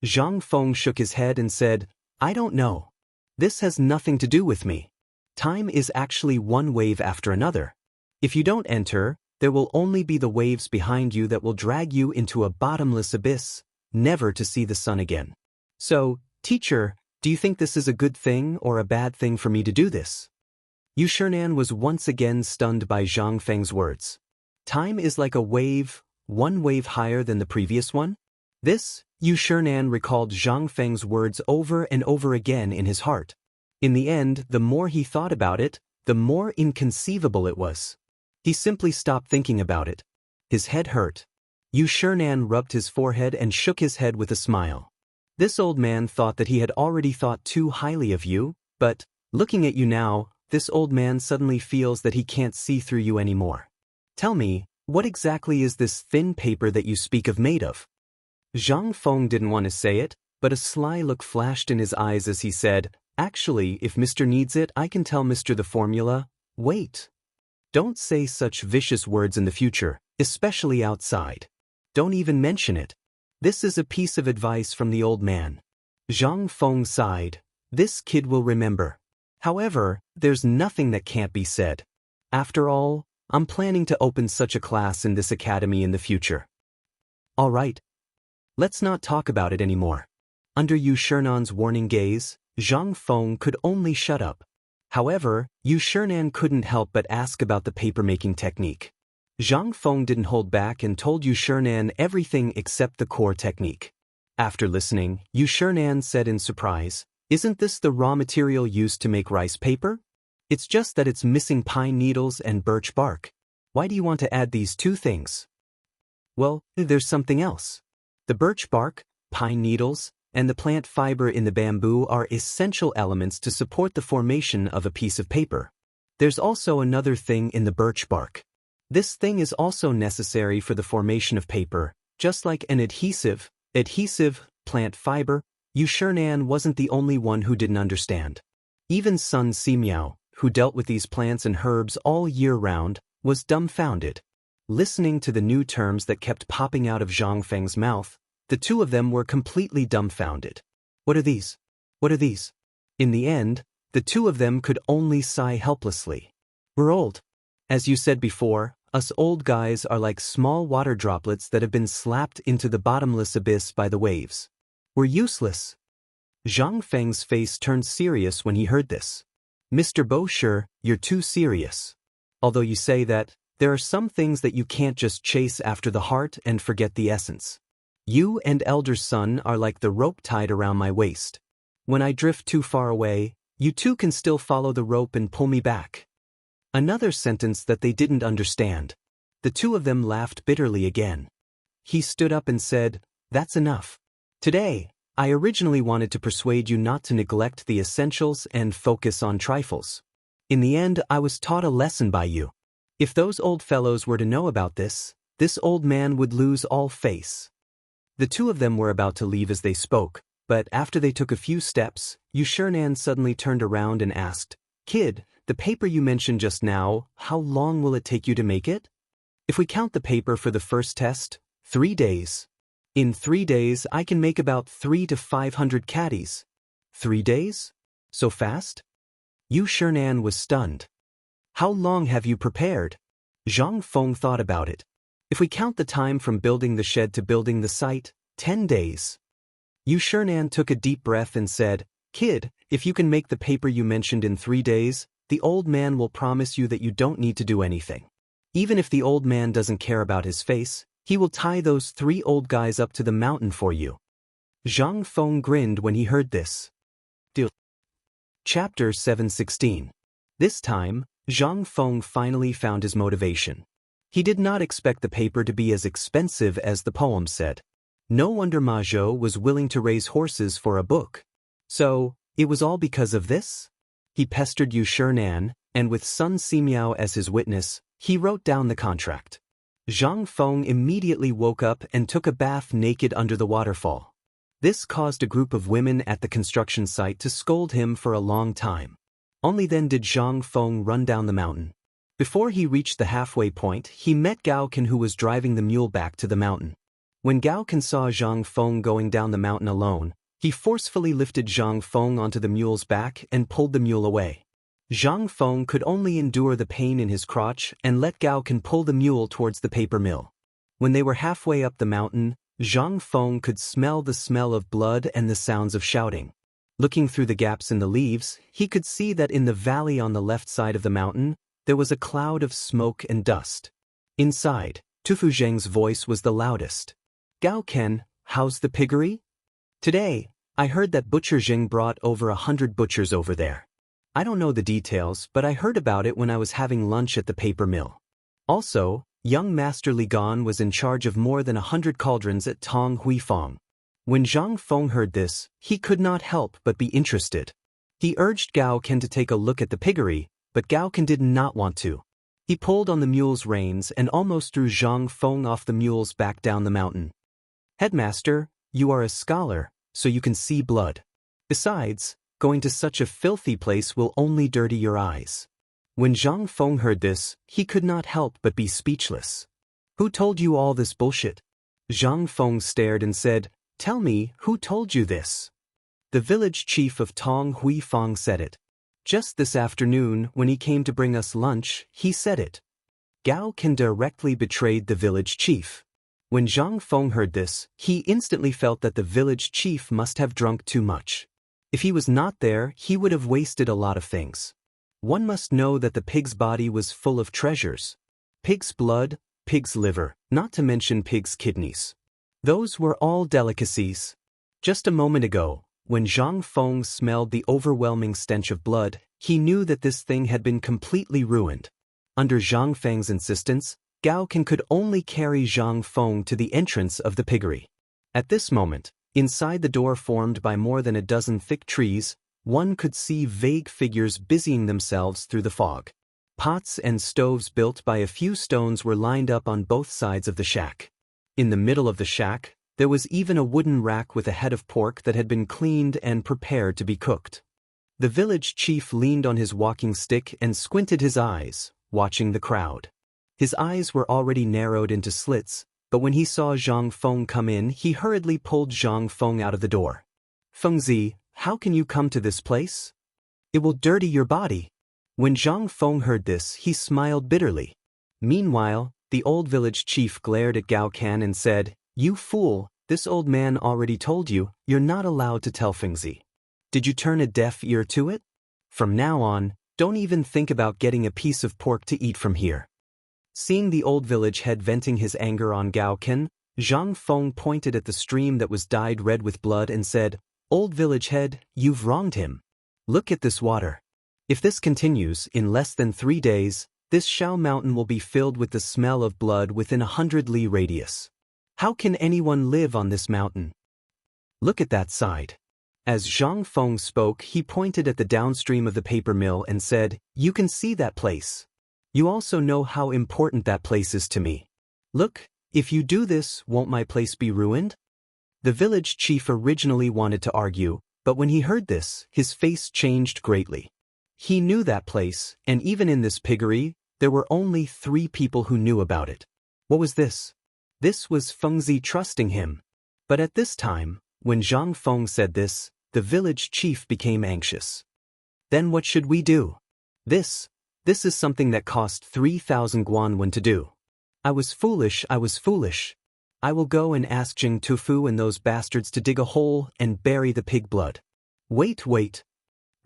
S1: Zhang Feng shook his head and said, "I don't know. This has nothing to do with me. Time is actually one wave after another. If you don't enter, there will only be the waves behind you that will drag you into a bottomless abyss, never to see the sun again. So, teacher, do you think this is a good thing or a bad thing for me to do this?" Yu Shinan was once again stunned by Zhang Feng's words. Time is like a wave, one wave higher than the previous one? This, Yu Shinan recalled Zhang Feng's words over and over again in his heart. In the end, the more he thought about it, the more inconceivable it was. He simply stopped thinking about it. His head hurt. Yu Shinan rubbed his forehead and shook his head with a smile. This old man thought that he had already thought too highly of you, but, looking at you now, this old man suddenly feels that he can't see through you anymore. Tell me, What exactly is this thin paper that you speak of made of? Zhang Feng didn't want to say it, but a sly look flashed in his eyes as he said, "Actually, if Mr. needs it, I can tell Mr. the formula." Wait. Don't say such vicious words in the future, especially outside. Don't even mention it. This is a piece of advice from the old man. Zhang Feng sighed. This kid will remember. However, there's nothing that can't be said. After all, I'm planning to open such a class in this academy in the future. All right. Let's not talk about it anymore. Under Yu Shernan's warning gaze, Zhang Feng could only shut up. However, Yu Shernan couldn't help but ask about the paper-making technique. Zhang Feng didn't hold back and told Yu Shernan everything except the core technique. After listening, Yu Shernan said in surprise, "Isn't this the raw material used to make rice paper? It's just that it's missing pine needles and birch bark. Why do you want to add these two things?" Well, there's something else. The birch bark, pine needles, and the plant fiber in the bamboo are essential elements to support the formation of a piece of paper. There's also another thing in the birch bark. This thing is also necessary for the formation of paper, just like an adhesive, plant fiber. Yu Shernan wasn't the only one who didn't understand. Even Sun Simiao, who dealt with these plants and herbs all year round, was dumbfounded. Listening to the new terms that kept popping out of Zhang Feng's mouth, the two of them were completely dumbfounded. What are these? What are these? In the end, the two of them could only sigh helplessly. We're old. As you said before, us old guys are like small water droplets that have been slapped into the bottomless abyss by the waves. We're useless. Zhang Feng's face turned serious when he heard this. Mr. Bosher, you're too serious. Although you say that, there are some things that you can't just chase after the heart and forget the essence. You and elder son are like the rope tied around my waist. When I drift too far away, you two can still follow the rope and pull me back. Another sentence that they didn't understand. The two of them laughed bitterly again. He stood up and said, "That's enough. Today, I originally wanted to persuade you not to neglect the essentials and focus on trifles. In the end, I was taught a lesson by you. If those old fellows were to know about this old man would lose all face." The two of them were about to leave as they spoke, but after they took a few steps, Yu Shernan suddenly turned around and asked, "Kid, the paper you mentioned just now, how long will it take you to make it?" If we count the paper for the first test, 3 days. In 3 days, I can make about 300 to 500 caddies. 3 days? So fast? Yu Shernan was stunned. How long have you prepared? Zhang Feng thought about it. If we count the time from building the shed to building the site, 10 days. Yu Shernan took a deep breath and said, "Kid, if you can make the paper you mentioned in 3 days, the old man will promise you that you don't need to do anything. Even if the old man doesn't care about his face, he will tie those 3 old guys up to the mountain for you." Zhang Feng grinned when he heard this. Chapter 716. This time, Zhang Feng finally found his motivation. He did not expect the paper to be as expensive as the poem said. No wonder Ma Zhou was willing to raise horses for a book. So, it was all because of this? He pestered Yu Shernan, and with Sun Simiao as his witness, he wrote down the contract. Zhang Feng immediately woke up and took a bath naked under the waterfall. This caused a group of women at the construction site to scold him for a long time. Only then did Zhang Feng run down the mountain. Before he reached the halfway point, he met Gao Can, who was driving the mule back to the mountain. When Gao Can saw Zhang Feng going down the mountain alone, he forcefully lifted Zhang Feng onto the mule's back and pulled the mule away. Zhang Feng could only endure the pain in his crotch and let Gao Can pull the mule towards the paper mill. When they were halfway up the mountain, Zhang Feng could smell the smell of blood and the sounds of shouting. Looking through the gaps in the leaves, he could see that in the valley on the left side of the mountain, there was a cloud of smoke and dust. Inside, Tufu Zheng's voice was the loudest. "Gao Ken, how's the piggery? Today, I heard that Butcher Zheng brought over 100 butchers over there. I don't know the details, but I heard about it when I was having lunch at the paper mill. Also, young Master Li Gan was in charge of more than 100 cauldrons at Tong Huifang." When Zhang Feng heard this, he could not help but be interested. He urged Gao Ken to take a look at the piggery, but Gao Ken did not want to. He pulled on the mule's reins and almost threw Zhang Feng off the mule's back down the mountain. "Headmaster, you are a scholar, so you can see blood. Besides, going to such a filthy place will only dirty your eyes." When Zhang Feng heard this, he could not help but be speechless. "Who told you all this bullshit?" Zhang Feng stared and said, "Tell me, who told you this?" "The village chief of Tong Hui Fang said it. Just this afternoon, when he came to bring us lunch, he said it." Gao Can directly betrayed the village chief. When Zhang Feng heard this, he instantly felt that the village chief must have drunk too much. If he was not there, he would have wasted a lot of things. One must know that the pig's body was full of treasures. Pig's blood, pig's liver, not to mention pig's kidneys. Those were all delicacies. Just a moment ago, when Zhang Feng smelled the overwhelming stench of blood, he knew that this thing had been completely ruined. Under Zhang Feng's insistence, Gao Can could only carry Zhang Feng to the entrance of the piggery. At this moment, inside the door formed by more than a dozen thick trees, one could see vague figures busying themselves through the fog. Pots and stoves built by a few stones were lined up on both sides of the shack. In the middle of the shack, there was even a wooden rack with a head of pork that had been cleaned and prepared to be cooked. The village chief leaned on his walking stick and squinted his eyes, watching the crowd. His eyes were already narrowed into slits, but when he saw Zhang Feng come in, he hurriedly pulled Zhang Feng out of the door. "Fengzi, how can you come to this place? It will dirty your body." When Zhang Feng heard this, he smiled bitterly. Meanwhile, the old village chief glared at Gao Can and said, "You fool, this old man already told you, you're not allowed to tell Fengzi. Did you turn a deaf ear to it? From now on, don't even think about getting a piece of pork to eat from here." Seeing the old village head venting his anger on Gao Can, Zhang Feng pointed at the stream that was dyed red with blood and said, "Old village head, you've wronged him. Look at this water. If this continues, in less than 3 days, this Shao mountain will be filled with the smell of blood within 100 li radius. How can anyone live on this mountain? Look at that side." As Zhang Feng spoke, he pointed at the downstream of the paper mill and said, "You can see that place. You also know how important that place is to me. Look, if you do this, won't my place be ruined?" The village chief originally wanted to argue, but when he heard this, his face changed greatly. He knew that place, and even in this piggery, there were only 3 people who knew about it. What was this? This was Fengzi trusting him. But at this time, when Zhang Feng said this, the village chief became anxious. "Then what should we do? This is something that cost 3,000 guanwen to do. I was foolish. I will go and ask Jing Tufu and those bastards to dig a hole and bury the pig blood." Wait.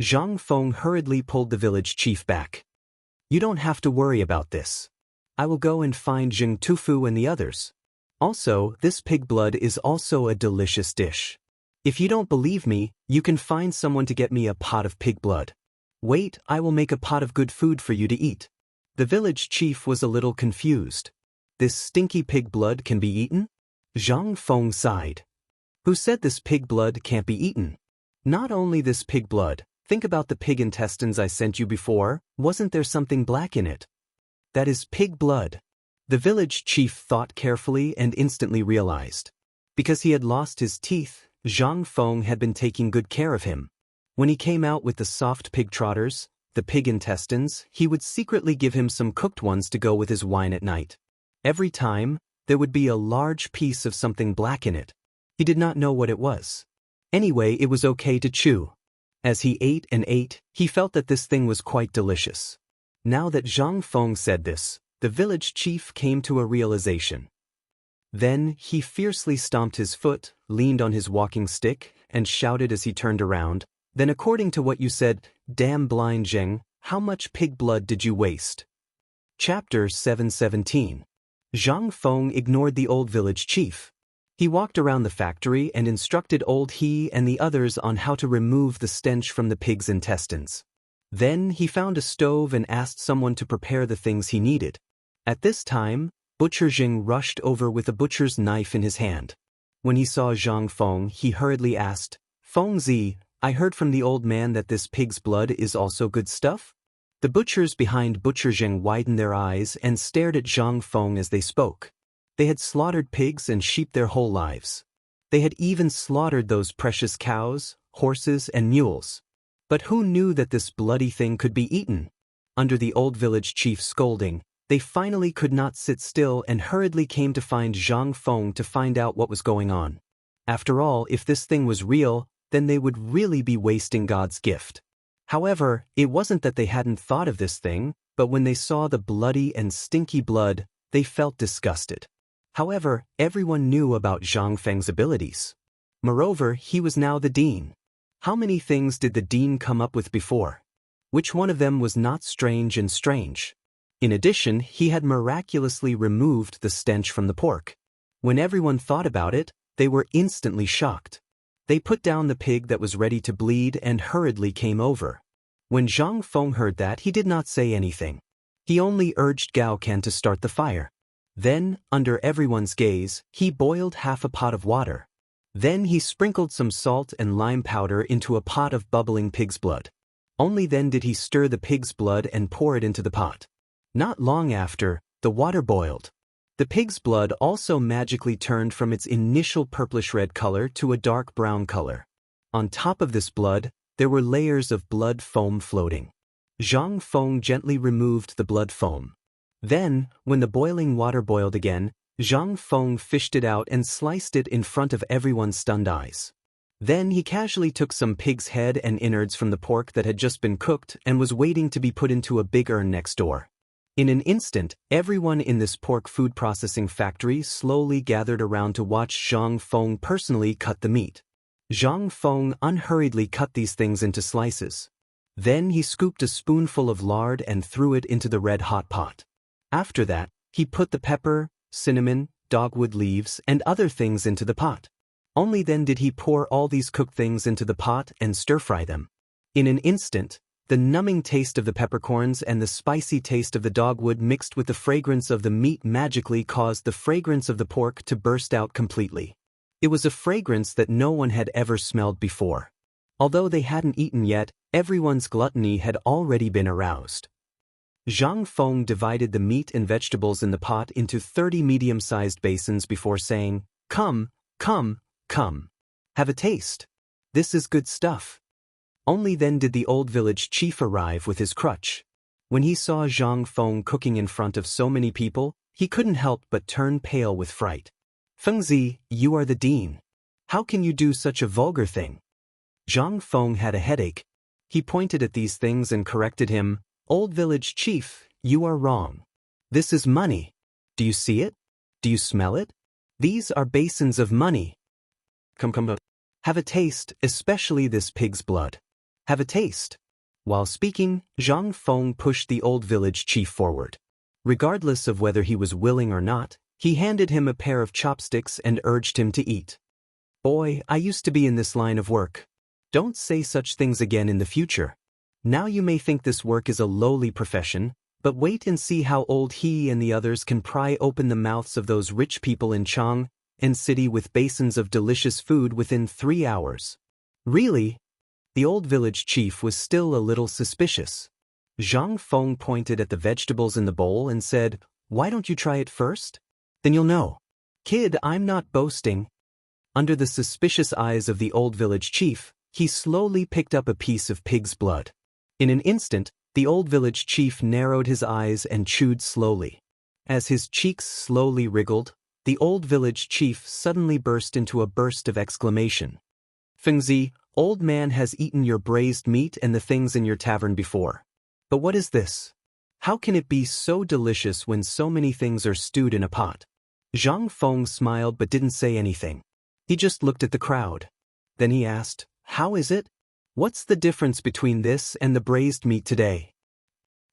S1: Zhang Feng hurriedly pulled the village chief back. "You don't have to worry about this. I will go and find Jing Tufu and the others. Also, this pig blood is also a delicious dish. If you don't believe me, you can find someone to get me a pot of pig blood. Wait, I will make a pot of good food for you to eat." The village chief was a little confused. "This stinky pig blood can be eaten?" Zhang Feng sighed. "Who said this pig blood can't be eaten? Not only this pig blood, think about the pig intestines I sent you before. Wasn't there something black in it? That is pig blood." The village chief thought carefully and instantly realized. Because he had lost his teeth, Zhang Feng had been taking good care of him. When he came out with the soft pig trotters, the pig intestines, he would secretly give him some cooked ones to go with his wine at night. Every time, there would be a large piece of something black in it. He did not know what it was. Anyway, it was okay to chew. As he ate and ate, he felt that this thing was quite delicious. Now that Zhang Feng said this, the village chief came to a realization. Then, he fiercely stomped his foot, leaned on his walking stick, and shouted as he turned around, "Then according to what you said, damn blind Zheng, how much pig blood did you waste?" Chapter 717. Zhang Feng ignored the old village chief. He walked around the factory and instructed old He and the others on how to remove the stench from the pig's intestines. Then he found a stove and asked someone to prepare the things he needed. At this time, Butcher Jing rushed over with a butcher's knife in his hand. When he saw Zhang Feng, he hurriedly asked, "Fengzi, I heard from the old man that this pig's blood is also good stuff?" The butchers behind Butcher Zheng widened their eyes and stared at Zhang Feng as they spoke. They had slaughtered pigs and sheep their whole lives. They had even slaughtered those precious cows, horses, and mules. But who knew that this bloody thing could be eaten? Under the old village chief's scolding, they finally could not sit still and hurriedly came to find Zhang Feng to find out what was going on. After all, if this thing was real, then they would really be wasting God's gift. However, it wasn't that they hadn't thought of this thing, but when they saw the bloody and stinky blood, they felt disgusted. However, everyone knew about Zhang Feng's abilities. Moreover, he was now the dean. How many things did the dean come up with before? Which one of them was not strange and strange? In addition, he had miraculously removed the stench from the pork. When everyone thought about it, they were instantly shocked. They put down the pig that was ready to bleed and hurriedly came over. When Zhang Feng heard that, he did not say anything. He only urged Gao Ken to start the fire. Then, under everyone's gaze, he boiled half a pot of water. Then he sprinkled some salt and lime powder into a pot of bubbling pig's blood. Only then did he stir the pig's blood and pour it into the pot. Not long after, the water boiled. The pig's blood also magically turned from its initial purplish-red color to a dark brown color. On top of this blood, there were layers of blood foam floating. Zhang Feng gently removed the blood foam. Then, when the boiling water boiled again, Zhang Feng fished it out and sliced it in front of everyone's stunned eyes. Then he casually took some pig's head and innards from the pork that had just been cooked and was waiting to be put into a big urn next door. In an instant, everyone in this pork food processing factory slowly gathered around to watch Zhang Feng personally cut the meat. Zhang Feng unhurriedly cut these things into slices. Then he scooped a spoonful of lard and threw it into the red-hot pot. After that, he put the pepper, cinnamon, dogwood leaves, and other things into the pot. Only then did he pour all these cooked things into the pot and stir-fry them. In an instant, the numbing taste of the peppercorns and the spicy taste of the dogwood mixed with the fragrance of the meat magically caused the fragrance of the pork to burst out completely. It was a fragrance that no one had ever smelled before. Although they hadn't eaten yet, everyone's gluttony had already been aroused. Zhang Feng divided the meat and vegetables in the pot into 30 medium-sized basins before saying, "Come, come, come. Have a taste. This is good stuff." Only then did the old village chief arrive with his crutch. When he saw Zhang Feng cooking in front of so many people, he couldn't help but turn pale with fright. "Fengzi, you are the dean. How can you do such a vulgar thing?" Zhang Feng had a headache. He pointed at these things and corrected him. "Old village chief, you are wrong. This is money. Do you see it? Do you smell it? These are basins of money. Come. Have a taste, especially this pig's blood. Have a taste." While speaking, Zhang Feng pushed the old village chief forward. Regardless of whether he was willing or not, he handed him a pair of chopsticks and urged him to eat. "Boy, I used to be in this line of work. Don't say such things again in the future. Now you may think this work is a lowly profession, but wait and see how old he and the others can pry open the mouths of those rich people in Chang and city with basins of delicious food within 3 hours." "Really?" The old village chief was still a little suspicious. Zhang Feng pointed at the vegetables in the bowl and said, "Why don't you try it first? Then you'll know." "Kid, I'm not boasting." Under the suspicious eyes of the old village chief, he slowly picked up a piece of pig's blood. In an instant, the old village chief narrowed his eyes and chewed slowly. As his cheeks slowly wriggled, the old village chief suddenly burst into a burst of exclamation. "Fengzi, old man has eaten your braised meat and the things in your tavern before. But what is this? How can it be so delicious when so many things are stewed in a pot?" Zhang Feng smiled but didn't say anything. He just looked at the crowd. Then he asked, "How is it? What's the difference between this and the braised meat today?"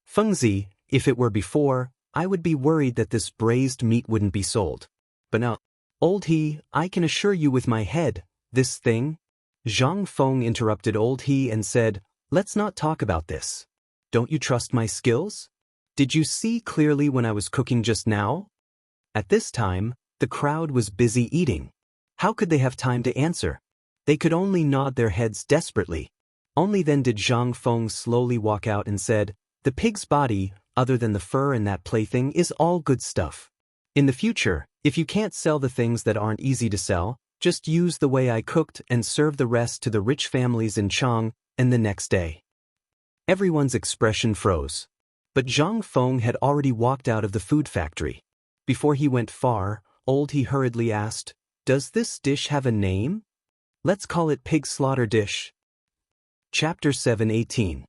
S1: "Fengzi, if it were before, I would be worried that this braised meat wouldn't be sold. But now, old he, I can assure you with my head, this thing—" Zhang Feng interrupted old he and said, "Let's not talk about this. Don't you trust my skills? Did you see clearly when I was cooking just now?" At this time, the crowd was busy eating. How could they have time to answer? They could only nod their heads desperately. Only then did Zhang Feng slowly walk out and said, The pig's body, other than the fur and that plaything, is all good stuff. In the future, if you can't sell the things that aren't easy to sell, just use the way I cooked and serve the rest to the rich families in Chang, and the next day. Everyone's expression froze. But Zhang Feng had already walked out of the food factory. Before he went far, he hurriedly asked, "Does this dish have a name? Let's call it pig slaughter dish." Chapter 7:18.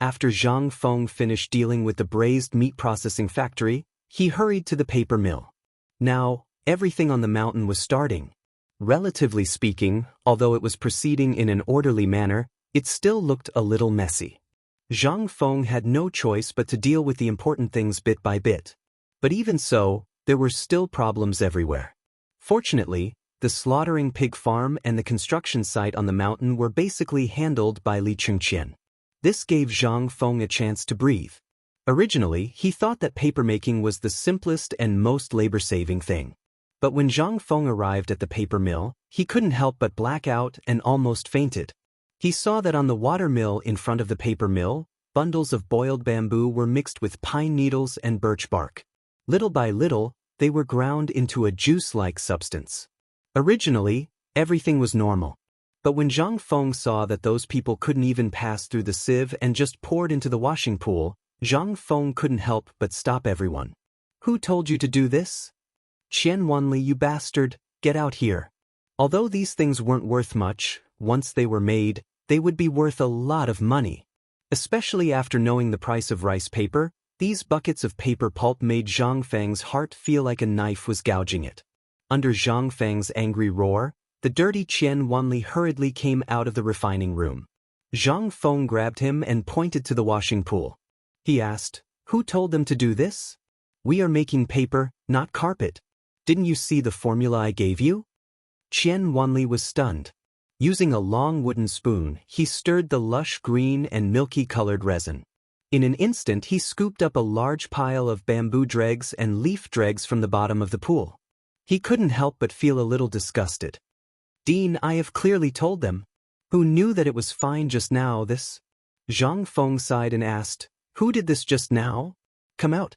S1: After Zhang Feng finished dealing with the braised meat processing factory, he hurried to the paper mill. Now, everything on the mountain was starting. Relatively speaking, although it was proceeding in an orderly manner, it still looked a little messy. Zhang Feng had no choice but to deal with the important things bit by bit. But even so, there were still problems everywhere. Fortunately, the slaughtering pig farm and the construction site on the mountain were basically handled by Li Chengqian. This gave Zhang Feng a chance to breathe. Originally, he thought that papermaking was the simplest and most labor-saving thing. But when Zhang Feng arrived at the paper mill, he couldn't help but black out and almost fainted. He saw that on the water mill in front of the paper mill, bundles of boiled bamboo were mixed with pine needles and birch bark. Little by little, they were ground into a juice-like substance. Originally, everything was normal. But when Zhang Feng saw that those people couldn't even pass through the sieve and just poured into the washing pool, Zhang Feng couldn't help but stop everyone. "Who told you to do this? Qian Wanli, you bastard, get out here." Although these things weren't worth much, once they were made, they would be worth a lot of money. Especially after knowing the price of rice paper, these buckets of paper pulp made Zhang Feng's heart feel like a knife was gouging it. Under Zhang Feng's angry roar, the dirty Qian Wanli hurriedly came out of the refining room. Zhang Feng grabbed him and pointed to the washing pool. He asked, "Who told them to do this? We are making paper, not carpet. Didn't you see the formula I gave you?" Qian Wanli was stunned. Using a long wooden spoon, he stirred the lush green and milky-colored resin. In an instant, he scooped up a large pile of bamboo dregs and leaf dregs from the bottom of the pool. He couldn't help but feel a little disgusted. "Dean, I have clearly told them. Who knew that it was fine just now, this?" Zhang Feng sighed and asked, "Who did this just now? Come out."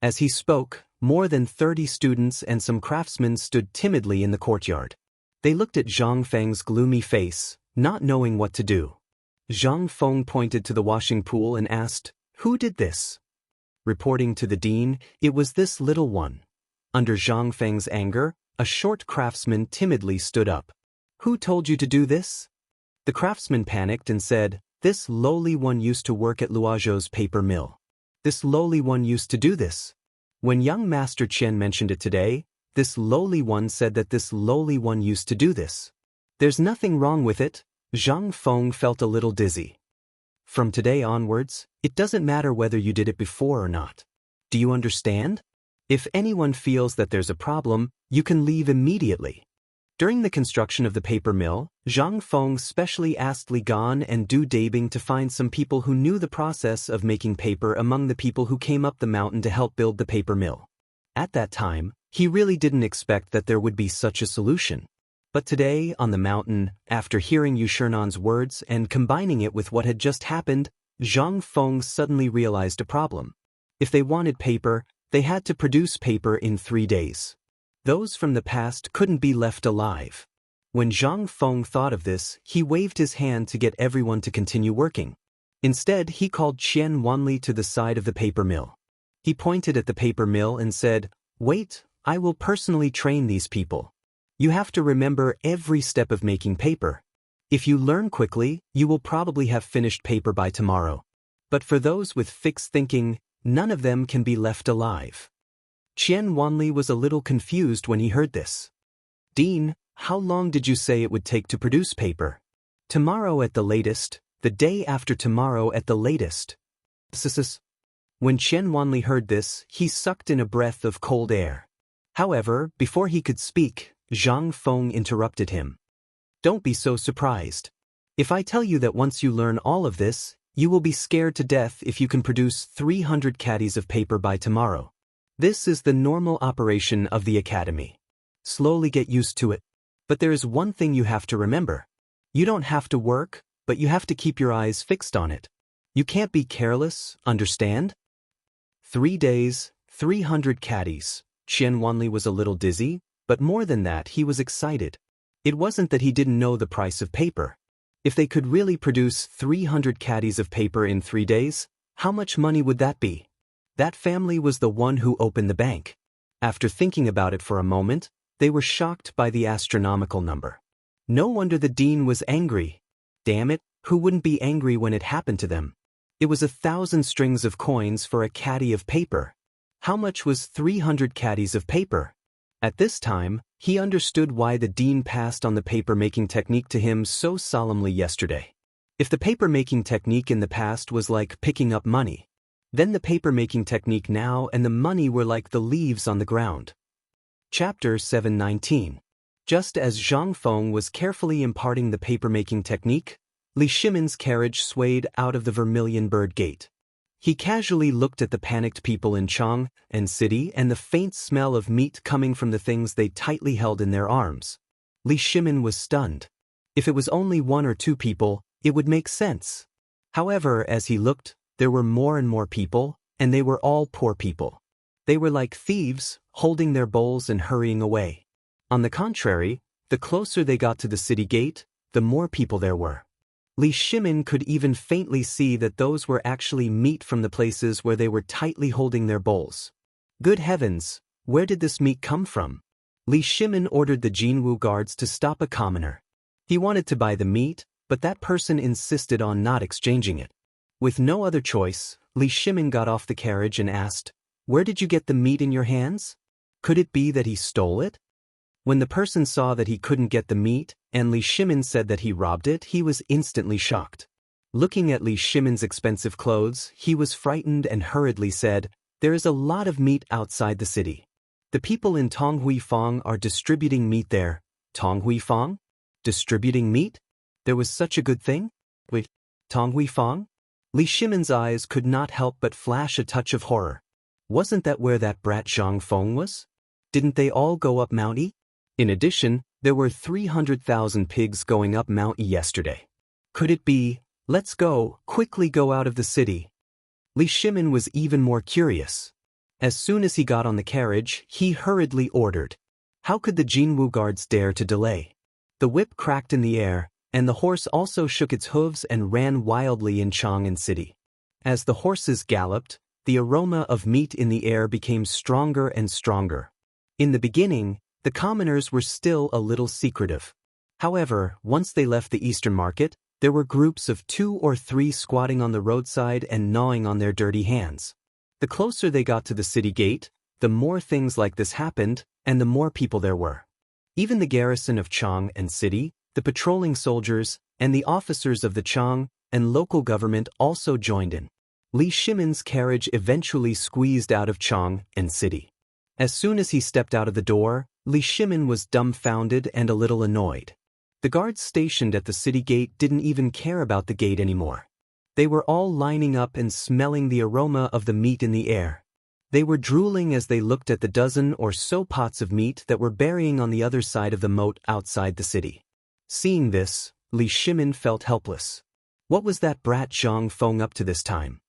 S1: As he spoke, more than 30 students and some craftsmen stood timidly in the courtyard. They looked at Zhang Feng's gloomy face, not knowing what to do. Zhang Feng pointed to the washing pool and asked, "Who did this?" Reporting to the dean, it was this little one. Under Zhang Feng's anger, a short craftsman timidly stood up. "Who told you to do this?" The craftsman panicked and said, "This lowly one used to work at Luozhou's paper mill. This lowly one used to do this." When young Master Chen mentioned it today, this lowly one said that this lowly one used to do this. There's nothing wrong with it. Zhang Feng felt a little dizzy. From today onwards, it doesn't matter whether you did it before or not. Do you understand? If anyone feels that there's a problem, you can leave immediately. During the construction of the paper mill, Zhang Feng specially asked Li Gan and Du Dabing to find some people who knew the process of making paper among the people who came up the mountain to help build the paper mill. At that time, he really didn't expect that there would be such a solution. But today, on the mountain, after hearing Yu Shernan's words and combining it with what had just happened, Zhang Feng suddenly realized a problem. If they wanted paper, they had to produce paper in 3 days. Those from the past couldn't be left alive. When Zhang Feng thought of this, he waved his hand to get everyone to continue working. Instead, he called Qian Wanli to the side of the paper mill. He pointed at the paper mill and said, "Wait, I will personally train these people. You have to remember every step of making paper. If you learn quickly, you will probably have finished paper by tomorrow. But for those with fixed thinking, none of them can be left alive." Qian Wanli was a little confused when he heard this. "Dean, how long did you say it would take to produce paper?" "Tomorrow at the latest, the day after tomorrow at the latest." When Qian Wanli heard this, he sucked in a breath of cold air. However, before he could speak, Zhang Feng interrupted him. "Don't be so surprised. If I tell you that once you learn all of this, you will be scared to death if you can produce 300 caddies of paper by tomorrow. This is the normal operation of the academy. Slowly get used to it. But there is one thing you have to remember. You don't have to work, but you have to keep your eyes fixed on it. You can't be careless, understand? 3 days, 300 caddies. Qian Wanli was a little dizzy, but more than that he was excited. It wasn't that he didn't know the price of paper. If they could really produce 300 caddies of paper in 3 days, how much money would that be? That family was the one who opened the bank. After thinking about it for a moment, they were shocked by the astronomical number. No wonder the dean was angry. Damn it, who wouldn't be angry when it happened to them? It was 1,000 strings of coins for a caddy of paper. How much was 300 caddies of paper? At this time, he understood why the dean passed on the paper-making technique to him so solemnly yesterday. If the paper-making technique in the past was like picking up money, then the paper-making technique now and the money were like the leaves on the ground. Chapter 719. Just as Zhang Feng was carefully imparting the paper-making technique, Li Shimin's carriage swayed out of the Vermilion Bird Gate. He casually looked at the panicked people in Chang and City and the faint smell of meat coming from the things they tightly held in their arms. Li Shimin was stunned. If it was only 1 or 2 people, it would make sense. However, as he looked, there were more and more people, and they were all poor people. They were like thieves, holding their bowls and hurrying away. On the contrary, the closer they got to the city gate, the more people there were. Li Shimin could even faintly see that those were actually meat from the places where they were tightly holding their bowls. Good heavens, where did this meat come from? Li Shimin ordered the Jinwu guards to stop a commoner. He wanted to buy the meat, but that person insisted on not exchanging it. With no other choice, Li Shimin got off the carriage and asked, "Where did you get the meat in your hands? Could it be that he stole it?" When the person saw that he couldn't get the meat, and Li Shimin said that he robbed it, he was instantly shocked. Looking at Li Shimin's expensive clothes, he was frightened and hurriedly said, "There is a lot of meat outside the city. The people in Tonghui Fang are distributing meat there." Tonghui Fang? Distributing meat? There was such a good thing? Wait, Tonghui Fang? Li Shimin's eyes could not help but flash a touch of horror. Wasn't that where that brat Zhang Feng was? Didn't they all go up Mount E? In addition, there were 300,000 pigs going up Mount E yesterday. Could it be, "Let's go, quickly go out of the city"? Li Shimin was even more curious. As soon as he got on the carriage, he hurriedly ordered. How could the Jinwu guards dare to delay? The whip cracked in the air, and the horse also shook its hooves and ran wildly in Chang'an City. As the horses galloped, the aroma of meat in the air became stronger and stronger. In the beginning, the commoners were still a little secretive. However, once they left the Eastern Market, there were groups of 2 or 3 squatting on the roadside and gnawing on their dirty hands. The closer they got to the city gate, the more things like this happened, and the more people there were. Even the garrison of Chang and City, the patrolling soldiers, and the officers of the Chang and local government also joined in. Li Shimin's carriage eventually squeezed out of Chang and City. As soon as he stepped out of the door, Li Shimin was dumbfounded and a little annoyed. The guards stationed at the city gate didn't even care about the gate anymore. They were all lining up and smelling the aroma of the meat in the air. They were drooling as they looked at the dozen or so pots of meat that were burying on the other side of the moat outside the city. Seeing this, Li Shimin felt helpless. What was that brat Zhang Feng up to this time?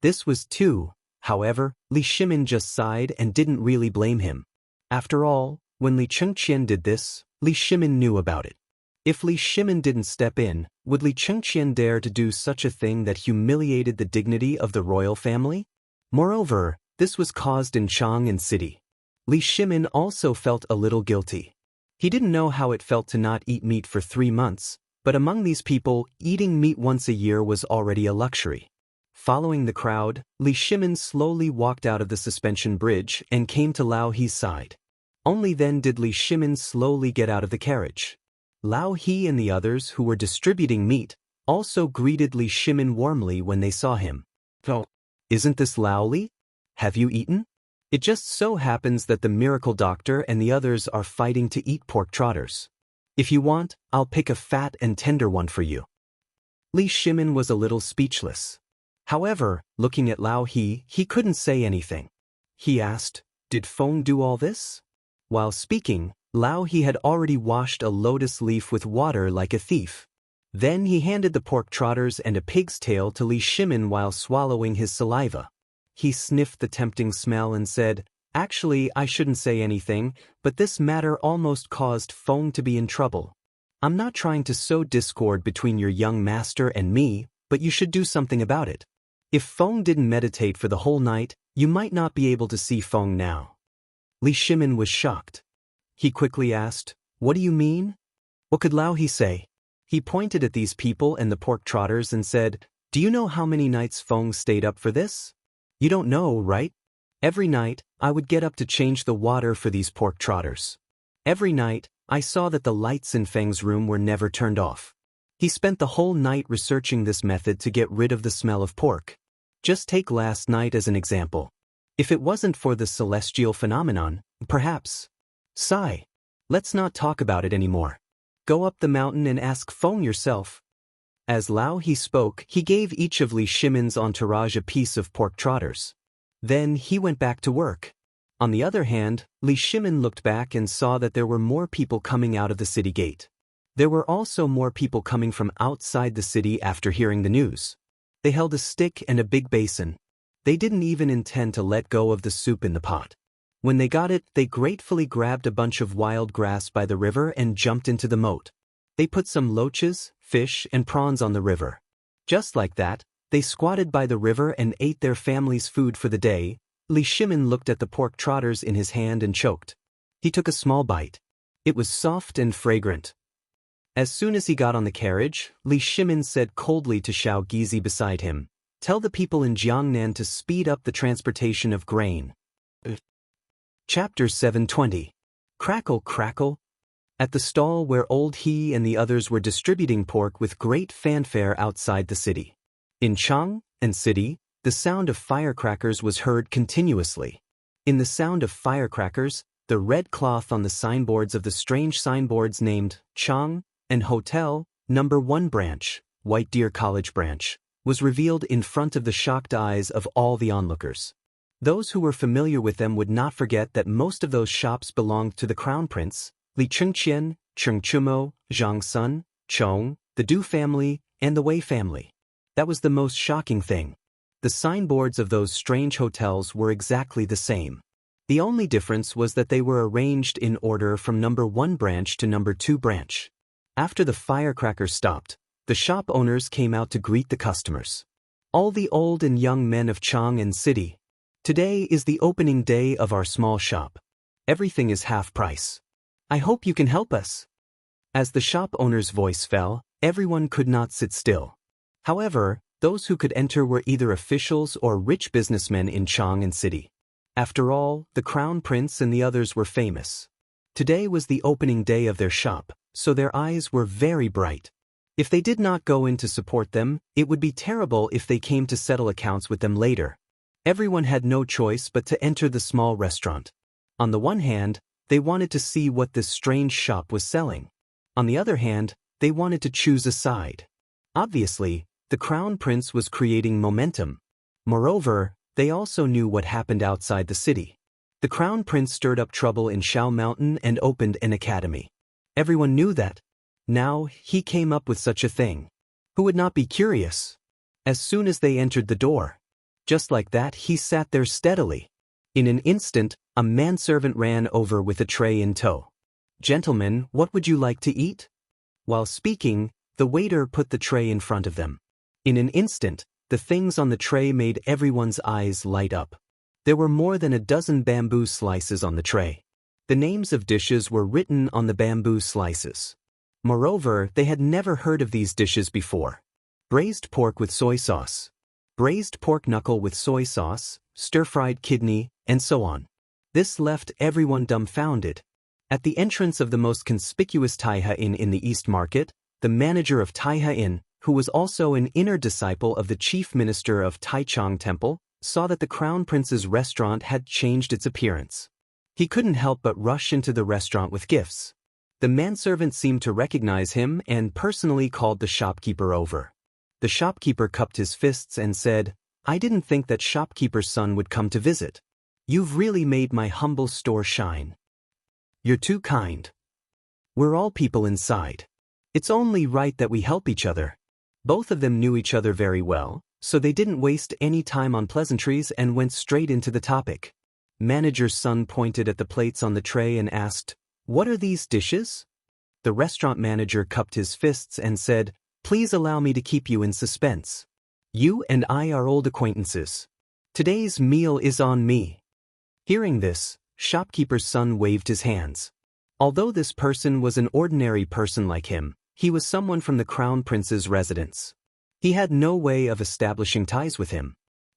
S1: This was too. However, Li Shimin just sighed and didn't really blame him. After all, when Li Chengqian did this, Li Shimin knew about it. If Li Shimin didn't step in, would Li Chengqian dare to do such a thing that humiliated the dignity of the royal family? Moreover, this was caused in Chang'an City. Li Shimin also felt a little guilty. He didn't know how it felt to not eat meat for 3 months, but among these people, eating meat once a year was already a luxury. Following the crowd, Li Shimin slowly walked out of the suspension bridge and came to Lao He's side. Only then did Li Shimin slowly get out of the carriage. Lao He and the others who were distributing meat also greeted Li Shimin warmly when they saw him. "Oh, isn't this Lao Li? Have you eaten? It just so happens that the miracle doctor and the others are fighting to eat pork trotters. If you want, I'll pick a fat and tender one for you." Li Shimin was a little speechless. However, looking at Lao He couldn't say anything. He asked, "Did Feng do all this?" While speaking, Lao He had already washed a lotus leaf with water like a thief. Then he handed the pork trotters and a pig's tail to Li Shimin while swallowing his saliva. He sniffed the tempting smell and said, "Actually, I shouldn't say anything, but this matter almost caused Feng to be in trouble. I'm not trying to sow discord between your young master and me, but you should do something about it. If Feng didn't meditate for the whole night, you might not be able to see Feng now." Li Shimin was shocked. He quickly asked, "What do you mean?" What could Lao He say? He pointed at these people and the pork trotters and said, "Do you know how many nights Feng stayed up for this? You don't know, right? Every night, I would get up to change the water for these pork trotters. Every night, I saw that the lights in Feng's room were never turned off. He spent the whole night researching this method to get rid of the smell of pork. Just take last night as an example. If it wasn't for the celestial phenomenon, perhaps. Sigh. Let's not talk about it anymore. Go up the mountain and ask Feng yourself." As Lao He spoke, he gave each of Li Shimin's entourage a piece of pork trotters. Then he went back to work. On the other hand, Li Shimin looked back and saw that there were more people coming out of the city gate. There were also more people coming from outside the city after hearing the news. They held a stick and a big basin. They didn't even intend to let go of the soup in the pot. When they got it, they gratefully grabbed a bunch of wild grass by the river and jumped into the moat. They put some loaches, fish, and prawns on the river. Just like that, they squatted by the river and ate their family's food for the day. Li Shimin looked at the pork trotters in his hand and choked. He took a small bite. It was soft and fragrant. As soon as he got on the carriage, Li Shimin said coldly to Xiao Gizi beside him, "Tell the people in Jiangnan to speed up the transportation of grain." Chapter 720. Crackle Crackle. At the stall where Old He and the others were distributing pork with great fanfare outside the city. In Chang and city, the sound of firecrackers was heard continuously. In the sound of firecrackers, the red cloth on the signboards of the strange signboards named Chang and Hotel, Number 1 Branch, White Deer College Branch, was revealed in front of the shocked eyes of all the onlookers. Those who were familiar with them would not forget that most of those shops belonged to the Crown Prince, Li Chengqian, Cheng Chumo, Zhang Sun, Chong, the Du family, and the Wei family. That was the most shocking thing. The signboards of those strange hotels were exactly the same. The only difference was that they were arranged in order from Number 1 Branch to Number 2 Branch. After the firecrackers stopped, the shop owners came out to greet the customers. All the old and young men of Chang and city. Today is the opening day of our small shop. Everything is half price. I hope you can help us. As the shop owner's voice fell, everyone could not sit still. However, those who could enter were either officials or rich businessmen in Chang and city. After all, the Crown Prince and the others were famous. Today was the opening day of their shop, so their eyes were very bright. If they did not go in to support them, it would be terrible if they came to settle accounts with them later. Everyone had no choice but to enter the small restaurant. On the one hand, they wanted to see what this strange shop was selling. On the other hand, they wanted to choose a side. Obviously, the Crown Prince was creating momentum. Moreover, they also knew what happened outside the city. The Crown Prince stirred up trouble in Shao Mountain and opened an academy. Everyone knew that. Now, he came up with such a thing. Who would not be curious? As soon as they entered the door, just like that, he sat there steadily. In an instant, a manservant ran over with a tray in tow. "Gentlemen, what would you like to eat?" While speaking, the waiter put the tray in front of them. In an instant, the things on the tray made everyone's eyes light up. There were more than a dozen bamboo slices on the tray. The names of dishes were written on the bamboo slices. Moreover, they had never heard of these dishes before. Braised pork with soy sauce. Braised pork knuckle with soy sauce, stir-fried kidney, and so on. This left everyone dumbfounded. At the entrance of the most conspicuous Taihe Inn in the East Market, the manager of Taihe Inn, who was also an inner disciple of the chief minister of Taichung Temple, saw that the Crown Prince's restaurant had changed its appearance. He couldn't help but rush into the restaurant with gifts. The manservant seemed to recognize him and personally called the shopkeeper over. The shopkeeper cupped his fists and said, "I didn't think that shopkeeper's son would come to visit. You've really made my humble store shine. You're too kind. We're all people inside. It's only right that we help each other. Both of them knew each other very well, so they didn't waste any time on pleasantries and went straight into the topic. Manager's son pointed at the plates on the tray and asked, "What are these dishes?" The restaurant manager cupped his fists and said, "Please allow me to keep you in suspense. You and I are old acquaintances. Today's meal is on me." Hearing this, shopkeeper's son waved his hands. Although this person was an ordinary person like him, he was someone from the Crown Prince's residence. He had no way of establishing ties with him.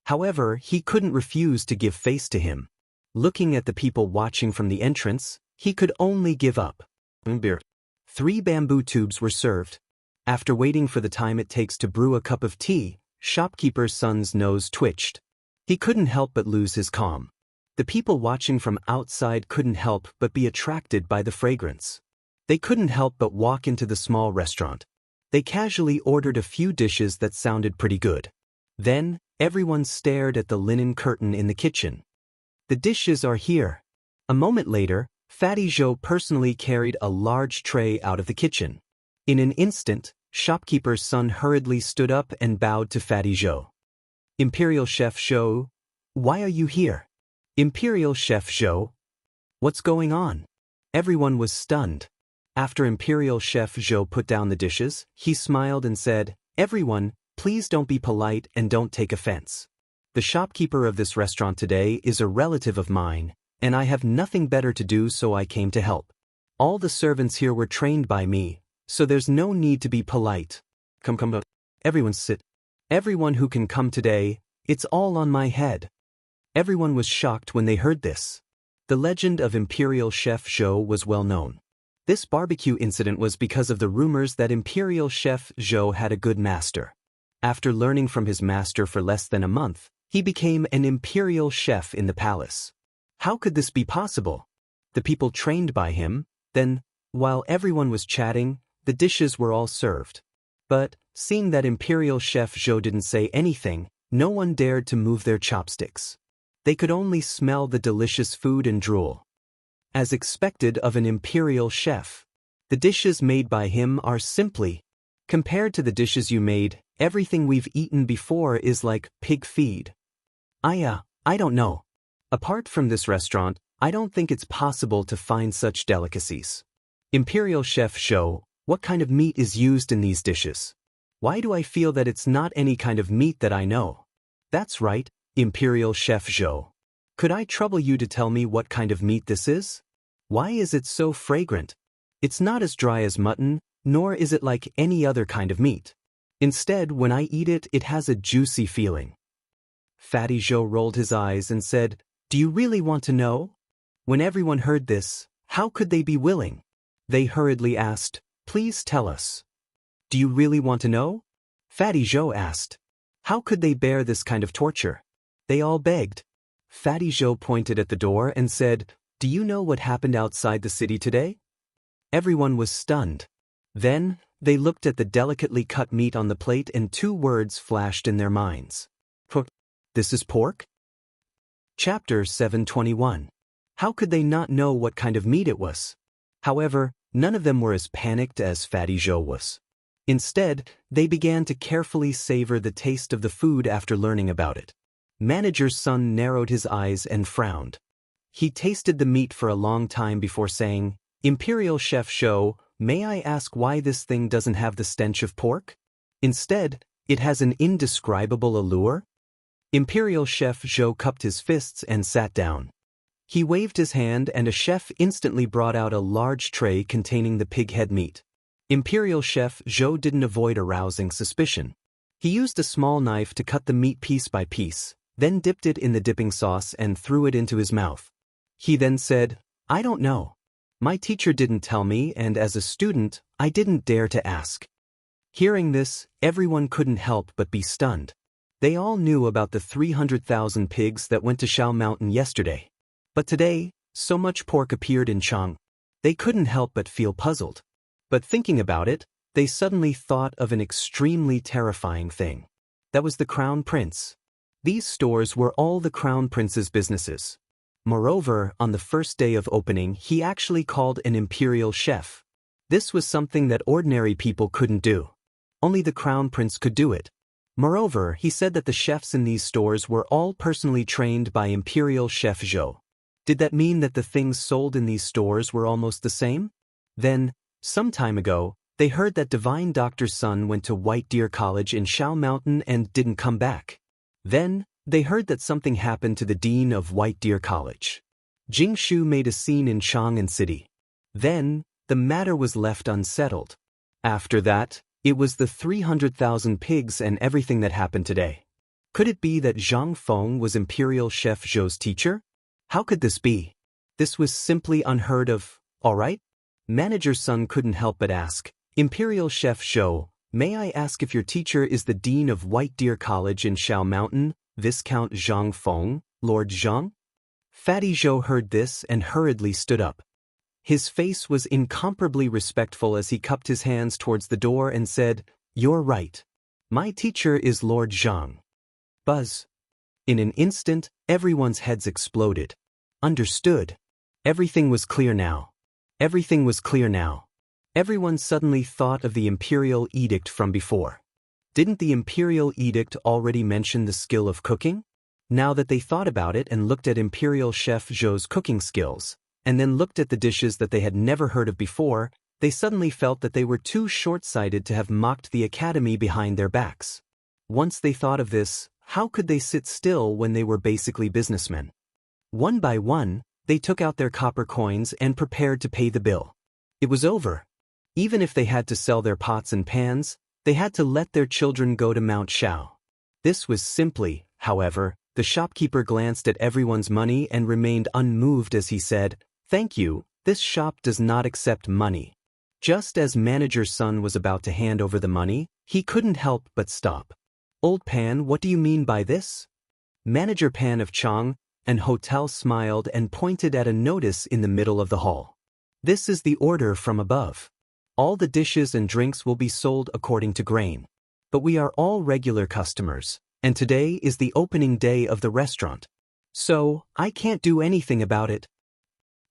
S1: However, he couldn't refuse to give face to him. Looking at the people watching from the entrance, he could only give up. 3 bamboo tubes were served. After waiting for the time it takes to brew a cup of tea, shopkeeper's son's nose twitched. He couldn't help but lose his calm. The people watching from outside couldn't help but be attracted by the fragrance. They couldn't help but walk into the small restaurant. They casually ordered a few dishes that sounded pretty good. Then, everyone stared at the linen curtain in the kitchen. The dishes are here. A moment later, Fatty Joe personally carried a large tray out of the kitchen. In an instant, shopkeeper's son hurriedly stood up and bowed to Fatty Joe. "Imperial Chef Joe, why are you here?" "Imperial Chef Joe? What's going on?" Everyone was stunned. After Imperial Chef Joe put down the dishes, he smiled and said, "Everyone, please don't be polite and don't take offense. The shopkeeper of this restaurant today is a relative of mine, and I have nothing better to do, so I came to help. All the servants here were trained by me, so there's no need to be polite. Come, everyone sit. Everyone who can come today, it's all on my head." Everyone was shocked when they heard this. The legend of Imperial Chef Joe was well known. This barbecue incident was because of the rumors that Imperial Chef Joe had a good master. After learning from his master for less than a month, he became an imperial chef in the palace. How could this be possible? The people trained by him, then, while everyone was chatting, the dishes were all served. But, seeing that Imperial Chef Joe didn't say anything, no one dared to move their chopsticks. They could only smell the delicious food and drool. As expected of an imperial chef, the dishes made by him are simply, compared to the dishes you made, everything we've eaten before is like pig feed. I don't know. Apart from this restaurant, I don't think it's possible to find such delicacies. Imperial Chef Joe, what kind of meat is used in these dishes? Why do I feel that it's not any kind of meat that I know? That's right, Imperial Chef Joe. Could I trouble you to tell me what kind of meat this is? Why is it so fragrant? It's not as dry as mutton, nor is it like any other kind of meat. Instead, when I eat it, it has a juicy feeling. Fatty Joe rolled his eyes and said, "Do you really want to know?" When everyone heard this, how could they be willing? They hurriedly asked, "Please tell us." "Do you really want to know?" Fatty Joe asked. How could they bear this kind of torture? They all begged. Fatty Joe pointed at the door and said, "Do you know what happened outside the city today?" Everyone was stunned. Then, they looked at the delicately cut meat on the plate and 2 words flashed in their minds. This is pork? Chapter 721. How could they not know what kind of meat it was? However, none of them were as panicked as Fatty Joe was. Instead, they began to carefully savor the taste of the food after learning about it. Manager's son narrowed his eyes and frowned. He tasted the meat for a long time before saying, "Imperial Chef Joe, may I ask why this thing doesn't have the stench of pork? Instead, it has an indescribable allure?" Imperial Chef Joe cupped his fists and sat down. He waved his hand and a chef instantly brought out a large tray containing the pig head meat. Imperial Chef Joe didn't avoid arousing suspicion. He used a small knife to cut the meat piece by piece, then dipped it in the dipping sauce and threw it into his mouth. He then said, "I don't know. My teacher didn't tell me, and as a student, I didn't dare to ask." Hearing this, everyone couldn't help but be stunned. They all knew about the 300,000 pigs that went to Shao Mountain yesterday. But today, so much pork appeared in Chang. They couldn't help but feel puzzled. But thinking about it, they suddenly thought of an extremely terrifying thing. That was the Crown Prince. These stores were all the Crown Prince's businesses. Moreover, on the first day of opening, he actually called an imperial chef. This was something that ordinary people couldn't do. Only the crown prince could do it. Moreover, he said that the chefs in these stores were all personally trained by Imperial Chef Zhou. Did that mean that the things sold in these stores were almost the same? Then, some time ago, they heard that Divine Doctor's son went to White Deer College in Shao Mountain and didn't come back. Then, they heard that something happened to the dean of White Deer College. Jing Shu made a scene in Chang'an City. Then, the matter was left unsettled. After that, it was the 300,000 pigs and everything that happened today. Could it be that Zhang Feng was Imperial Chef Zhou's teacher? How could this be? This was simply unheard of, all right? Manager's son couldn't help but ask, Imperial Chef Zhou, may I ask if your teacher is the dean of White Deer College in Shao Mountain, Viscount Zhang Feng, Lord Zhang? Fatty Zhou heard this and hurriedly stood up. His face was incomparably respectful as he cupped his hands towards the door and said, You're right. My teacher is Lord Zhang. Buzz. In an instant, everyone's heads exploded. Understood. Everything was clear now. Everything was clear now. Everyone suddenly thought of the Imperial Edict from before. Didn't the Imperial Edict already mention the skill of cooking? Now that they thought about it and looked at Imperial Chef Zhou's cooking skills, and then looked at the dishes that they had never heard of before, they suddenly felt that they were too short-sighted to have mocked the academy behind their backs. Once they thought of this, how could they sit still when they were basically businessmen? One by one, they took out their copper coins and prepared to pay the bill. It was over. Even if they had to sell their pots and pans, they had to let their children go to Mount Shao. This was simply, however, the shopkeeper glanced at everyone's money and remained unmoved as he said, Thank you, this shop does not accept money. Just as manager's son was about to hand over the money, he couldn't help but stop. Old Pan, what do you mean by this? Manager Pan of Chang and Hotel smiled and pointed at a notice in the middle of the hall. This is the order from above. All the dishes and drinks will be sold according to grain. But we are all regular customers, and today is the opening day of the restaurant. So, I can't do anything about it.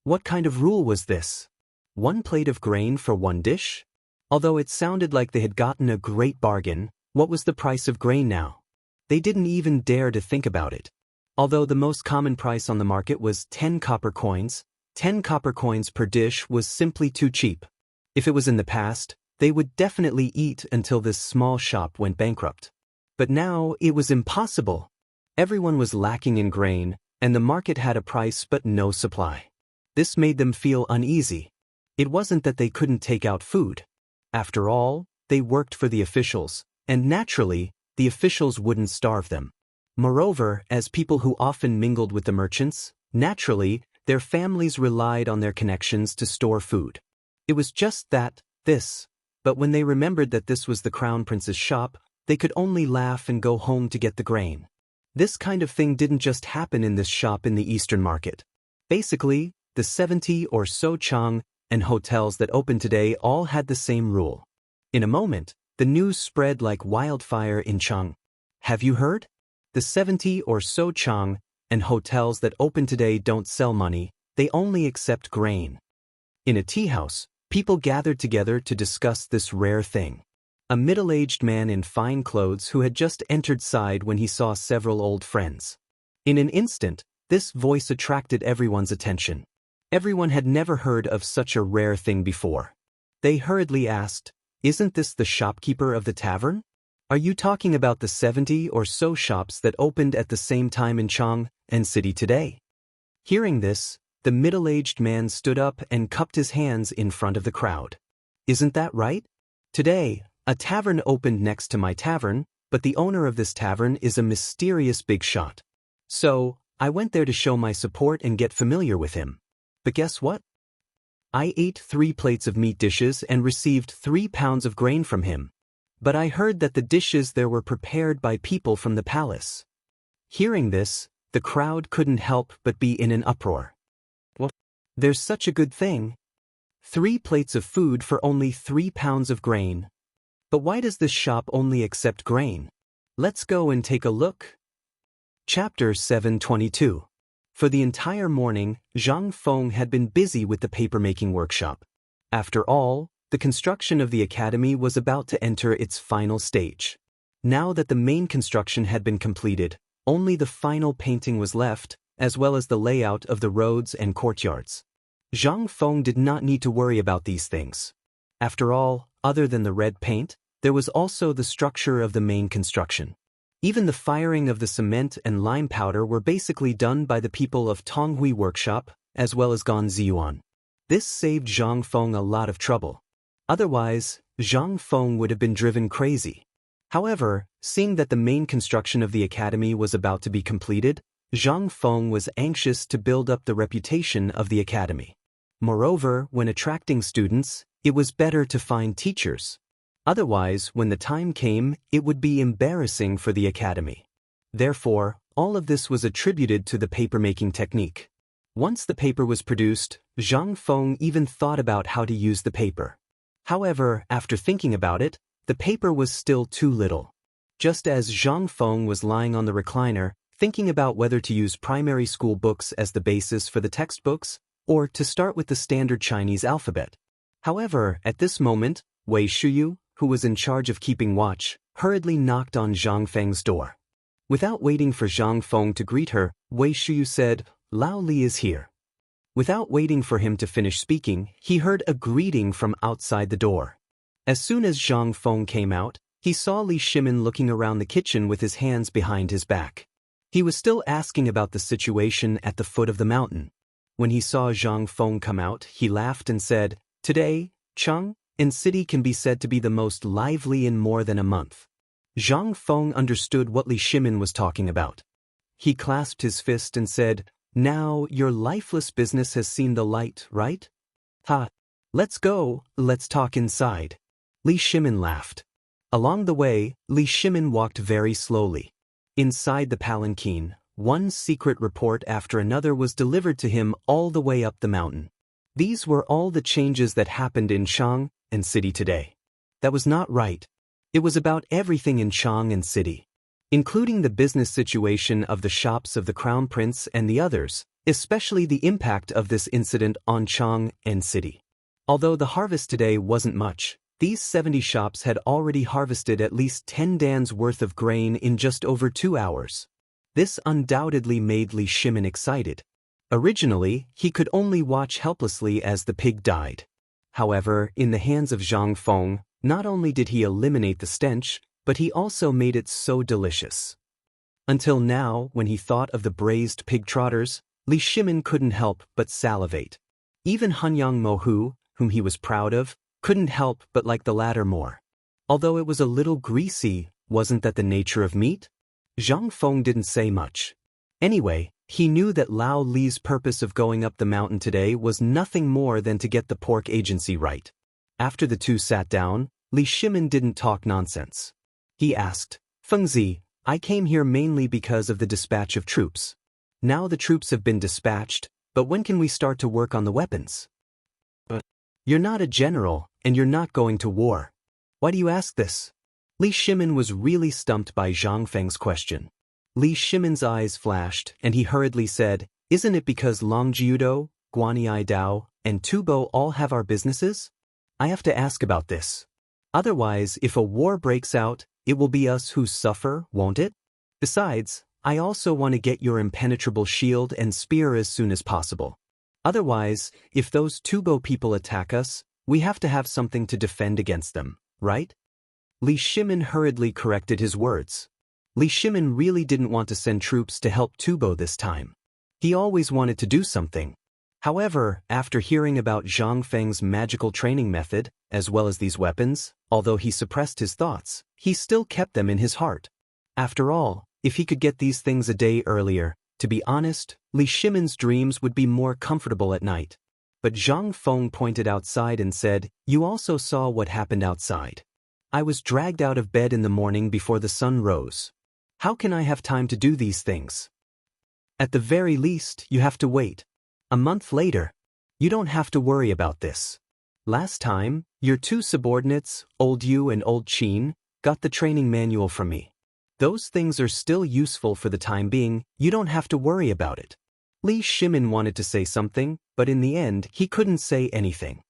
S1: What kind of rule was this? 1 plate of grain for 1 dish? Although it sounded like they had gotten a great bargain, what was the price of grain now? They didn't even dare to think about it. Although the most common price on the market was 10 copper coins, 10 copper coins per dish was simply too cheap. If it was in the past, they would definitely eat until this small shop went bankrupt. But now it was impossible. Everyone was lacking in grain, and the market had a price but no supply. This made them feel uneasy. It wasn't that they couldn't take out food. After all, they worked for the officials, and naturally, the officials wouldn't starve them. Moreover, as people who often mingled with the merchants, naturally, their families relied on their connections to store food. It was just this. But when they remembered that this was the Crown Prince's shop, they could only laugh and go home to get the grain. This kind of thing didn't just happen in this shop in the Eastern Market. Basically, the 70 or so Chang and hotels that opened today all had the same rule. In a moment, the news spread like wildfire in Chang. Have you heard? The 70 or so Chang and hotels that open today don't sell money, they only accept grain. In a tea house, people gathered together to discuss this rare thing. A middle-aged man in fine clothes who had just entered sighed when he saw several old friends. In an instant, this voice attracted everyone's attention. Everyone had never heard of such a rare thing before. They hurriedly asked, Isn't this the shopkeeper of the tavern? Are you talking about the 70 or so shops that opened at the same time in Chang'an City today? Hearing this, the middle-aged man stood up and cupped his hands in front of the crowd. Isn't that right? Today, a tavern opened next to my tavern, but the owner of this tavern is a mysterious big shot. So, I went there to show my support and get familiar with him. But guess what? I ate 3 plates of meat dishes and received 3 pounds of grain from him. But I heard that the dishes there were prepared by people from the palace. Hearing this, the crowd couldn't help but be in an uproar. What? There's such a good thing. 3 plates of food for only 3 pounds of grain. But why does this shop only accept grain? Let's go and take a look. Chapter 722. For the entire morning, Zhang Feng had been busy with the paper-making workshop. After all, the construction of the academy was about to enter its final stage. Now that the main construction had been completed, only the final painting was left, as well as the layout of the roads and courtyards. Zhang Feng did not need to worry about these things. After all, other than the red paint, there was also the structure of the main construction. Even the firing of the cement and lime powder were basically done by the people of Tonghui Workshop, as well as Ganziyuan. This saved Zhang Feng a lot of trouble. Otherwise, Zhang Feng would have been driven crazy. However, seeing that the main construction of the academy was about to be completed, Zhang Feng was anxious to build up the reputation of the academy. Moreover, when attracting students, it was better to find teachers. Otherwise, when the time came, it would be embarrassing for the academy. Therefore, all of this was attributed to the paper-making technique. Once the paper was produced, Zhang Feng even thought about how to use the paper. However, after thinking about it, the paper was still too little. Just as Zhang Feng was lying on the recliner, thinking about whether to use primary school books as the basis for the textbooks, or to start with the standard Chinese alphabet. However, at this moment, Wei Shuyu, who was in charge of keeping watch, hurriedly knocked on Zhang Feng's door. Without waiting for Zhang Feng to greet her, Wei Shuyu said, "Lao Li is here." Without waiting for him to finish speaking, he heard a greeting from outside the door. As soon as Zhang Feng came out, he saw Li Shimin looking around the kitchen with his hands behind his back. He was still asking about the situation at the foot of the mountain. When he saw Zhang Feng come out, he laughed and said, "Today, Cheng and city can be said to be the most lively in more than a month." Zhang Feng understood what Li Shimin was talking about. He clasped his fist and said, "Now your lifeless business has seen the light, right? Ha! Let's go, let's talk inside." Li Shimin laughed. Along the way, Li Shimin walked very slowly. Inside the palanquin, one secret report after another was delivered to him all the way up the mountain. These were all the changes that happened in Chang and city today. That was not right. It was about everything in Chang and city, including the business situation of the shops of the Crown Prince and the others, especially the impact of this incident on Chang and city. Although the harvest today wasn't much, these 70 shops had already harvested at least 10 dans worth of grain in just over 2 hours. This undoubtedly made Li Shimin excited. Originally, he could only watch helplessly as the pig died. However, in the hands of Zhang Feng, not only did he eliminate the stench, but he also made it so delicious. Until now, when he thought of the braised pig trotters, Li Shimin couldn't help but salivate. Even Hanyang Mohu, whom he was proud of, couldn't help but like the latter more. Although it was a little greasy, wasn't that the nature of meat? Zhang Feng didn't say much. Anyway, he knew that Lao Li's purpose of going up the mountain today was nothing more than to get the pork agency right. After the two sat down, Li Shimin didn't talk nonsense. He asked, "Fengzi, I came here mainly because of the dispatch of troops. Now the troops have been dispatched, but when can we start to work on the weapons?" "But you're not a general, and you're not going to war. Why do you ask this?" Li Shimin was really stumped by Zhang Feng's question. Li Shimin's eyes flashed, and he hurriedly said, "Isn't it because Longjiudo, Guanyi Dao, and Tubo all have our businesses? I have to ask about this. Otherwise, if a war breaks out, it will be us who suffer, won't it? Besides, I also want to get your impenetrable shield and spear as soon as possible. Otherwise, if those Tubo people attack us, we have to have something to defend against them, right?" Li Shimin hurriedly corrected his words. Li Shimin really didn't want to send troops to help Tubo this time. He always wanted to do something. However, after hearing about Zhang Feng's magical training method, as well as these weapons, although he suppressed his thoughts, he still kept them in his heart. After all, if he could get these things a day earlier, to be honest, Li Shimin's dreams would be more comfortable at night. But Zhang Feng pointed outside and said, "You also saw what happened outside. I was dragged out of bed in the morning before the sun rose. How can I have time to do these things? At the very least, you have to wait. A month later. You don't have to worry about this. Last time, your two subordinates, Old Yu and Old Qin, got the training manual from me. Those things are still useful for the time being, you don't have to worry about it." Li Shimin wanted to say something, but in the end, he couldn't say anything.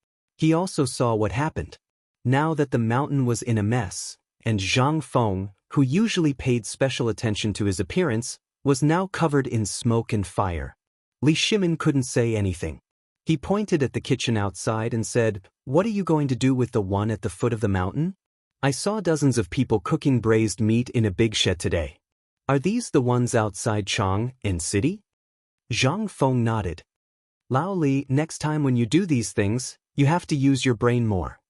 S1: He also saw what happened. Now that the mountain was in a mess, and Zhang Feng, who usually paid special attention to his appearance, was now covered in smoke and fire. Li Shimin couldn't say anything. He pointed at the kitchen outside and said, "What are you going to do with the one at the foot of the mountain? I saw dozens of people cooking braised meat in a big shed today. Are these the ones outside Chang'an City?" Zhang Feng nodded. "Lao Li, next time when you do these things, you have to use your brain more.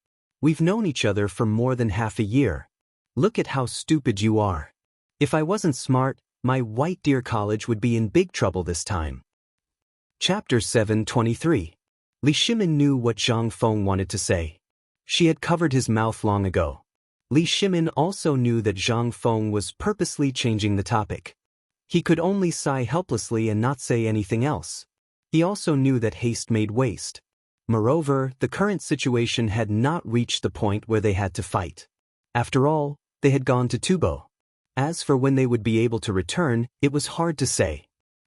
S1: We've known each other for more than half a year. Look at how stupid you are. If I wasn't smart, my White Deer College would be in big trouble this time." Chapter 7:23. Li Shimin knew what Zhang Feng wanted to say. She had covered his mouth long ago. Li Shimin also knew that Zhang Feng was purposely changing the topic. He could only sigh helplessly and not say anything else. He also knew that haste made waste. Moreover, the current situation had not reached the point where they had to fight. After all, they had gone to Tubo. As for when they would be able to return, it was hard to say.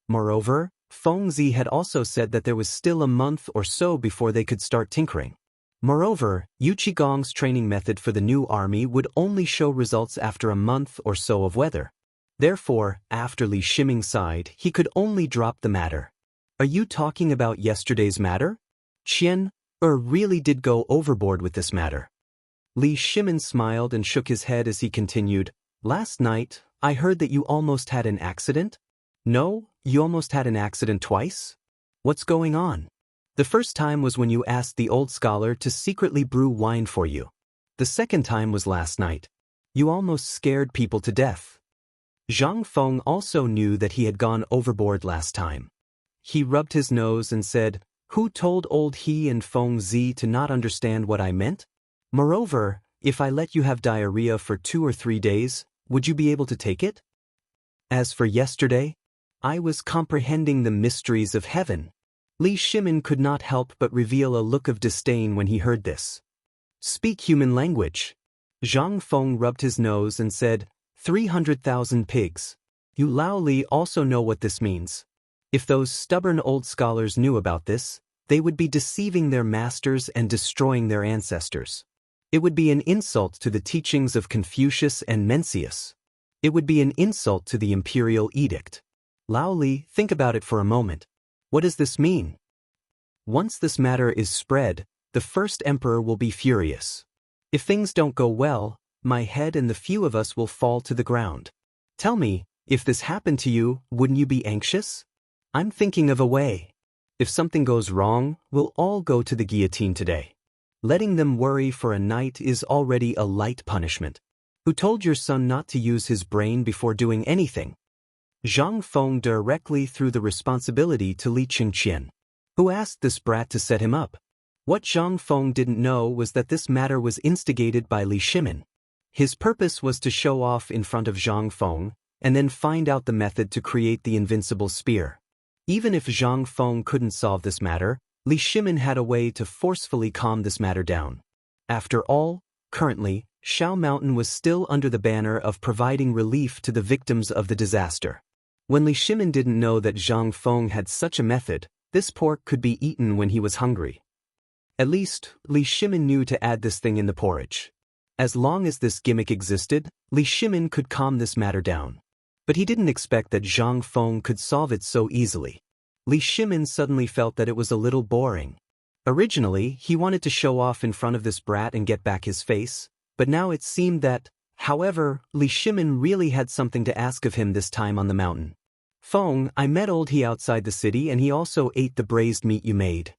S1: Moreover, Feng Zi had also said that there was still a month or so before they could start tinkering. Moreover, Yu Qigong's training method for the new army would only show results after a month or so of weather. Therefore, after Li Shimin sighed, he could only drop the matter. "Are you talking about yesterday's matter? Qian really did go overboard with this matter." Li Shimin smiled and shook his head as he continued, "Last night, I heard that you almost had an accident? No, you almost had an accident twice? What's going on? The first time was when you asked the old scholar to secretly brew wine for you. The second time was last night. You almost scared people to death." Zhang Feng also knew that he had gone overboard last time. He rubbed his nose and said, "Who told old he and Feng Zi to not understand what I meant? Moreover, if I let you have diarrhea for 2 or 3 days, would you be able to take it? As for yesterday, I was comprehending the mysteries of heaven." Li Shimin could not help but reveal a look of disdain when he heard this. "Speak human language." Zhang Feng rubbed his nose and said, 300,000 pigs. You Lao Li also know what this means. If those stubborn old scholars knew about this, they would be deceiving their masters and destroying their ancestors. It would be an insult to the teachings of Confucius and Mencius. It would be an insult to the imperial edict. Lao Li, think about it for a moment. What does this mean? Once this matter is spread, the first emperor will be furious. If things don't go well, my head and the few of us will fall to the ground. Tell me, if this happened to you, wouldn't you be anxious? I'm thinking of a way. If something goes wrong, we'll all go to the guillotine today. Letting them worry for a night is already a light punishment. Who told your son not to use his brain before doing anything? Zhang Feng directly threw the responsibility to Li Qingqian. Who asked this brat to set him up? What Zhang Feng didn't know was that this matter was instigated by Li Shimin. His purpose was to show off in front of Zhang Feng, and then find out the method to create the invincible spear. Even if Zhang Feng couldn't solve this matter, Li Shimin had a way to forcefully calm this matter down. After all, currently, Shao Mountain was still under the banner of providing relief to the victims of the disaster. When Li Shimin didn't know that Zhang Feng had such a method, this pork could be eaten when he was hungry. At least, Li Shimin knew to add this thing in the porridge. As long as this gimmick existed, Li Shimin could calm this matter down. But he didn't expect that Zhang Feng could solve it so easily. Li Shimin suddenly felt that it was a little boring. Originally, he wanted to show off in front of this brat and get back his face, but now it seemed that, however, Li Shimin really had something to ask of him this time on the mountain. Feng, I met old he outside the city and he also ate the braised meat you made.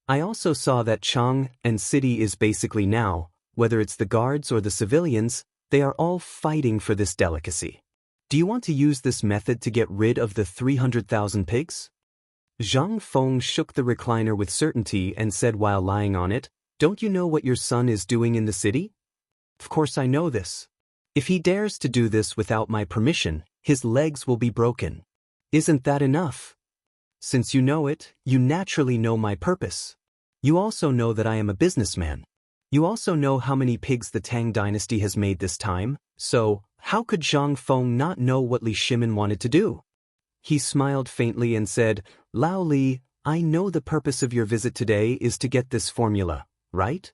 S1: I also saw that Chang'an City is basically now, whether it's the guards or the civilians, they are all fighting for this delicacy. Do you want to use this method to get rid of the 300,000 pigs? Zhang Feng shook the recliner with certainty and said while lying on it, Don't you know what your son is doing in the city? Of course I know this. If he dares to do this without my permission, his legs will be broken. Isn't that enough? Since you know it, you naturally know my purpose. You also know that I am a businessman. You also know how many pigs the Tang dynasty has made this time, so how could Zhang Feng not know what Li Shimin wanted to do? He smiled faintly and said, Lao Li, I know the purpose of your visit today is to get this formula, right?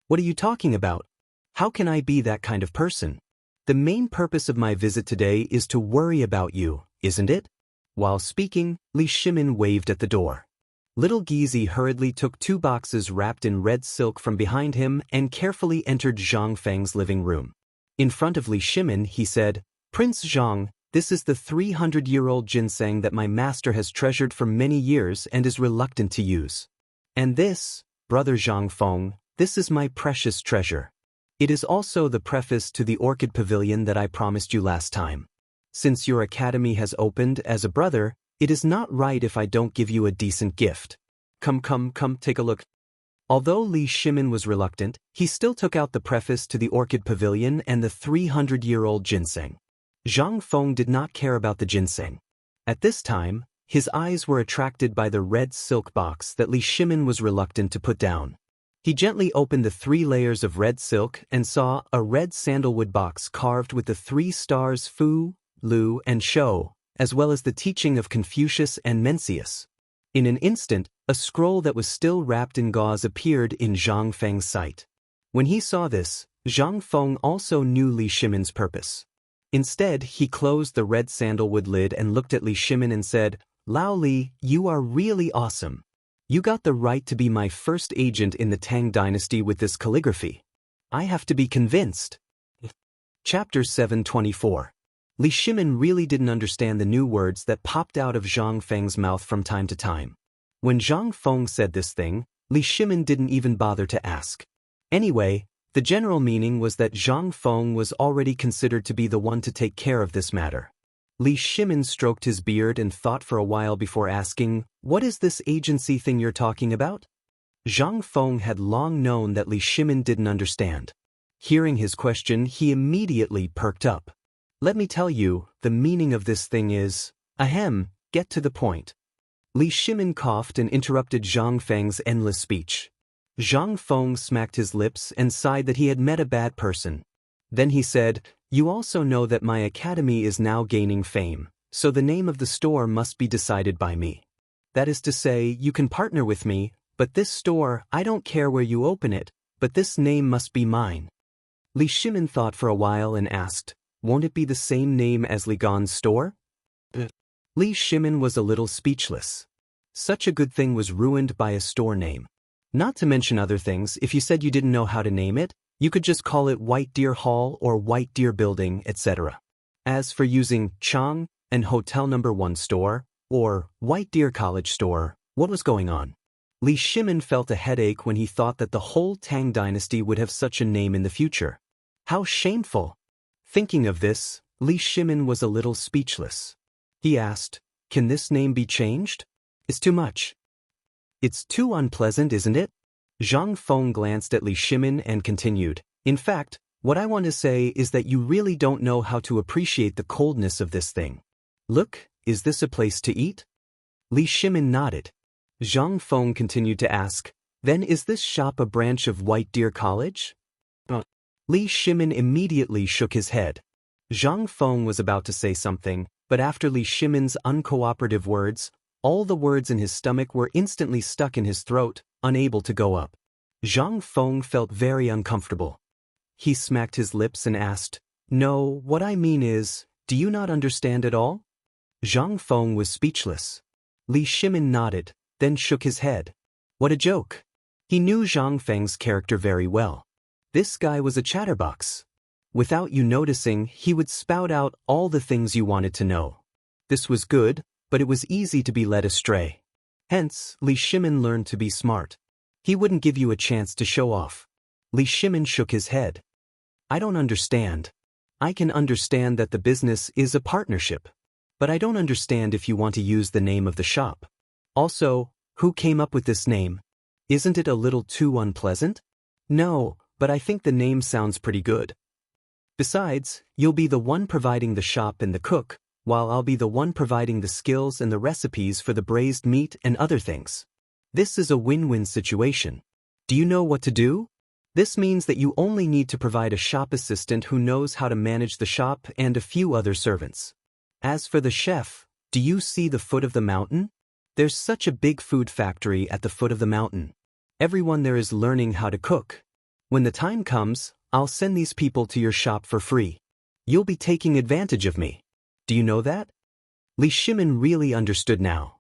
S1: What are you talking about? How can I be that kind of person? The main purpose of my visit today is to worry about you, isn't it? While speaking, Li Shimin waved at the door. Little Gizi hurriedly took 2 boxes wrapped in red silk from behind him and carefully entered Zhang Feng's living room. In front of Li Shimin, he said, "Prince Zhang, this is the 300-year-old ginseng that my master has treasured for many years and is reluctant to use. And this, brother Zhang Feng, this is my precious treasure. It is also the preface to the orchid pavilion that I promised you last time. Since your academy has opened as a brother, it is not right if I don't give you a decent gift. Come, take a look." Although Li Shimin was reluctant, he still took out the preface to the orchid pavilion and the 300-year-old ginseng. Zhang Feng did not care about the ginseng. At this time, his eyes were attracted by the red silk box that Li Shimin was reluctant to put down. He gently opened the 3 layers of red silk and saw a red sandalwood box carved with the 3 stars Fu, Lu, and Shou, as well as the teaching of Confucius and Mencius. In an instant, a scroll that was still wrapped in gauze appeared in Zhang Feng's sight. When he saw this, Zhang Feng also knew Li Shimin's purpose. Instead, he closed the red sandalwood lid and looked at Li Shimin and said, "Lao Li, you are really awesome. You got the right to be my first agent in the Tang dynasty with this calligraphy. I have to be convinced." Chapter 724. Li Shimin really didn't understand the new words that popped out of Zhang Feng's mouth from time to time. When Zhang Feng said this thing, Li Shimin didn't even bother to ask. Anyway, the general meaning was that Zhang Feng was already considered to be the one to take care of this matter. Li Shimin stroked his beard and thought for a while before asking, "What is this agency thing you're talking about?" Zhang Feng had long known that Li Shimin didn't understand. Hearing his question, he immediately perked up. "Let me tell you, the meaning of this thing is, ahem, get to the point." Li Shimin coughed and interrupted Zhang Feng's endless speech. Zhang Feng smacked his lips and sighed that he had met a bad person. Then he said, "You also know that my academy is now gaining fame, so the name of the store must be decided by me. That is to say, you can partner with me, but this store, I don't care where you open it, but this name must be mine." Li Shimin thought for a while and asked, "Won't it be the same name as Li Gan's store?" Li Shimin was a little speechless. Such a good thing was ruined by a store name. Not to mention other things, if you said you didn't know how to name it, you could just call it White Deer Hall or White Deer Building, etc. As for using Chang and Hotel No. 1 store, or White Deer College store, what was going on? Li Shimin felt a headache when he thought that the whole Tang dynasty would have such a name in the future. How shameful! Thinking of this, Li Shimin was a little speechless. He asked, "Can this name be changed? It's too much." "It's too unpleasant, isn't it?" Zhang Feng glanced at Li Shimin and continued, "In fact, what I want to say is that you really don't know how to appreciate the coldness of this thing. Look, is this a place to eat?" Li Shimin nodded. Zhang Feng continued to ask, "Then is this shop a branch of White Deer College?" Li Shimin immediately shook his head. Zhang Feng was about to say something, but after Li Shimin's uncooperative words, all the words in his stomach were instantly stuck in his throat, unable to go up. Zhang Feng felt very uncomfortable. He smacked his lips and asked, "No, what I mean is, do you not understand at all?" Zhang Feng was speechless. Li Shimin nodded, then shook his head. What a joke! He knew Zhang Feng's character very well. This guy was a chatterbox. Without you noticing, he would spout out all the things you wanted to know. This was good, but it was easy to be led astray. Hence, Li Shimin learned to be smart. He wouldn't give you a chance to show off. Li Shimin shook his head. "I don't understand. I can understand that the business is a partnership. But I don't understand if you want to use the name of the shop. Also, who came up with this name? Isn't it a little too unpleasant?" "No, but I think the name sounds pretty good. Besides, you'll be the one providing the shop and the cook, while I'll be the one providing the skills and the recipes for the braised meat and other things. This is a win-win situation. Do you know what to do? This means that you only need to provide a shop assistant who knows how to manage the shop and a few other servants. As for the chef, do you see the foot of the mountain? There's such a big food factory at the foot of the mountain. Everyone there is learning how to cook. When the time comes, I'll send these people to your shop for free. You'll be taking advantage of me. Do you know that? Li Shimin really understood now.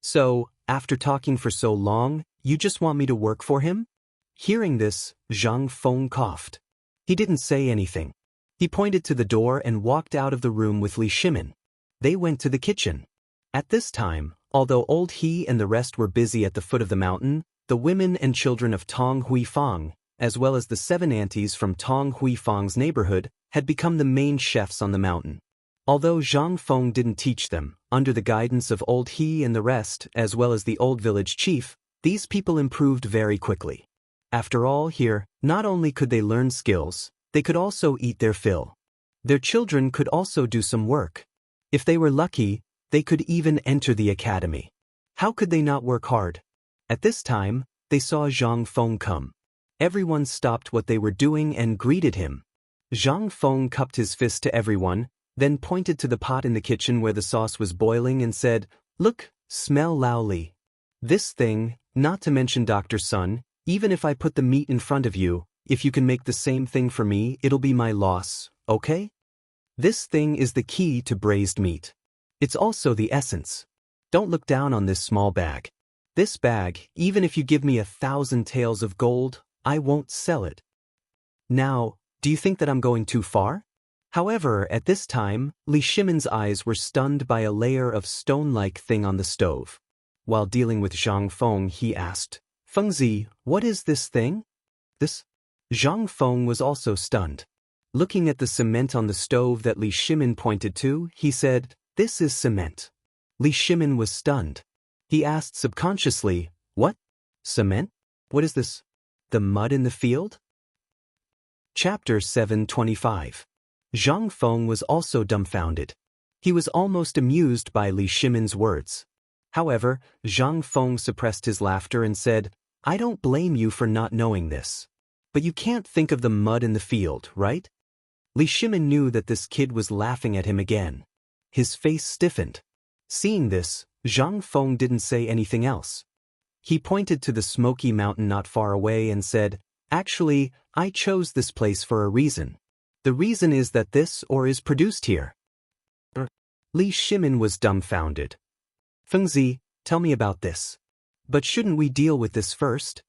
S1: So, after talking for so long, you just want me to work for him? Hearing this, Zhang Feng coughed. He didn't say anything. He pointed to the door and walked out of the room with Li Shimin. They went to the kitchen. At this time, although old He and the rest were busy at the foot of the mountain, the women and children of Tong Huifang, as well as the 7 aunties from Tong Huifang's neighborhood, had become the main chefs on the mountain. Although Zhang Feng didn't teach them, under the guidance of old He and the rest, as well as the old village chief, these people improved very quickly. After all, here, not only could they learn skills, they could also eat their fill. Their children could also do some work. If they were lucky, they could even enter the academy. How could they not work hard? At this time, they saw Zhang Feng come. Everyone stopped what they were doing and greeted him. Zhang Feng cupped his fist to everyone, then pointed to the pot in the kitchen where the sauce was boiling and said, "Look, smell Lao Li. This thing, not to mention Dr. Sun, even if I put the meat in front of you, if you can make the same thing for me, it'll be my loss, okay? This thing is the key to braised meat. It's also the essence. Don't look down on this small bag. This bag, even if you give me 1,000 taels of gold, I won't sell it. Now, do you think that I'm going too far?" However, at this time, Li Shimin's eyes were stunned by a layer of stone-like thing on the stove. While dealing with Zhang Feng, he asked, "Fengzi, what is this thing?" "This?" Zhang Feng was also stunned. Looking at the cement on the stove that Li Shimin pointed to, he said, "This is cement." Li Shimin was stunned. He asked subconsciously, "What? Cement? What is this? The mud in the field?" Chapter 725. Zhang Feng was also dumbfounded. He was almost amused by Li Shimin's words. However, Zhang Feng suppressed his laughter and said, "I don't blame you for not knowing this. But you can't think of the mud in the field, right?" Li Shimin knew that this kid was laughing at him again. His face stiffened. Seeing this, Zhang Feng didn't say anything else. He pointed to the smoky mountain not far away and said, "Actually, I chose this place for a reason. The reason is that this ore is produced here." Li Shimin was dumbfounded. "Fengzi, tell me about this. But shouldn't we deal with this first?"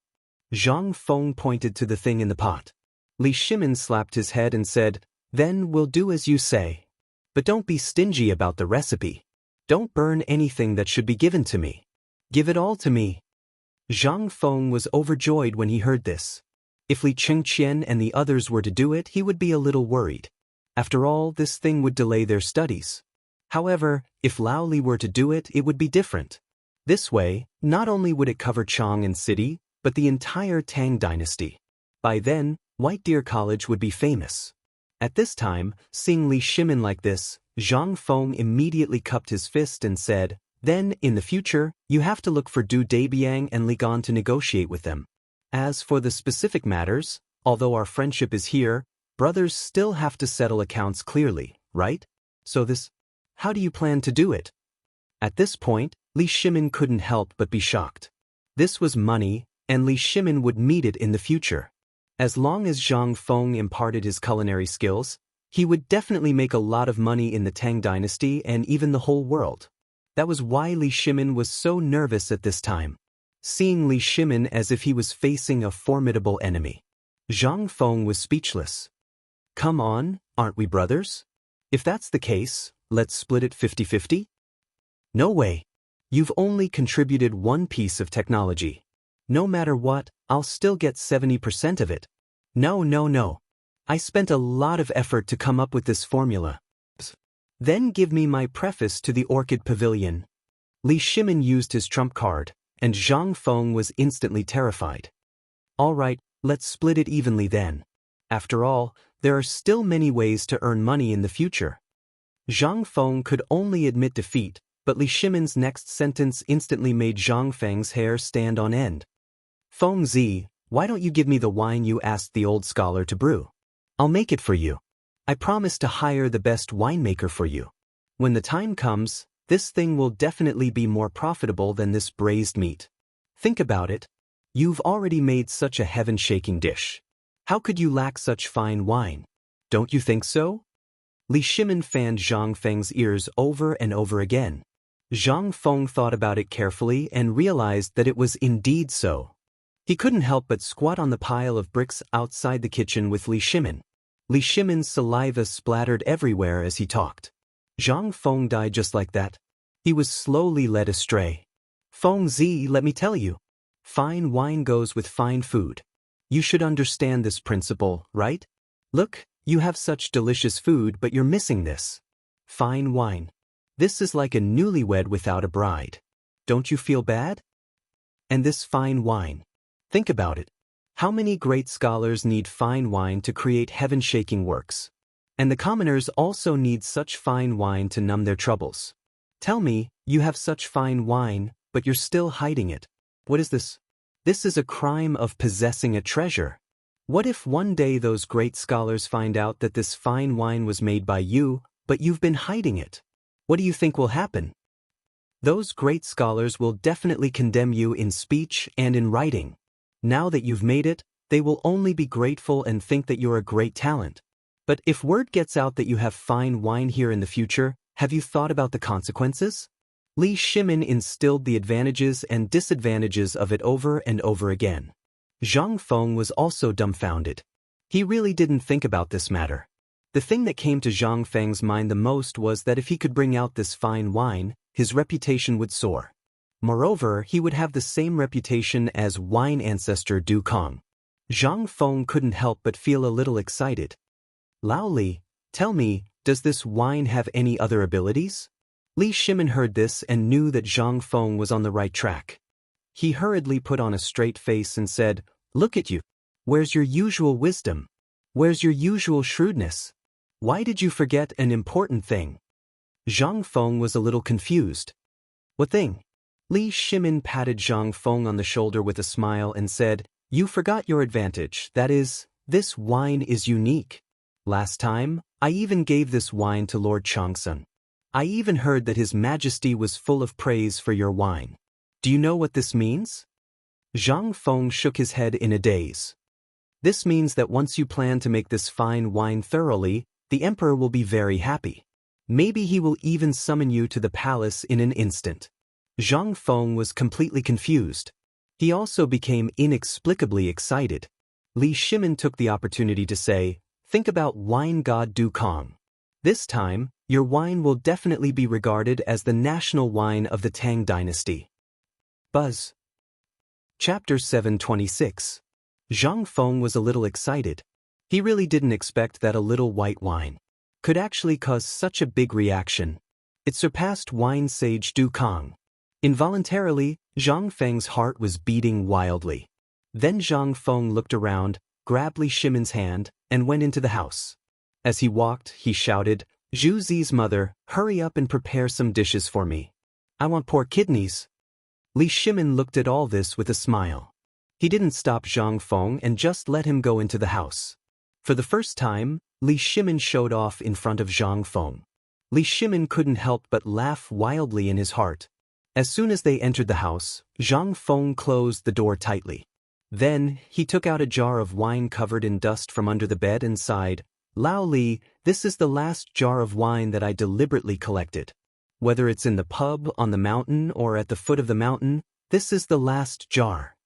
S1: Zhang Feng pointed to the thing in the pot. Li Shimin slapped his head and said, "Then we'll do as you say. But don't be stingy about the recipe. Don't burn anything that should be given to me. Give it all to me." Zhang Feng was overjoyed when he heard this. If Li Chengqian and the others were to do it, he would be a little worried. After all, this thing would delay their studies. However, if Lao Li were to do it, it would be different. This way, not only would it cover Chang'an City, but the entire Tang dynasty. By then, White Deer College would be famous. At this time, seeing Li Shimin like this, Zhang Feng immediately cupped his fist and said, "Then, in the future, you have to look for Du Dabiang and Li Gan to negotiate with them. As for the specific matters, although our friendship is here, brothers still have to settle accounts clearly, right? So this, how do you plan to do it?" At this point, Li Shimin couldn't help but be shocked. This was money, and Li Shimin would meet it in the future. As long as Zhang Feng imparted his culinary skills, he would definitely make a lot of money in the Tang dynasty and even the whole world. That was why Li Shimin was so nervous at this time. Seeing Li Shimin as if he was facing a formidable enemy. Zhang Feng was speechless. "Come on, aren't we brothers? If that's the case, let's split it 50-50? "No way. You've only contributed one piece of technology. No matter what, I'll still get 70% of it. No. I spent a lot of effort to come up with this formula. Then give me my preface to the Orchid Pavilion." Li Shimin used his trump card, and Zhang Feng was instantly terrified. "All right, let's split it evenly then. After all, there are still many ways to earn money in the future." Zhang Feng could only admit defeat, but Li Shimin's next sentence instantly made Zhang Feng's hair stand on end. "Fengzi, why don't you give me the wine you asked the old scholar to brew? I'll make it for you. I promise to hire the best winemaker for you. When the time comes, this thing will definitely be more profitable than this braised meat. Think about it. You've already made such a heaven-shaking dish. How could you lack such fine wine? Don't you think so? Li Shimin fanned Zhang Feng's ears over and over again. Zhang Feng thought about it carefully and realized that it was indeed so. He couldn't help but squat on the pile of bricks outside the kitchen with Li Shimin. Li Shimin's saliva splattered everywhere as he talked. Zhang Feng died just like that. He was slowly led astray. Feng Zi, let me tell you. Fine wine goes with fine food. You should understand this principle, right? Look, you have such delicious food, but you're missing this. Fine wine. This is like a newlywed without a bride. Don't you feel bad? And this fine wine. Think about it. How many great scholars need fine wine to create heaven-shaking works? And the commoners also need such fine wine to numb their troubles. Tell me, you have such fine wine, but you're still hiding it. What is this? This is a crime of possessing a treasure. What if one day those great scholars find out that this fine wine was made by you, but you've been hiding it? What do you think will happen? Those great scholars will definitely condemn you in speech and in writing. Now that you've made it, they will only be grateful and think that you're a great talent. But if word gets out that you have fine wine here in the future, have you thought about the consequences? Li Shimin instilled the advantages and disadvantages of it over and over again. Zhang Feng was also dumbfounded. He really didn't think about this matter. The thing that came to Zhang Feng's mind the most was that if he could bring out this fine wine, his reputation would soar. Moreover, he would have the same reputation as wine ancestor Du Kong. Zhang Feng couldn't help but feel a little excited. Lao Li, tell me, does this wine have any other abilities? Li Shimin heard this and knew that Zhang Feng was on the right track. He hurriedly put on a straight face and said, "Look at you. Where's your usual wisdom? Where's your usual shrewdness? Why did you forget an important thing?" Zhang Feng was a little confused. "What thing?" Li Shimin patted Zhang Feng on the shoulder with a smile and said, "You forgot your advantage, that is, this wine is unique. Last time, I even gave this wine to Lord Changsun. I even heard that His Majesty was full of praise for your wine. Do you know what this means?" Zhang Feng shook his head in a daze. "This means that once you plan to make this fine wine thoroughly, the emperor will be very happy. Maybe he will even summon you to the palace in an instant." Zhang Feng was completely confused. He also became inexplicably excited. Li Shimin took the opportunity to say, "Think about wine god Du Kong. This time, your wine will definitely be regarded as the national wine of the Tang dynasty." Buzz. Chapter 726. Zhang Feng was a little excited. He really didn't expect that a little white wine could actually cause such a big reaction. It surpassed wine sage Du Kong. Involuntarily, Zhang Feng's heart was beating wildly. Then Zhang Feng looked around, grabbed Li Shimin's hand, and went into the house. As he walked, he shouted, "Zhu Zi's mother, hurry up and prepare some dishes for me. I want pork kidneys." Li Shimin looked at all this with a smile. He didn't stop Zhang Feng and just let him go into the house. For the first time, Li Shimin showed off in front of Zhang Feng. Li Shimin couldn't help but laugh wildly in his heart. As soon as they entered the house, Zhang Feng closed the door tightly. Then, he took out a jar of wine covered in dust from under the bed and sighed, "Lao Li, this is the last jar of wine that I deliberately collected. Whether it's in the pub, on the mountain, or at the foot of the mountain, this is the last jar."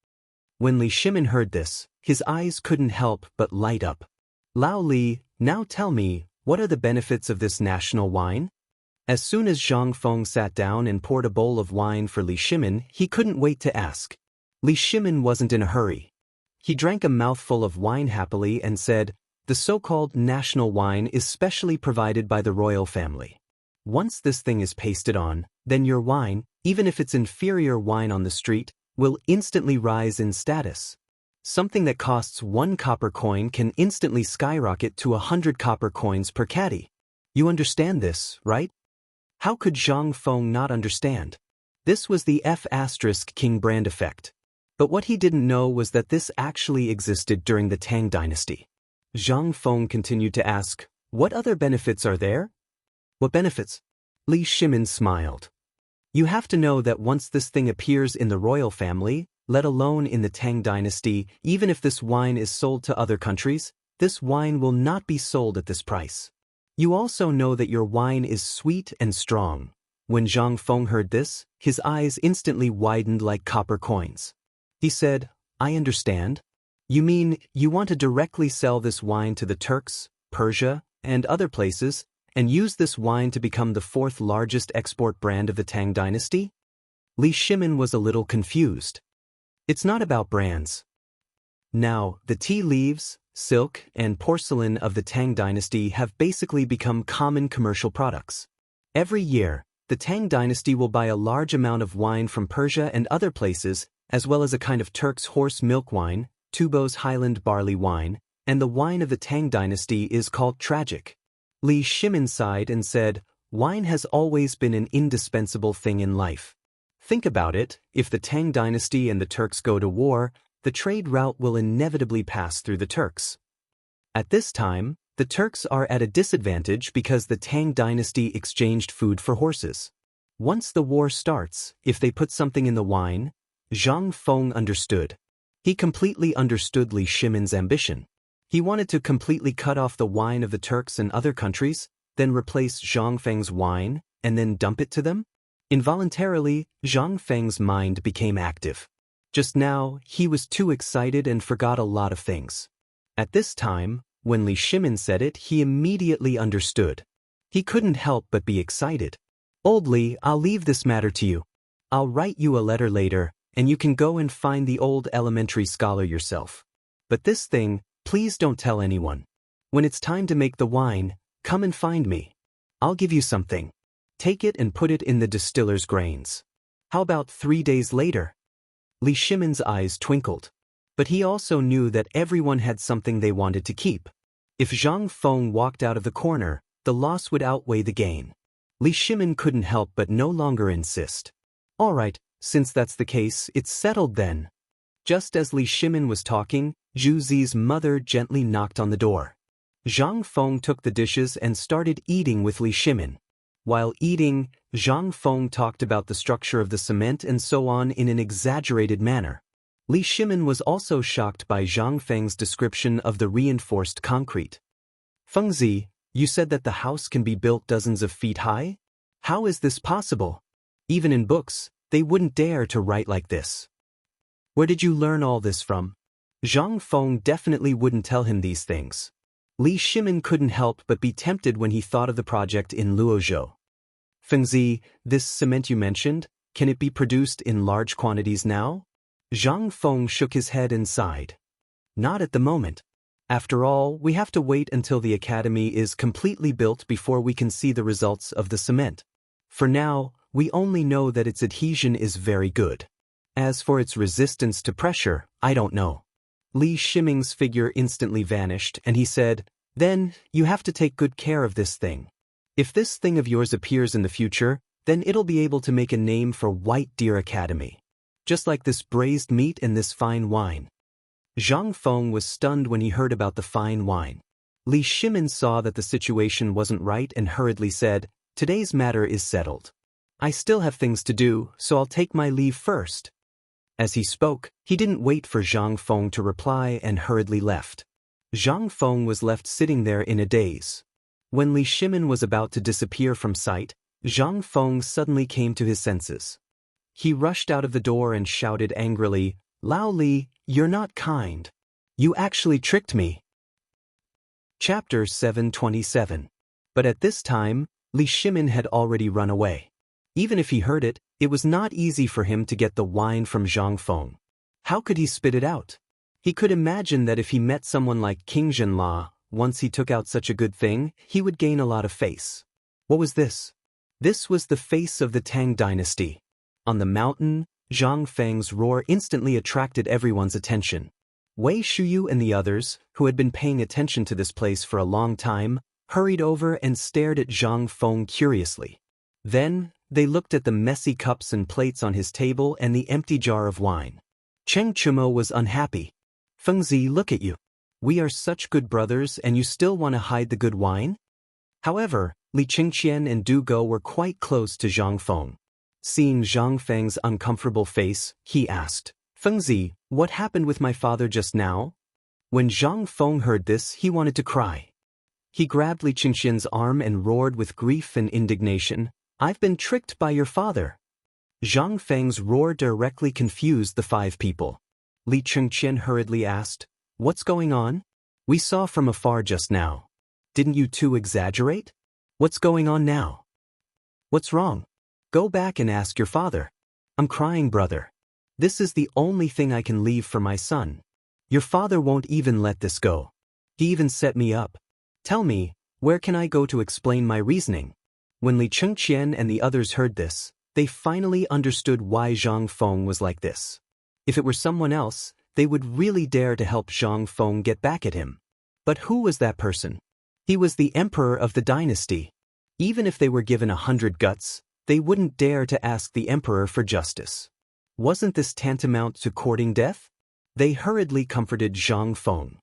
S1: When Li Shimin heard this, his eyes couldn't help but light up. "Lao Li, now tell me, what are the benefits of this national wine?" As soon as Zhang Feng sat down and poured a bowl of wine for Li Shimin, he couldn't wait to ask. Li Shimin wasn't in a hurry. He drank a mouthful of wine happily and said, "The so-called national wine is specially provided by the royal family. Once this thing is pasted on, then your wine, even if it's inferior wine on the street, will instantly rise in status. Something that costs 1 copper coin can instantly skyrocket to 100 copper coins per caddy. You understand this, right?" How could Zhang Feng not understand? This was the F*King brand effect. But what he didn't know was that this actually existed during the Tang dynasty. Zhang Feng continued to ask, "What other benefits are there?" "What benefits?" Li Shimin smiled. "You have to know that once this thing appears in the royal family, let alone in the Tang dynasty. Even if this wine is sold to other countries, this wine will not be sold at this price. You also know that your wine is sweet and strong. When Zhang Feng heard this, his eyes instantly widened like copper coins. He said, I understand. You mean you want to directly sell this wine to the Turks, Persia, and other places, and use this wine to become the fourth largest export brand of the Tang dynasty? Li Shimin was a little confused. It's not about brands. Now, the tea leaves, silk, and porcelain of the Tang dynasty have basically become common commercial products. Every year, the Tang dynasty will buy a large amount of wine from Persia and other places, as well as a kind of Turk's horse milk wine, Tubo's Highland barley wine, and the wine of the Tang dynasty is called tragic. Li Shimin sighed and said, wine has always been an indispensable thing in life. Think about it, if the Tang dynasty and the Turks go to war, the trade route will inevitably pass through the Turks. At this time, the Turks are at a disadvantage because the Tang dynasty exchanged food for horses. Once the war starts, if they put something in the wine, Zhang Feng understood. He completely understood Li Shimin's ambition. He wanted to completely cut off the wine of the Turks and other countries, then replace Zhang Feng's wine, and then dump it to them? Involuntarily, Zhang Feng's mind became active. Just now, he was too excited and forgot a lot of things. At this time, when Li Shimin said it, he immediately understood. He couldn't help but be excited. Old Li, I'll leave this matter to you. I'll write you a letter later, and you can go and find the old elementary scholar yourself. But this thing, please don't tell anyone. When it's time to make the wine, come and find me. I'll give you something. Take it and put it in the distiller's grains. How about 3 days later? Li Shimin's eyes twinkled. But he also knew that everyone had something they wanted to keep. If Zhang Feng walked out of the corner, the loss would outweigh the gain. Li Shimin couldn't help but no longer insist. All right, since that's the case, it's settled then. Just as Li Shimin was talking, Zhu Zi's mother gently knocked on the door. Zhang Feng took the dishes and started eating with Li Shimin. While eating, Zhang Feng talked about the structure of the cement and so on in an exaggerated manner. Li Shimin was also shocked by Zhang Feng's description of the reinforced concrete. Fengzi, you said that the house can be built dozens of feet high? How is this possible? Even in books, they wouldn't dare to write like this. Where did you learn all this from? Zhang Feng definitely wouldn't tell him these things. Li Shimin couldn't help but be tempted when he thought of the project in Luozhou. Fengzi, this cement you mentioned, can it be produced in large quantities now? Zhang Feng shook his head and sighed. Not at the moment. After all, we have to wait until the academy is completely built before we can see the results of the cement. For now, we only know that its adhesion is very good. As for its resistance to pressure, I don't know. Li Shimin's figure instantly vanished, and he said, then, you have to take good care of this thing. If this thing of yours appears in the future, then it'll be able to make a name for White Deer Academy. Just like this braised meat and this fine wine. Zhang Feng was stunned when he heard about the fine wine. Li Shimin saw that the situation wasn't right and hurriedly said, today's matter is settled. I still have things to do, so I'll take my leave first. As he spoke, he didn't wait for Zhang Feng to reply and hurriedly left. Zhang Feng was left sitting there in a daze. When Li Shimin was about to disappear from sight, Zhang Feng suddenly came to his senses. He rushed out of the door and shouted angrily, Lao Li, you're not kind. You actually tricked me. Chapter 727. But at this time, Li Shimin had already run away. Even if he heard it, it was not easy for him to get the wine from Zhang Feng. How could he spit it out? He could imagine that if he met someone like King Zhenla, once he took out such a good thing, he would gain a lot of face. What was this? This was the face of the Tang dynasty. On the mountain, Zhang Feng's roar instantly attracted everyone's attention. Wei Shuyu and the others, who had been paying attention to this place for a long time, hurried over and stared at Zhang Feng curiously. Then, they looked at the messy cups and plates on his table and the empty jar of wine. Cheng Chumo was unhappy. Fengzi, look at you. We are such good brothers and you still want to hide the good wine? However, Li Qingqian and Du Go were quite close to Zhang Feng. Seeing Zhang Feng's uncomfortable face, he asked, Fengzi, what happened with my father just now? When Zhang Feng heard this, he wanted to cry. He grabbed Li Chengxian's arm and roared with grief and indignation, "I've been tricked by your father." Zhang Feng's roar directly confused the 5 people. Li Chengxian hurriedly asked, "What's going on? We saw from afar just now. Didn't you two exaggerate? What's going on now? What's wrong? Go back and ask your father." "I'm crying, brother. This is the only thing I can leave for my son. Your father won't even let this go. He even set me up. Tell me, where can I go to explain my reasoning?" When Li Chengxian and the others heard this, they finally understood why Zhang Feng was like this. If it were someone else, they would really dare to help Zhang Feng get back at him. But who was that person? He was the emperor of the dynasty. Even if they were given 100 guts, they wouldn't dare to ask the emperor for justice. Wasn't this tantamount to courting death? They hurriedly comforted Zhang Feng.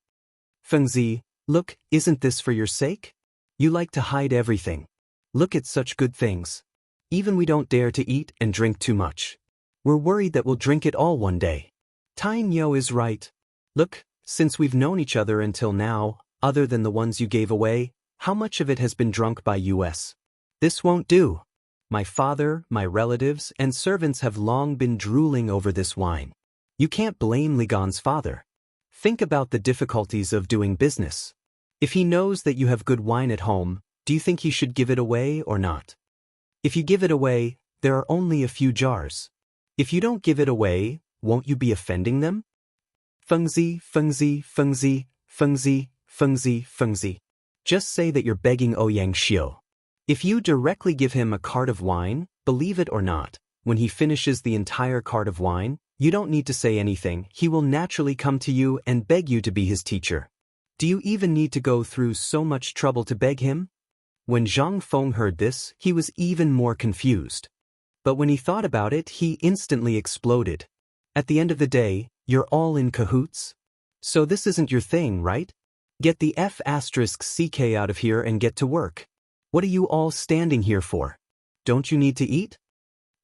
S1: "Fengzi, look, isn't this for your sake? You like to hide everything. Look at such good things. Even we don't dare to eat and drink too much. We're worried that we'll drink it all one day. Tying Yo is right. Look, since we've known each other until now, other than the ones you gave away, how much of it has been drunk by us? This won't do. My father, my relatives, and servants have long been drooling over this wine. You can't blame Li Gan's father. Think about the difficulties of doing business. If he knows that you have good wine at home, do you think he should give it away or not? If you give it away, there are only a few jars. If you don't give it away, won't you be offending them?" Fengzi, Fengzi, Fengzi, Fengzi, Fengzi, Fengzi. Just say that you're begging Ouyang Xiu. If you directly give him a cart of wine, believe it or not, when he finishes the entire cart of wine, you don't need to say anything, he will naturally come to you and beg you to be his teacher. Do you even need to go through so much trouble to beg him? When Zhang Feng heard this, he was even more confused. But when he thought about it, he instantly exploded. At the end of the day, you're all in cahoots? So this isn't your thing, right? Get the F***ck out of here and get to work. What are you all standing here for? Don't you need to eat?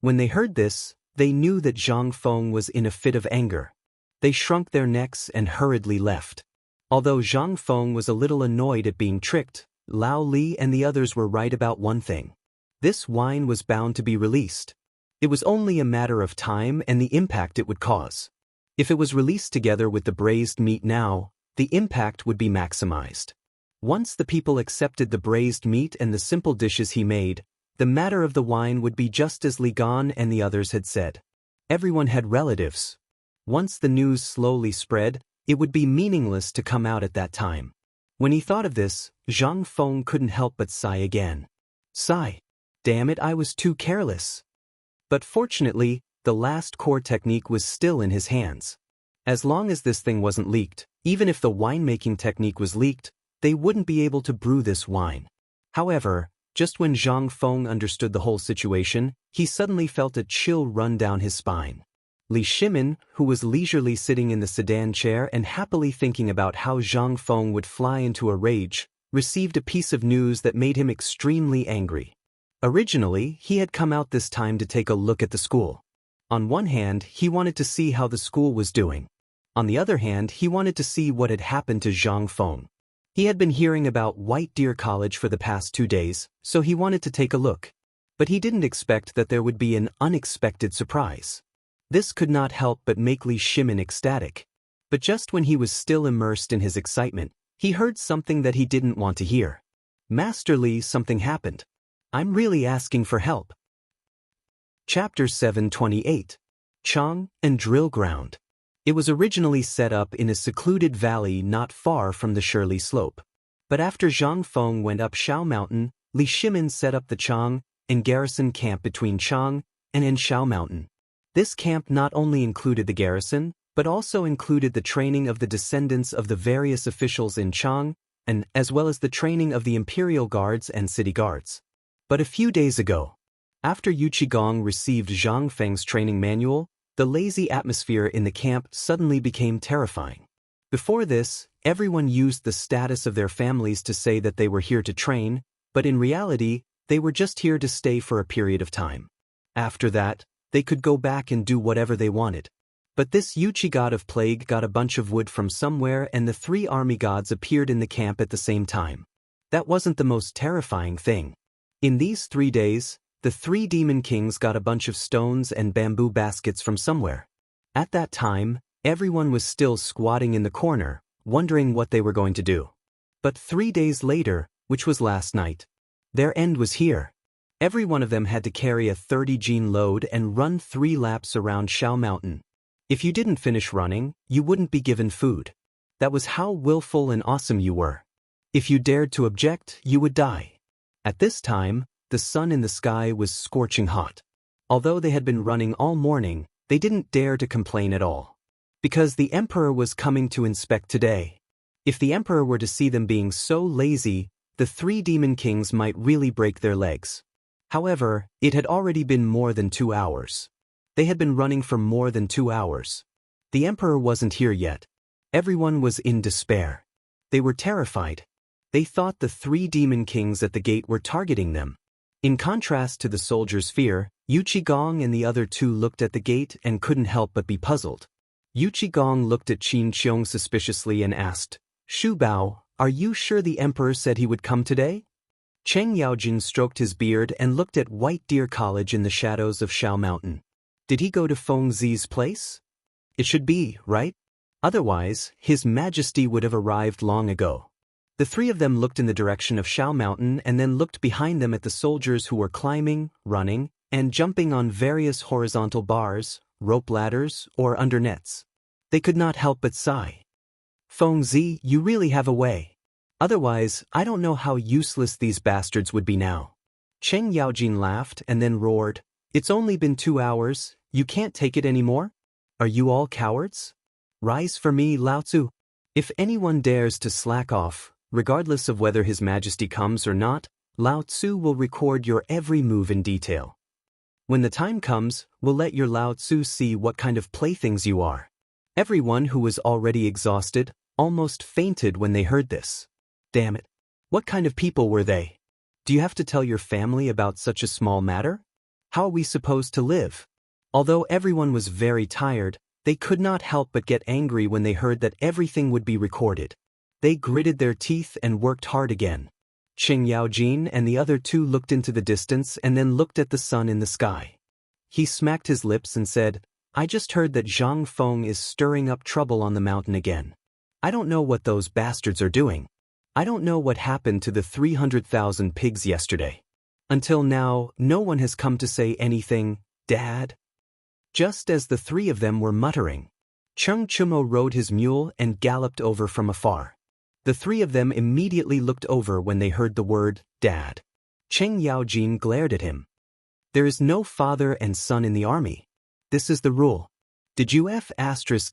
S1: When they heard this, they knew that Zhang Feng was in a fit of anger. They shrunk their necks and hurriedly left. Although Zhang Feng was a little annoyed at being tricked, Lao Li and the others were right about one thing. This wine was bound to be released. It was only a matter of time and the impact it would cause. If it was released together with the braised meat now, the impact would be maximized. Once the people accepted the braised meat and the simple dishes he made, the matter of the wine would be just as Li Gan and the others had said. Everyone had relatives. Once the news slowly spread, it would be meaningless to come out at that time. When he thought of this, Zhang Feng couldn't help but sigh again. Sigh. Damn it, I was too careless. But fortunately, the last core technique was still in his hands. As long as this thing wasn't leaked, even if the winemaking technique was leaked, they wouldn't be able to brew this wine. However, just when Zhang Feng understood the whole situation, he suddenly felt a chill run down his spine. Li Shimin, who was leisurely sitting in the sedan chair and happily thinking about how Zhang Feng would fly into a rage, received a piece of news that made him extremely angry. Originally, he had come out this time to take a look at the school. On one hand, he wanted to see how the school was doing. On the other hand, he wanted to see what had happened to Zhang Feng. He had been hearing about White Deer College for the past 2 days, so he wanted to take a look. But he didn't expect that there would be an unexpected surprise. This could not help but make Li Shimin ecstatic. But just when he was still immersed in his excitement, he heard something that he didn't want to hear. Master Li, something happened. I'm really asking for help. Chapter 728. Chang and Drill Ground. It was originally set up in a secluded valley not far from the Shirley Slope. But after Zhang Feng went up Shao Mountain, Li Shimin set up the Chang and garrison camp between Chang and Shao Mountain. This camp not only included the garrison, but also included the training of the descendants of the various officials in Chang, and as well as the training of the imperial guards and city guards. But a few days ago, after Yu Qigong received Zhang Feng's training manual, the lazy atmosphere in the camp suddenly became terrifying. Before this, everyone used the status of their families to say that they were here to train, but in reality, they were just here to stay for a period of time. After that, they could go back and do whatever they wanted. But this Yuchi god of plague got a bunch of wood from somewhere and the 3 army gods appeared in the camp at the same time. That wasn't the most terrifying thing. In these 3 days, the 3 demon kings got a bunch of stones and bamboo baskets from somewhere. At that time, everyone was still squatting in the corner, wondering what they were going to do. But 3 days later, which was last night, their end was here. Every one of them had to carry a 30-gene load and run 3 laps around Shao Mountain. If you didn't finish running, you wouldn't be given food. That was how willful and awesome you were. If you dared to object, you would die. At this time, the sun in the sky was scorching hot. Although they had been running all morning, they didn't dare to complain at all. Because the emperor was coming to inspect today. If the emperor were to see them being so lazy, the 3 demon kings might really break their legs. However, it had already been more than 2 hours. They had been running for more than 2 hours. The emperor wasn't here yet. Everyone was in despair. They were terrified. They thought the 3 demon kings at the gate were targeting them. In contrast to the soldiers' fear, Yuchi Gong and the other 2 looked at the gate and couldn't help but be puzzled. Yuchi Gong looked at Qin Qiong suspiciously and asked, "Shu Bao, are you sure the emperor said he would come today?" Cheng Yaojin stroked his beard and looked at White Deer College in the shadows of Shao Mountain. Did he go to Feng Zi's place? It should be, right? Otherwise, His Majesty would have arrived long ago. The 3 of them looked in the direction of Shao Mountain and then looked behind them at the soldiers who were climbing, running, and jumping on various horizontal bars, rope ladders, or under nets. They could not help but sigh. "Feng Zi, you really have a way. Otherwise, I don't know how useless these bastards would be now." Cheng Yaojin laughed and then roared, "It's only been 2 hours, you can't take it anymore? Are you all cowards? Rise for me, Lao Tzu. If anyone dares to slack off, regardless of whether His Majesty comes or not, Lao Tzu will record your every move in detail. When the time comes, we'll let your Lao Tzu see what kind of playthings you are." Everyone who was already exhausted almost fainted when they heard this. Damn it. What kind of people were they? Do you have to tell your family about such a small matter? How are we supposed to live? Although everyone was very tired, they could not help but get angry when they heard that everything would be recorded. They gritted their teeth and worked hard again. Cheng Yaojin and the other 2 looked into the distance and then looked at the sun in the sky. He smacked his lips and said, "I just heard that Zhang Feng is stirring up trouble on the mountain again. I don't know what those bastards are doing. I don't know what happened to the 300,000 pigs yesterday. Until now, no one has come to say anything, Dad." Just as the 3 of them were muttering, Cheng Chumo rode his mule and galloped over from afar. The 3 of them immediately looked over when they heard the word, Dad. Cheng Yaojin glared at him. "There is no father and son in the army. This is the rule. Did you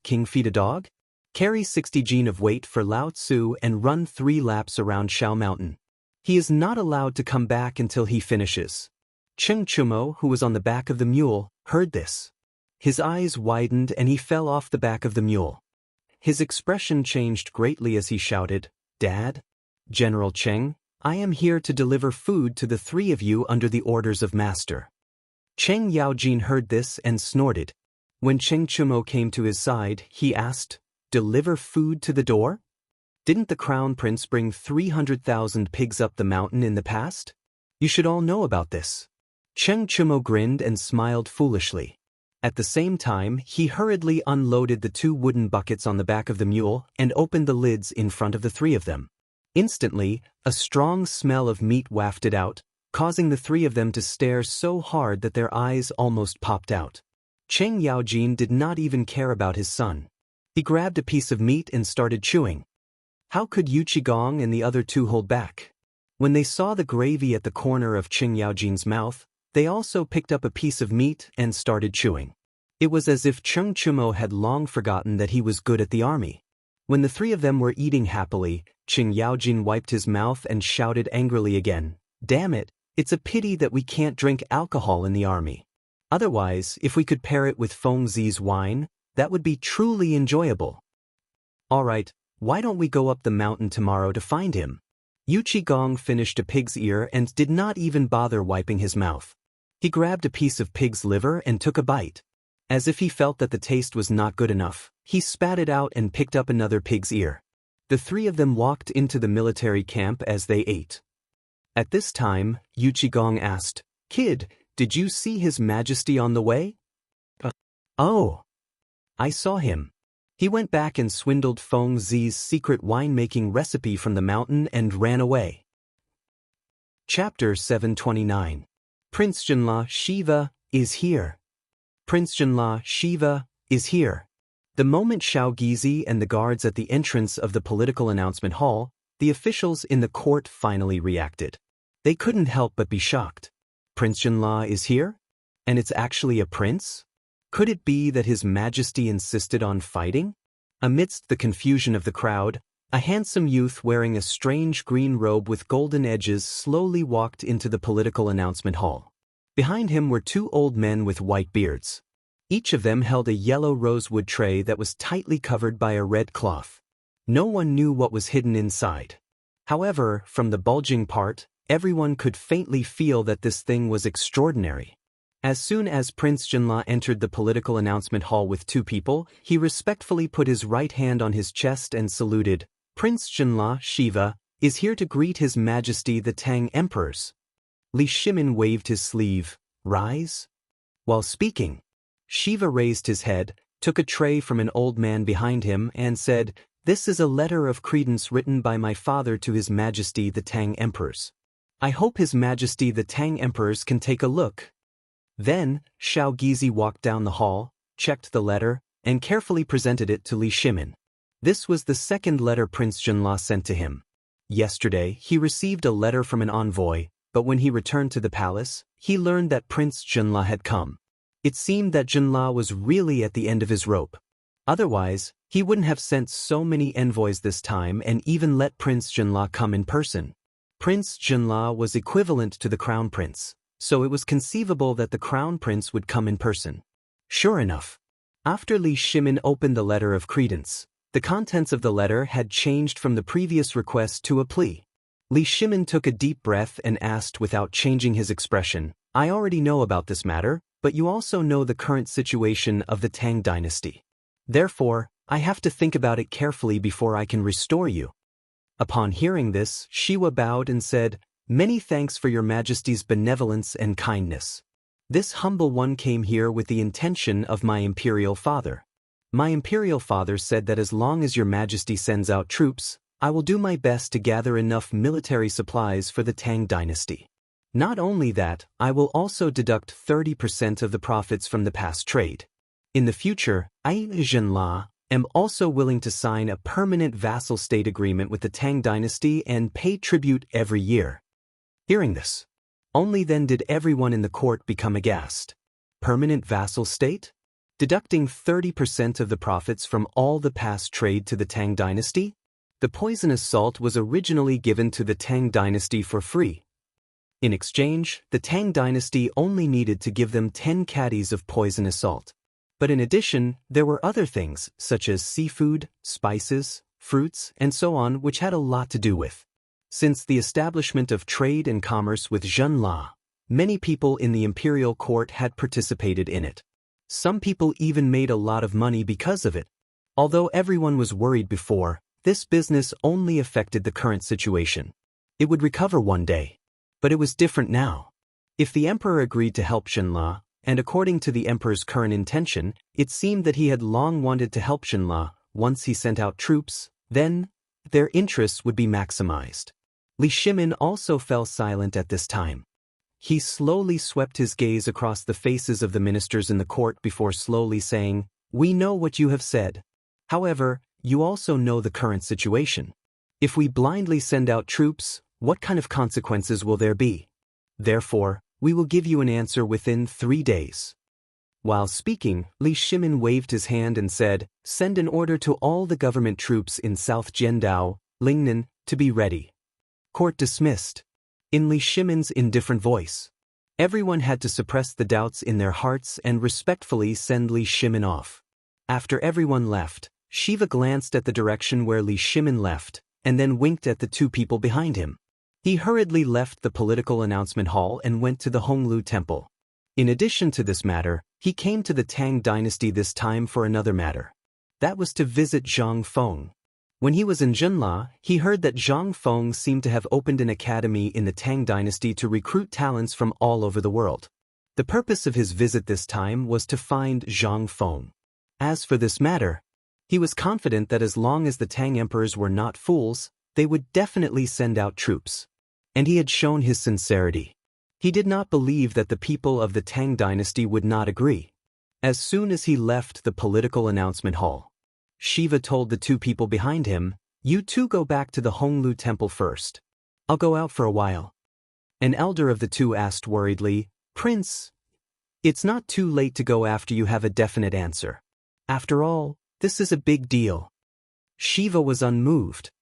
S1: King feed a dog? Carry 60 gene of weight for Lao Tzu and run 3 laps around Shao Mountain. He is not allowed to come back until he finishes." Cheng Chumo, who was on the back of the mule, heard this. His eyes widened and he fell off the back of the mule. His expression changed greatly as he shouted, "Dad? General Cheng, I am here to deliver food to the 3 of you under the orders of Master." Cheng Yaojin heard this and snorted. When Cheng Chumo came to his side, he asked, "Deliver food to the door? Didn't the Crown Prince bring 300,000 pigs up the mountain in the past? You should all know about this." Cheng Chumo grinned and smiled foolishly. At the same time, he hurriedly unloaded the 2 wooden buckets on the back of the mule and opened the lids in front of the 3 of them. Instantly, a strong smell of meat wafted out, causing the 3 of them to stare so hard that their eyes almost popped out. Cheng Yaojin did not even care about his son. He grabbed a piece of meat and started chewing. How could Yuchi Gong and the other 2 hold back? When they saw the gravy at the corner of Cheng Yaojin's mouth, they also picked up a piece of meat and started chewing. It was as if Cheng Chumo had long forgotten that he was good at the army. When the 3 of them were eating happily, Cheng Yaojin wiped his mouth and shouted angrily again, "Damn it, it's a pity that we can't drink alcohol in the army. Otherwise, if we could pair it with Feng Zi's wine, that would be truly enjoyable. All right, why don't we go up the mountain tomorrow to find him?" Yuchi Gong finished a pig's ear and did not even bother wiping his mouth. He grabbed a piece of pig's liver and took a bite. As if he felt that the taste was not good enough, he spat it out and picked up another pig's ear. The three of them walked into the military camp as they ate. At this time, Yuchigong asked, "Kid, did you see His Majesty on the way?" Oh, I saw him. He went back and swindled Feng Zi's secret winemaking recipe from the mountain and ran away. Chapter 729. Prince Junla Shiva is here. Prince Junla Shiva is here. The moment Xiao Gizi and the guards at the entrance of the political announcement hall, the officials in the court finally reacted. They couldn't help but be shocked. Prince Junla is here? And it's actually a prince? Could it be that His Majesty insisted on fighting? Amidst the confusion of the crowd, a handsome youth wearing a strange green robe with golden edges slowly walked into the political announcement hall. Behind him were two old men with white beards. Each of them held a yellow rosewood tray that was tightly covered by a red cloth. No one knew what was hidden inside. However, from the bulging part, everyone could faintly feel that this thing was extraordinary. As soon as Prince Junla entered the political announcement hall with two people, he respectfully put his right hand on his chest and saluted. Prince Junla Shiva is here to greet His Majesty the Tang Emperors. Li Shimin waved his sleeve. Rise? While speaking, Shiva raised his head, took a tray from an old man behind him, and said, "This is a letter of credence written by my father to His Majesty the Tang Emperors. I hope His Majesty the Tang Emperors can take a look." Then, Xiao Gizi walked down the hall, checked the letter, and carefully presented it to Li Shimin. This was the second letter Prince Junla sent to him. Yesterday, he received a letter from an envoy, but when he returned to the palace, he learned that Prince Junla had come. It seemed that Junla was really at the end of his rope. Otherwise, he wouldn't have sent so many envoys this time and even let Prince Junla come in person. Prince Junla was equivalent to the crown prince, so it was conceivable that the crown prince would come in person. Sure enough, after Li Shimin opened the letter of credence, the contents of the letter had changed from the previous request to a plea. Li Shimin took a deep breath and asked without changing his expression, "I already know about this matter, but you also know the current situation of the Tang dynasty. Therefore, I have to think about it carefully before I can restore you." Upon hearing this, Shiva bowed and said, "Many thanks for your Majesty's benevolence and kindness. This humble one came here with the intention of my imperial father. My imperial father said that as long as your Majesty sends out troops, I will do my best to gather enough military supplies for the Tang dynasty. Not only that, I will also deduct 30% of the profits from the past trade. In the future, I, Junla, am also willing to sign a permanent vassal state agreement with the Tang dynasty and pay tribute every year." Hearing this, only then did everyone in the court become aghast. Permanent vassal state? Deducting 30% of the profits from all the past trade to the Tang dynasty? The poisonous salt was originally given to the Tang dynasty for free. In exchange, the Tang dynasty only needed to give them 10 caddies of poisonous salt. But in addition, there were other things, such as seafood, spices, fruits, and so on, which had a lot to do with. Since the establishment of trade and commerce with Junla, many people in the imperial court had participated in it. Some people even made a lot of money because of it. Although everyone was worried before, this business only affected the current situation. It would recover one day. But it was different now. If the emperor agreed to help Junla, and according to the emperor's current intention, it seemed that he had long wanted to help Junla. Once he sent out troops, then their interests would be maximized. Li Shimin also fell silent at this time. He slowly swept his gaze across the faces of the ministers in the court before slowly saying, "We know what you have said. However, you also know the current situation. If we blindly send out troops, what kind of consequences will there be? Therefore, we will give you an answer within 3 days." While speaking, Li Shimin waved his hand and said, "Send an order to all the government troops in South Jiandao, Lingnan, to be ready." Court dismissed. In Li Shimin's indifferent voice, everyone had to suppress the doubts in their hearts and respectfully send Li Shimin off. After everyone left, Shiva glanced at the direction where Li Shimin left, and then winked at the two people behind him. He hurriedly left the political announcement hall and went to the Honglu temple. In addition to this matter, He came to the Tang dynasty this time for another matter. That was to visit Zhang Feng. When he was in Zhenla, he heard that Zhang Feng seemed to have opened an academy in the Tang dynasty to recruit talents from all over the world. The purpose of his visit this time was to find Zhang Feng. As for this matter, he was confident that as long as the Tang emperors were not fools, they would definitely send out troops. And he had shown his sincerity. He did not believe that the people of the Tang dynasty would not agree. As soon as he left the political announcement hall, Shiva told the two people behind him, "You two go back to the Honglu temple first. I'll go out for a while." An elder of the two asked worriedly, "Prince, it's not too late to go after you have a definite answer. After all, this is a big deal." Shiva was unmoved.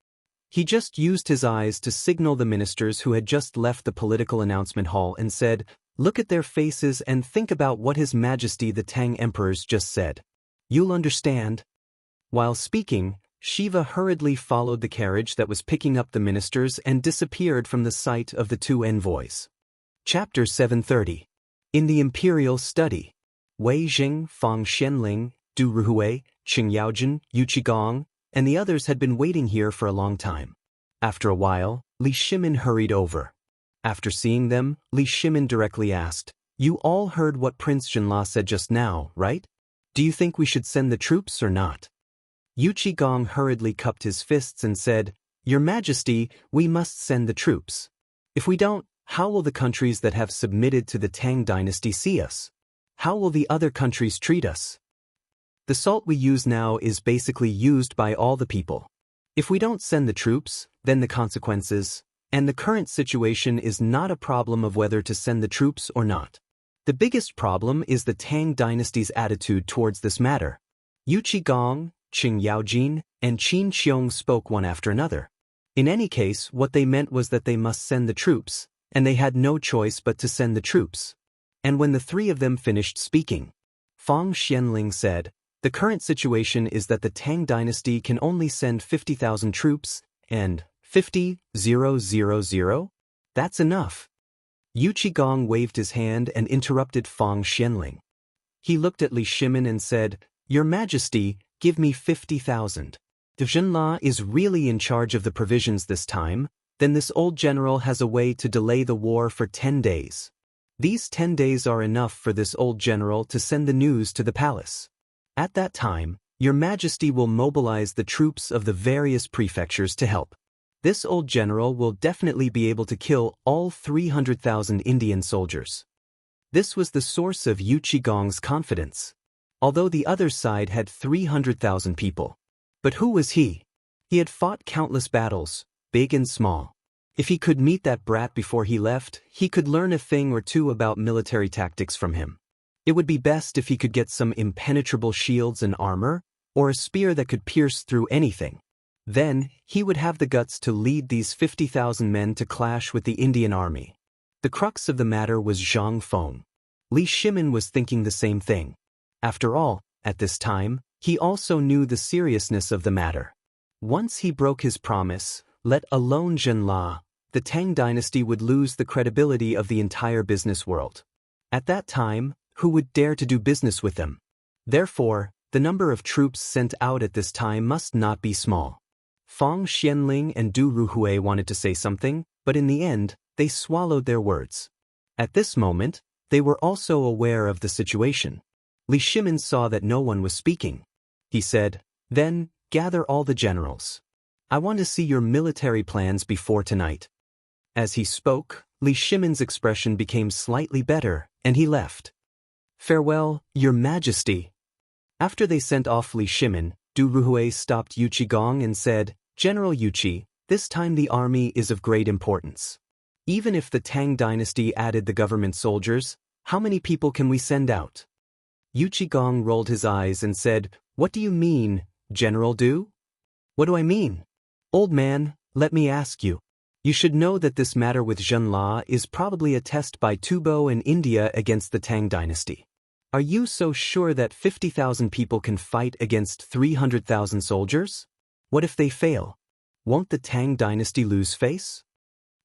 S1: He just used his eyes to signal the ministers who had just left the political announcement hall and said, "Look at their faces and think about what His Majesty the Tang emperors just said. You'll understand." While speaking, Shiva hurriedly followed the carriage that was picking up the ministers and disappeared from the sight of the two envoys. Chapter 730. In the imperial study. Wei Jing, Fang Xianling, Du Ruhui, Qing Yaojin, Yu Qigong, and the others had been waiting here for a long time. After a while, Li Shimin hurried over. After seeing them, Li Shimin directly asked, "You all heard what Prince Zhenla said just now, right? Do you think we should send the troops or not?" Yu Qigong hurriedly cupped his fists and said, "Your Majesty, we must send the troops. If we don't, how will the countries that have submitted to the Tang dynasty see us? How will the other countries treat us? The salt we use now is basically used by all the people. If we don't send the troops, then the consequences, and the current situation is not a problem of whether to send the troops or not. The biggest problem is the Tang dynasty's attitude towards this matter." Yu Qigong, Qing Yaojin, and Qin Xiong spoke one after another. In any case, what they meant was that they must send the troops, and they had no choice but to send the troops. And when the three of them finished speaking, Fang Xianling said, "The current situation is that the Tang dynasty can only send 50,000 troops, and 50,000? That's enough." Yu Qigong waved his hand and interrupted Fang Xianling. He looked at Li Shimin and said, "Your Majesty, give me 50,000. If Zhenla is really in charge of the provisions this time, then this old general has a way to delay the war for 10 days. These 10 days are enough for this old general to send the news to the palace. At that time, Your Majesty will mobilize the troops of the various prefectures to help. This old general will definitely be able to kill all 300,000 Indian soldiers." This was the source of Yu Qigong's confidence. Although the other side had 300,000 people. But who was he? He had fought countless battles, big and small. If he could meet that brat before he left, he could learn a thing or two about military tactics from him. It would be best if he could get some impenetrable shields and armor, or a spear that could pierce through anything. Then, he would have the guts to lead these 50,000 men to clash with the Indian army. The crux of the matter was Zhang Feng. Li Shimin was thinking the same thing. After all, at this time, he also knew the seriousness of the matter. Once he broke his promise, let alone Zhenla, the Tang dynasty would lose the credibility of the entire business world. At that time, who would dare to do business with them? Therefore, the number of troops sent out at this time must not be small. Fang Xianling and Du Ruhui wanted to say something, but in the end, they swallowed their words. At this moment, they were also aware of the situation. Li Shimin saw that no one was speaking. He said, "Then, gather all the generals. I want to see your military plans before tonight." As he spoke, Li Shimin's expression became slightly better, and he left. "Farewell, Your Majesty." After they sent off Li Shimin, Du Ruhui stopped Yu Qigong and said, "General Yu Qi, this time the army is of great importance. Even if the Tang dynasty added the government soldiers, how many people can we send out?" Yu Qigong rolled his eyes and said, "What do you mean, General Du?" "What do I mean? Old man, let me ask you. You should know that this matter with Zhenla is probably a test by Tubo and India against the Tang dynasty. Are you so sure that 50,000 people can fight against 300,000 soldiers? What if they fail? Won't the Tang dynasty lose face?"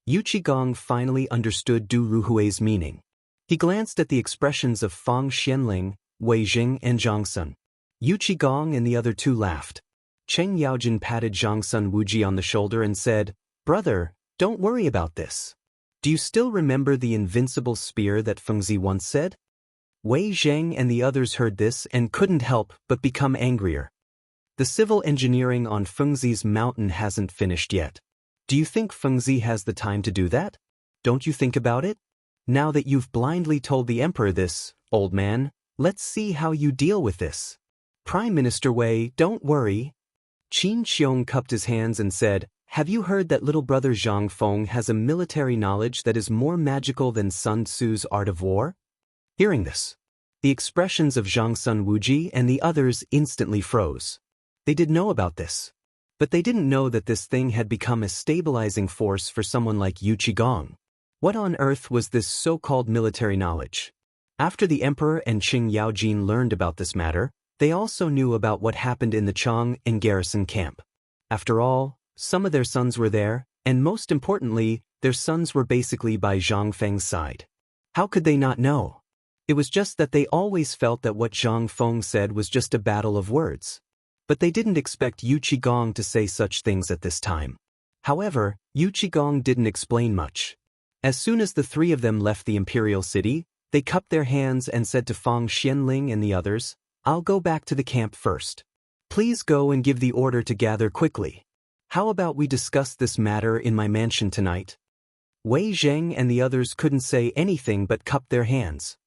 S1: Yu Qigong finally understood Du Ruhui's meaning. He glanced at the expressions of Fang Xianling, Wei Jing and Zhang Sun. Yu Qigong and the other two laughed. Cheng Yaojin patted Zhang Sun Wuji on the shoulder and said, "Brother, don't worry about this. Do you still remember the invincible spear that Fengzi once said?" Wei Zheng and the others heard this and couldn't help but become angrier. The civil engineering on Fengzi's mountain hasn't finished yet. Do you think Fengzi has the time to do that? Don't you think about it? Now that you've blindly told the emperor this, old man, let's see how you deal with this. Prime Minister Wei, don't worry. Qin Xiong cupped his hands and said, "Have you heard that little brother Zhang Feng has a military knowledge that is more magical than Sun Tzu's art of war?" Hearing this, the expressions of Zhang Sun Wuji and the others instantly froze. They did know about this, but they didn't know that this thing had become a stabilizing force for someone like Yu Qigong. What on earth was this so-called military knowledge? After the emperor and Qing Yaojin learned about this matter, they also knew about what happened in the Chang and garrison camp. After all, some of their sons were there, and most importantly, their sons were basically by Zhang Feng's side. How could they not know? It was just that they always felt that what Zhang Feng said was just a battle of words. But they didn't expect Yu Qigong to say such things at this time. However, Yu Qigong didn't explain much. As soon as the three of them left the imperial city, they cupped their hands and said to Fang Xianling and the others, "I'll go back to the camp first. Please go and give the order to gather quickly. How about we discuss this matter in my mansion tonight?" Wei Zheng and the others couldn't say anything but cupped their hands.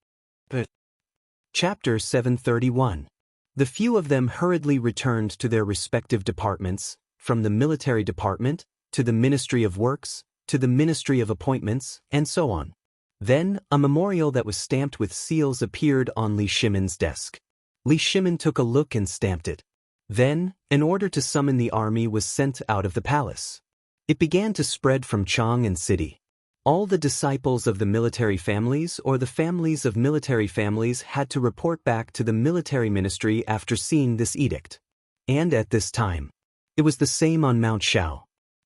S1: Chapter 731. The few of them hurriedly returned to their respective departments, from the military department, to the Ministry of Works, to the Ministry of Appointments, and so on. Then, a memorial that was stamped with seals appeared on Li Shimin's desk. Li Shimin took a look and stamped it. Then, an order to summon the army was sent out of the palace. It began to spread from Chang and city. All the disciples of the military families or the families of military families had to report back to the military ministry after seeing this edict. And at this time, it was the same on Mount Shao.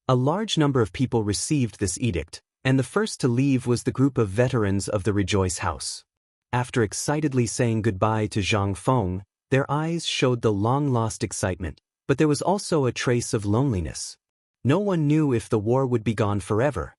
S1: A large number of people received this edict, and the first to leave was the group of veterans of the Rejoice House. After excitedly saying goodbye to Zhang Feng, their eyes showed the long-lost excitement, but there was also a trace of loneliness. No one knew if the war would be gone forever.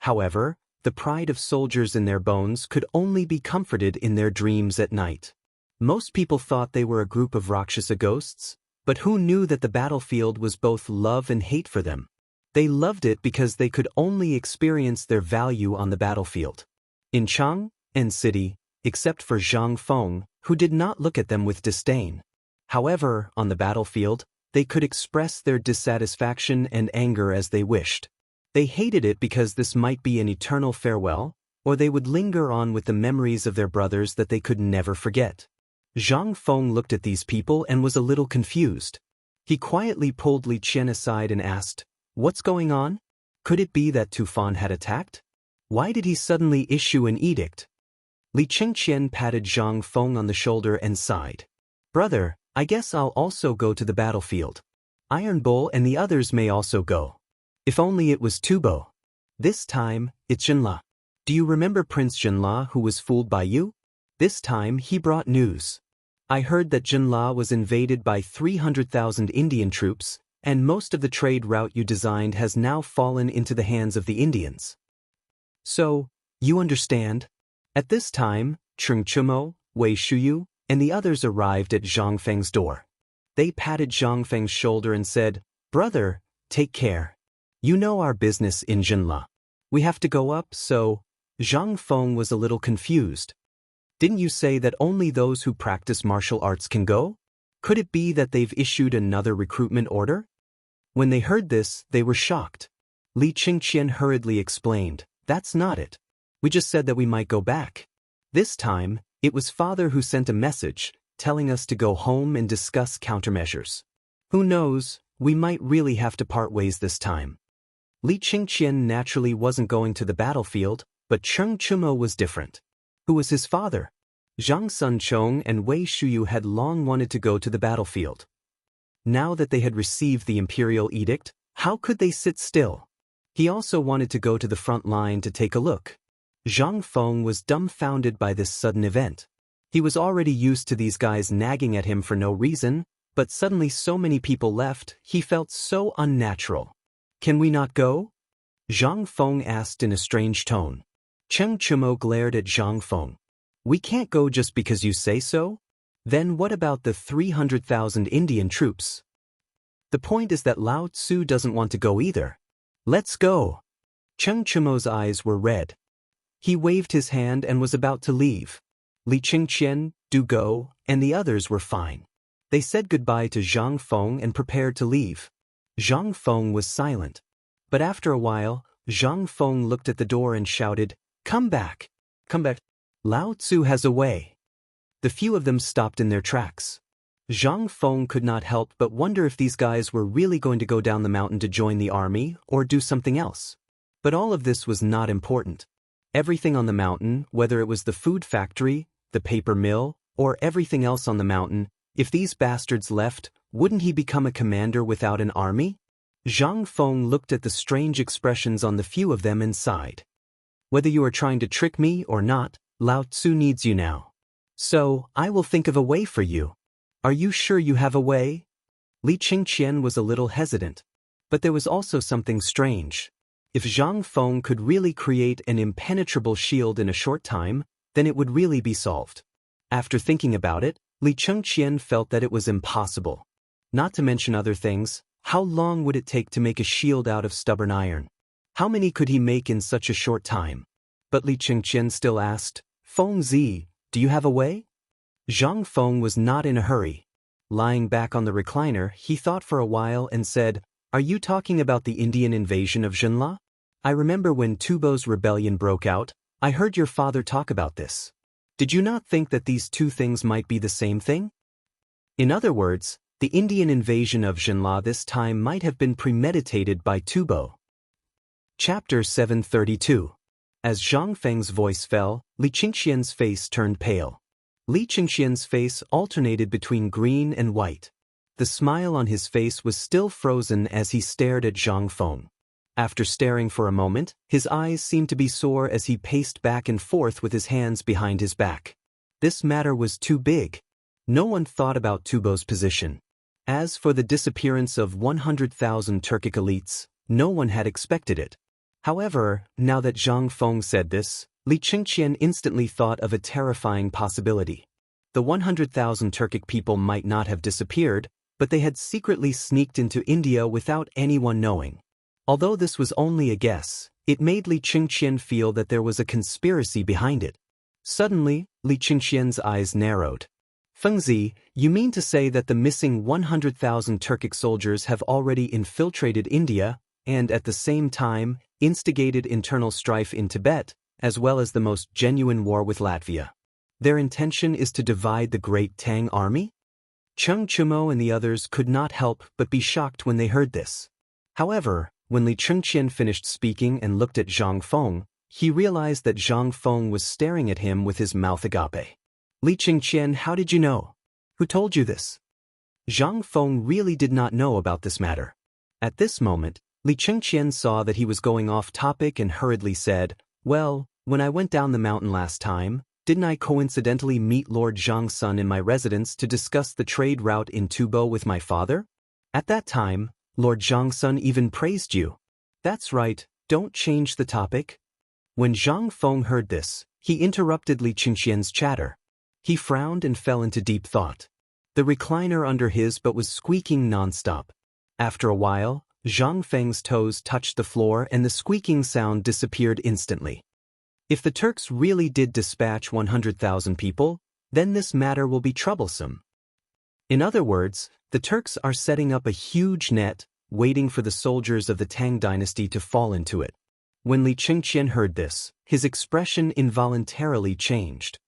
S1: However, the pride of soldiers in their bones could only be comforted in their dreams at night. Most people thought they were a group of Rakshasa ghosts, but who knew that the battlefield was both love and hate for them? They loved it because they could only experience their value on the battlefield. In Chang and city, except for Zhang Feng, who did not look at them with disdain. However, on the battlefield, they could express their dissatisfaction and anger as they wished. They hated it because this might be an eternal farewell, or they would linger on with the memories of their brothers that they could never forget. Zhang Feng looked at these people and was a little confused. He quietly pulled Li Qian aside and asked, "What's going on? Could it be that Tufan had attacked? Why did he suddenly issue an edict?" Li Qingqian patted Zhang Feng on the shoulder and sighed. "Brother, I guess I'll also go to the battlefield. Iron Bull and the others may also go. If only it was Tubo. This time, it's Jinla. Do you remember Prince Jinla who was fooled by you? This time he brought news. I heard that Jinla was invaded by 300,000 Indian troops, and most of the trade route you designed has now fallen into the hands of the Indians. So, you understand?" At this time, Cheng Chumo, Wei Shuyu, and the others arrived at Zhang Feng's door. They patted Zhang Feng's shoulder and said, "Brother, take care. You know our business in Jinla. We have to go up, so..." Zhang Feng was a little confused. "Didn't you say that only those who practice martial arts can go? Could it be that they've issued another recruitment order?" When they heard this, they were shocked. Li Qingqian hurriedly explained, "That's not it. We just said that we might go back. This time, it was Father who sent a message, telling us to go home and discuss countermeasures. Who knows, we might really have to part ways this time." Li Qingqian naturally wasn't going to the battlefield, but Cheng Chumo was different. Who was his father? Zhang Sunchong and Wei Shuyu had long wanted to go to the battlefield. Now that they had received the imperial edict, how could they sit still? He also wanted to go to the front line to take a look. Zhang Feng was dumbfounded by this sudden event. He was already used to these guys nagging at him for no reason, but suddenly so many people left, he felt so unnatural. Can we not go? Zhang Feng asked in a strange tone. Cheng Chumo glared at Zhang Feng. We can't go just because you say so? Then what about the 300,000 Indian troops? The point is that Lao Tzu doesn't want to go either. Let's go. Cheng Chumo's eyes were red. He waved his hand and was about to leave. Li Qingqian, Du Go, and the others were fine. They said goodbye to Zhang Feng and prepared to leave. Zhang Feng was silent. But after a while, Zhang Feng looked at the door and shouted, Come back! Come back! Lao Tzu has a way. The few of them stopped in their tracks. Zhang Feng could not help but wonder if these guys were really going to go down the mountain to join the army or do something else. But all of this was not important. Everything on the mountain, whether it was the food factory, the paper mill, or everything else on the mountain, if these bastards left, wouldn't he become a commander without an army? Zhang Feng looked at the strange expressions on the few of them and sighed. Whether you are trying to trick me or not, Lao Tzu needs you now. So, I will think of a way for you. Are you sure you have a way? Li Qingqian was a little hesitant. But there was also something strange. If Zhang Feng could really create an impenetrable shield in a short time, then it would really be solved. After thinking about it, Li Qingqian felt that it was impossible. Not to mention other things, how long would it take to make a shield out of stubborn iron? How many could he make in such a short time? But Li Qingqian still asked, Feng Zi, do you have a way? Zhang Feng was not in a hurry. Lying back on the recliner, he thought for a while and said, Are you talking about the Indian invasion of Zhenla? I remember when Tubo's rebellion broke out, I heard your father talk about this. Did you not think that these two things might be the same thing? In other words, the Indian invasion of Zhenla this time might have been premeditated by Tubo. Chapter 732. As Zhang Feng's voice fell, Li Qingqian's face turned pale. Li Qingqian's face alternated between green and white. The smile on his face was still frozen as he stared at Zhang Feng. After staring for a moment, his eyes seemed to be sore as he paced back and forth with his hands behind his back. This matter was too big. No one thought about Tubo's position. As for the disappearance of 100,000 Turkic elites, no one had expected it. However, now that Zhang Feng said this, Li Qingqian instantly thought of a terrifying possibility. The 100,000 Turkic people might not have disappeared, but they had secretly sneaked into India without anyone knowing. Although this was only a guess, it made Li Qingqian feel that there was a conspiracy behind it. Suddenly, Li Qingqian's eyes narrowed. Feng Zi, you mean to say that the missing 100,000 Turkic soldiers have already infiltrated India, and at the same time, instigated internal strife in Tibet, as well as the most genuine war with Latvia? Their intention is to divide the great Tang army? Cheng Chumo and the others could not help but be shocked when they heard this. However, when Li Qingqian finished speaking and looked at Zhang Feng, he realized that Zhang Feng was staring at him with his mouth agape. Li Qingqian, how did you know? Who told you this? Zhang Feng really did not know about this matter. At this moment, Li Qingqian saw that he was going off topic and hurriedly said, Well, when I went down the mountain last time, didn't I coincidentally meet Lord Zhang's son in my residence to discuss the trade route in Tubo with my father? At that time, Lord Zhang's son even praised you. That's right, don't change the topic. When Zhang Feng heard this, he interrupted Li Qingqian's chatter. He frowned and fell into deep thought. The recliner under his butt was squeaking nonstop. After a while, Zhang Feng's toes touched the floor and the squeaking sound disappeared instantly. If the Turks really did dispatch 100,000 people, then this matter will be troublesome. In other words, the Turks are setting up a huge net, waiting for the soldiers of the Tang dynasty to fall into it. When Li Qingqian heard this, his expression involuntarily changed.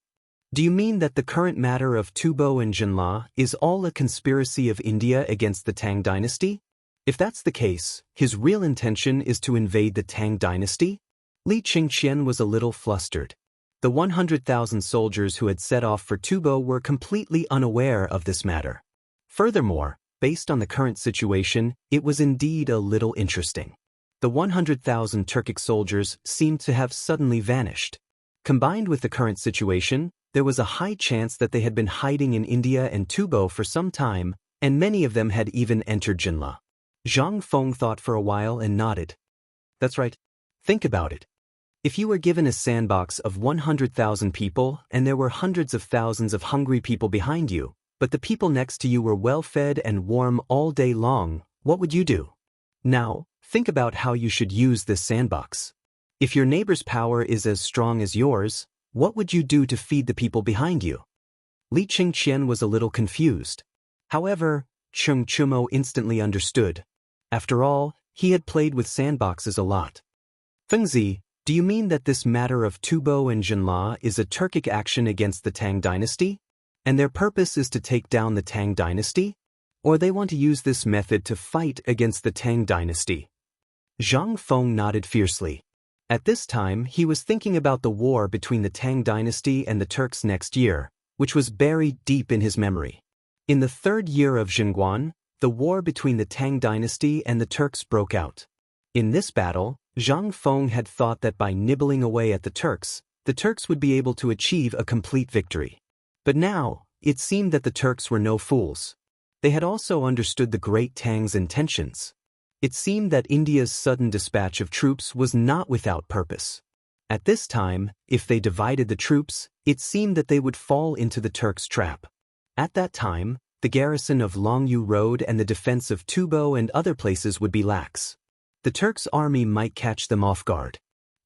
S1: Do you mean that the current matter of Tubo and Zhenla is all a conspiracy of India against the Tang dynasty? If that's the case, his real intention is to invade the Tang dynasty? Li Qingqian was a little flustered. The 100,000 soldiers who had set off for Tubo were completely unaware of this matter. Furthermore, based on the current situation, it was indeed a little interesting. The 100,000 Turkic soldiers seemed to have suddenly vanished. Combined with the current situation, There was a high chance that they had been hiding in India and Tubo for some time, and many of them had even entered Jinla. Zhang Feng thought for a while and nodded. That's right. Think about it. If you were given a sandbox of 100,000 people and there were hundreds of thousands of hungry people behind you, but the people next to you were well-fed and warm all day long, what would you do? Now, think about how you should use this sandbox. If your neighbor's power is as strong as yours, what would you do to feed the people behind you? Li Qingqian was a little confused. However, Cheng Chumo instantly understood. After all, he had played with sandboxes a lot. Fengzi, do you mean that this matter of Tubo and Jinla is a Turkic action against the Tang dynasty? And their purpose is to take down the Tang dynasty? Or they want to use this method to fight against the Tang dynasty? Zhang Feng nodded fiercely. At this time, he was thinking about the war between the Tang dynasty and the Turks next year, which was buried deep in his memory. In the 3rd year of Jingguan, the war between the Tang dynasty and the Turks broke out. In this battle, Zhang Feng had thought that by nibbling away at the Turks would be able to achieve a complete victory. But now, it seemed that the Turks were no fools. They had also understood the great Tang's intentions. It seemed that India's sudden dispatch of troops was not without purpose. At this time, if they divided the troops, it seemed that they would fall into the Turks' trap. At that time, the garrison of Longyu Road and the defense of Tubo and other places would be lax. The Turks' army might catch them off guard.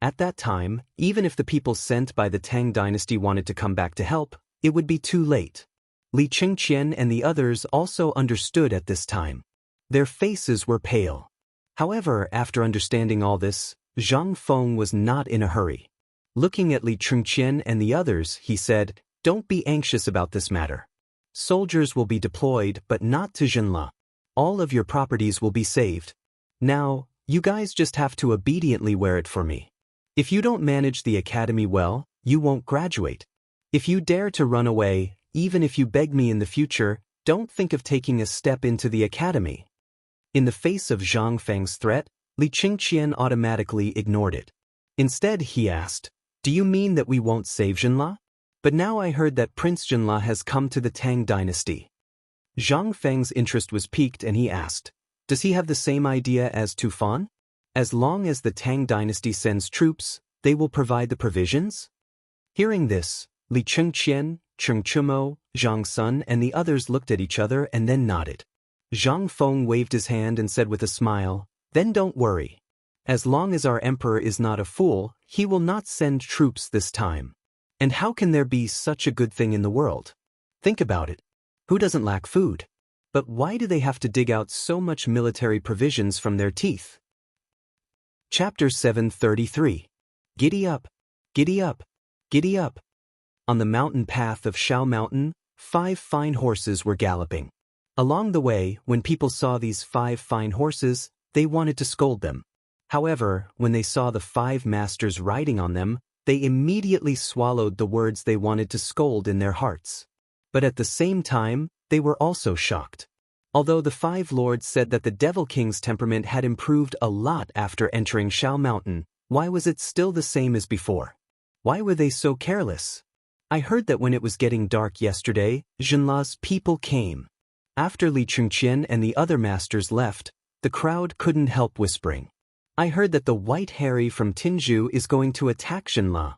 S1: At that time, even if the people sent by the Tang dynasty wanted to come back to help, it would be too late. Li Qingqian and the others also understood at this time. Their faces were pale. However, after understanding all this, Zhang Feng was not in a hurry. Looking at Li Qingqian and the others, he said, "Don't be anxious about this matter. Soldiers will be deployed, but not to Jinla. All of your properties will be saved. Now, you guys just have to obediently wear it for me. If you don't manage the academy well, you won't graduate. If you dare to run away, even if you beg me in the future, don't think of taking a step into the academy." In the face of Zhang Feng's threat, Li Qingqian automatically ignored it. Instead, he asked, "Do you mean that we won't save Jinla? But now I heard that Prince Jinla has come to the Tang dynasty." Zhang Feng's interest was piqued and he asked, "Does he have the same idea as Tufan? As long as the Tang dynasty sends troops, they will provide the provisions?" Hearing this, Li Qingqian, Cheng Chumo, Zhang Sun and the others looked at each other and then nodded. Zhang Feng waved his hand and said with a smile, "Then don't worry. As long as our emperor is not a fool, he will not send troops this time. And how can there be such a good thing in the world? Think about it. Who doesn't lack food? But why do they have to dig out so much military provisions from their teeth?" Chapter 733. Giddy up, giddy up, giddy up. On the mountain path of Shao Mountain, 5 fine horses were galloping. Along the way, when people saw these 5 fine horses, they wanted to scold them. However, when they saw the 5 masters riding on them, they immediately swallowed the words they wanted to scold in their hearts. But at the same time, they were also shocked. Although the 5 lords said that the Devil King's temperament had improved a lot after entering Shao Mountain, why was it still the same as before? Why were they so careless? "I heard that when it was getting dark yesterday, Jinla's people came." After Li Qingqian and the other masters left, the crowd couldn't help whispering, "I heard that the White Harry from Tinju is going to attack Jinla.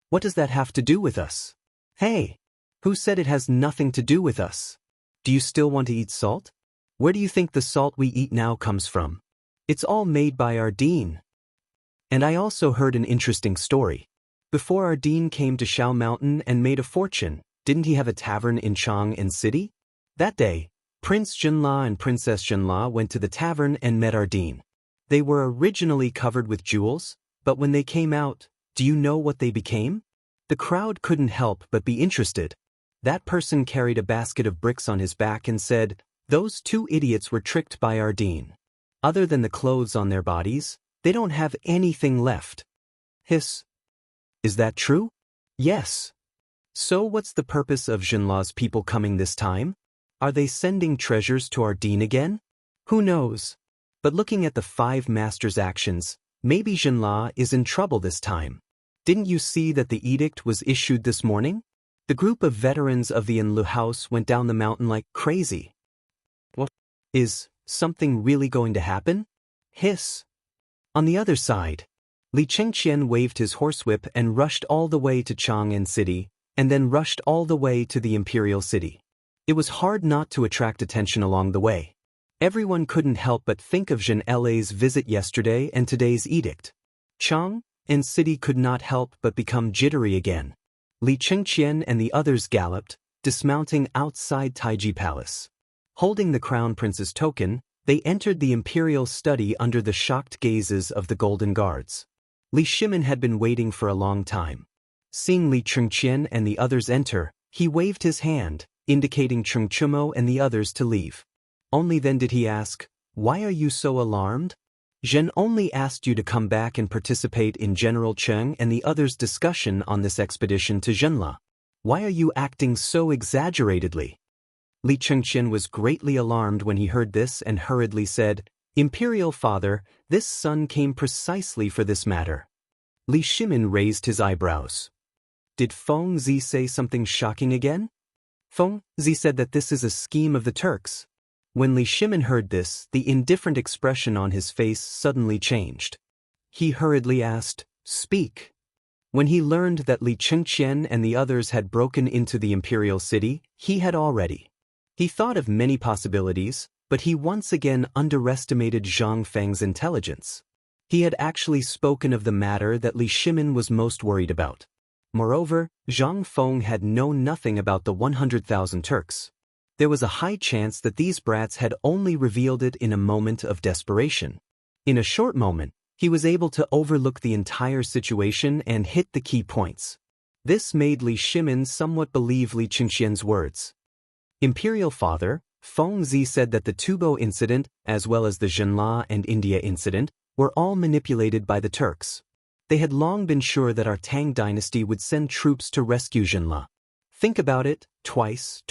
S1: What does that have to do with us?" "Hey! Who said it has nothing to do with us? Do you still want to eat salt? Where do you think the salt we eat now comes from? It's all made by our dean." And I also heard an interesting story. Before our dean came to Shao Mountain and made a fortune, didn't he have a tavern in Chang'an City? That day, Prince Jinla and Princess Jinla went to the tavern and met our dean. They were originally covered with jewels, but when they came out, do you know what they became? The crowd couldn't help but be interested. That person carried a basket of bricks on his back and said, "Those 2 idiots were tricked by our dean. Other than the clothes on their bodies, they don't have anything left." Hiss. Is that true? Yes. So what's the purpose of Jinla's people coming this time? Are they sending treasures to our dean again? Who knows? But looking at the 5 masters' actions, maybe Jinla is in trouble this time. Didn't you see that the edict was issued this morning? The group of veterans of the Enlu house went down the mountain like crazy. What? Is something really going to happen? Hiss. On the other side, Li Chengqian waved his horsewhip and rushed all the way to Chang'an City, and then rushed all the way to the Imperial City. It was hard not to attract attention along the way. Everyone couldn't help but think of Zhen Le's visit yesterday and today's edict. Chang'an City could not help but become jittery again. Li Chengqian and the others galloped, dismounting outside Taiji Palace. Holding the Crown Prince's token, they entered the imperial study under the shocked gazes of the Golden Guards. Li Shimin had been waiting for a long time. Seeing Li Chengqian and the others enter, he waved his hand, indicating Cheng Chumo and the others to leave. Only then did he ask, "Why are you so alarmed? Zhen only asked you to come back and participate in General Cheng and the others' discussion on this expedition to Zhenla. Why are you acting so exaggeratedly?" Li Chengqian was greatly alarmed when he heard this and hurriedly said, "Imperial Father, this son came precisely for this matter." Li Shimin raised his eyebrows. Did Feng Zi say something shocking again? Feng Zi said that this is a scheme of the Turks. When Li Shimin heard this, the indifferent expression on his face suddenly changed. He hurriedly asked, "Speak." When he learned that Li Chengqian and the others had broken into the imperial city, he had already. He thought of many possibilities, but he once again underestimated Zhang Feng's intelligence. He had actually spoken of the matter that Li Shimin was most worried about. Moreover, Zhang Feng had known nothing about the 100,000 Turks. There was a high chance that these brats had only revealed it in a moment of desperation. In a short moment, he was able to overlook the entire situation and hit the key points. This made Li Shimin somewhat believe Li Chengqian's words. Imperial Father, Feng Zi said that the Tubo incident, as well as the Zhenla and India incident, were all manipulated by the Turks. They had long been sure that our Tang dynasty would send troops to rescue Zhenla. Think about it, twice,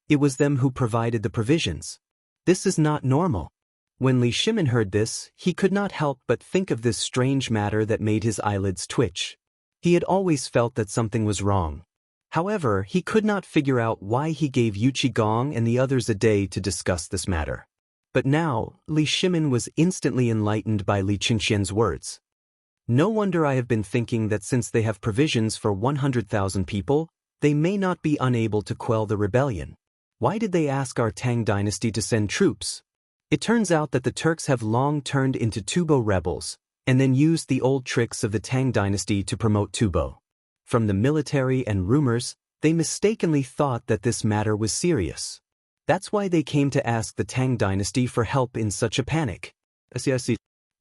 S1: it was them who provided the provisions. This is not normal. When Li Shimin heard this, he could not help but think of this strange matter that made his eyelids twitch. He had always felt that something was wrong. However, he could not figure out why he gave Yu Qigong and the others a day to discuss this matter. But now, Li Shimin was instantly enlightened by Li Chengqian's words. No wonder I have been thinking that since they have provisions for 100,000 people, they may not be unable to quell the rebellion. Why did they ask our Tang dynasty to send troops? It turns out that the Turks have long turned into Tubo rebels, and then used the old tricks of the Tang dynasty to promote Tubo. From the military and rumors, they mistakenly thought that this matter was serious. That's why they came to ask the Tang dynasty for help in such a panic.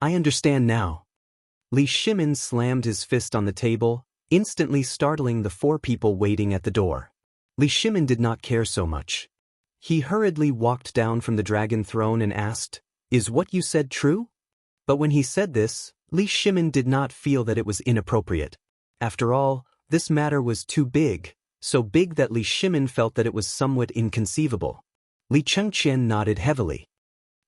S1: I understand now. Li Shimin slammed his fist on the table, instantly startling the four people waiting at the door. Li Shimin did not care so much. He hurriedly walked down from the dragon throne and asked, "Is what you said true?" But when he said this, Li Shimin did not feel that it was inappropriate. After all, this matter was too big, so big that Li Shimin felt that it was somewhat inconceivable. Li Chengqian nodded heavily.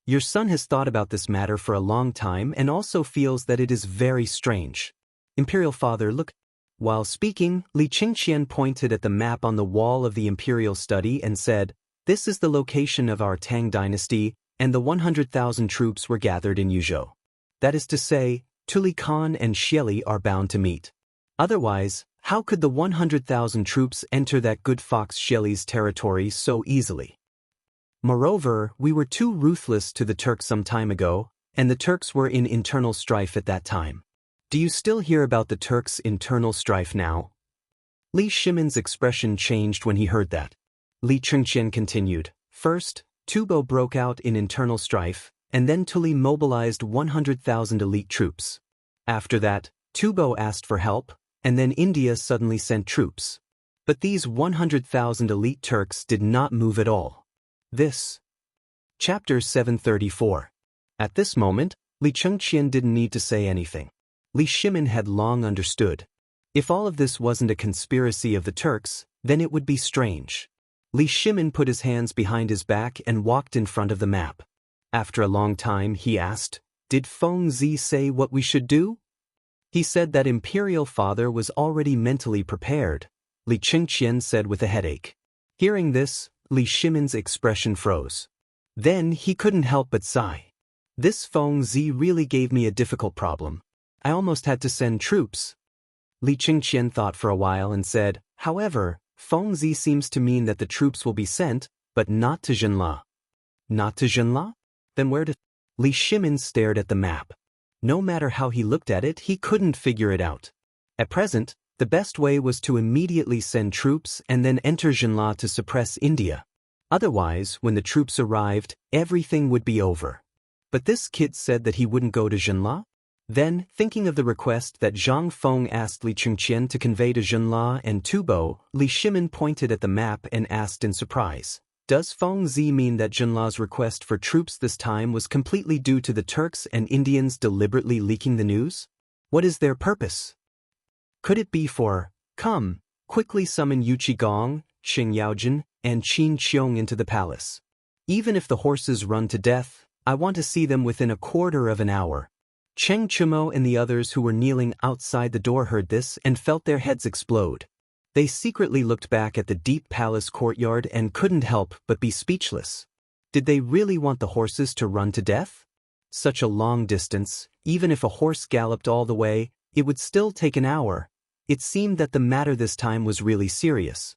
S1: Your son has thought about this matter for a long time and also feels that it is very strange. Imperial Father, look. While speaking, Li Chengqian pointed at the map on the wall of the imperial study and said, "This is the location of our Tang dynasty, and the 100,000 troops were gathered in Yuzhou. That is to say, Tuli Khan and Xieli are bound to meet. Otherwise, how could the 100,000 troops enter that good fox Xieli's territory so easily? Moreover, we were too ruthless to the Turks some time ago, and the Turks were in internal strife at that time. Do you still hear about the Turks' internal strife now?" Li Shimin's expression changed when he heard that. Li Chengqian continued, "First, Tubo broke out in internal strife, and then Tuli mobilized 100,000 elite troops. After that, Tubo asked for help, and then India suddenly sent troops. But these 100,000 elite Turks did not move at all." This. Chapter 734. At this moment, Li Chengqian didn't need to say anything. Li Shimin had long understood. If all of this wasn't a conspiracy of the Turks, then it would be strange. Li Shimin put his hands behind his back and walked in front of the map. After a long time, he asked, "Did Feng Zi say what we should do?" He said that Imperial Father was already mentally prepared. Li Qingqian said with a headache. Hearing this, Li Shimin's expression froze. Then he couldn't help but sigh. This Feng Zi really gave me a difficult problem. I almost had to send troops. Li Qingqian thought for a while and said, however, Feng Zi seems to mean that the troops will be sent, but not to Jinla. Not to Jinla? Then where to? Li Shimin stared at the map. No matter how he looked at it, he couldn't figure it out. At present, the best way was to immediately send troops and then enter Jinla to suppress India. Otherwise, when the troops arrived, everything would be over. But this kid said that he wouldn't go to Jinla? Then, thinking of the request that Zhang Feng asked Li Qingqian to convey to Jinla and Tubo, Li Shimin pointed at the map and asked in surprise, does Feng Zi mean that Jinla's request for troops this time was completely due to the Turks and Indians deliberately leaking the news? What is their purpose? Could it be for, come, quickly summon Yu Qigong, Qing Yaojin, and Qin Qiong into the palace? Even if the horses run to death, I want to see them within a quarter of an hour. Cheng Chumo and the others who were kneeling outside the door heard this and felt their heads explode. They secretly looked back at the deep palace courtyard and couldn't help but be speechless. Did they really want the horses to run to death? Such a long distance, even if a horse galloped all the way, it would still take an hour. It seemed that the matter this time was really serious.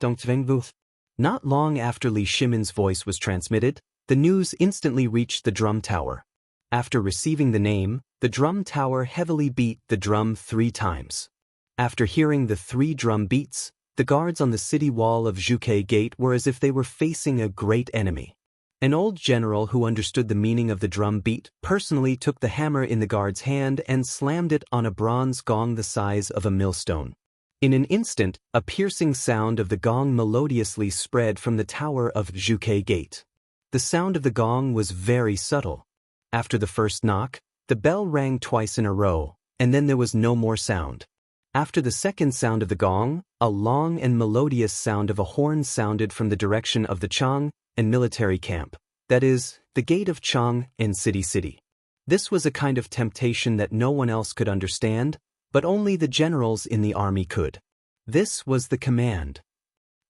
S1: Not long after Li Shimin's voice was transmitted, the news instantly reached the drum tower. After receiving the name, the drum tower heavily beat the drum 3 times. After hearing the 3 drum beats, the guards on the city wall of Zhuke Gate were as if they were facing a great enemy. An old general who understood the meaning of the drum beat personally took the hammer in the guard's hand and slammed it on a bronze gong the size of a millstone. In an instant, a piercing sound of the gong melodiously spread from the tower of Zhuke Gate. The sound of the gong was very subtle. After the first knock, the bell rang twice in a row, and then there was no more sound. After the second sound of the gong, a long and melodious sound of a horn sounded from the direction of the Chang and military camp, that is, the gate of Chang and City. This was a kind of temptation that no one else could understand, but only the generals in the army could. This was the command.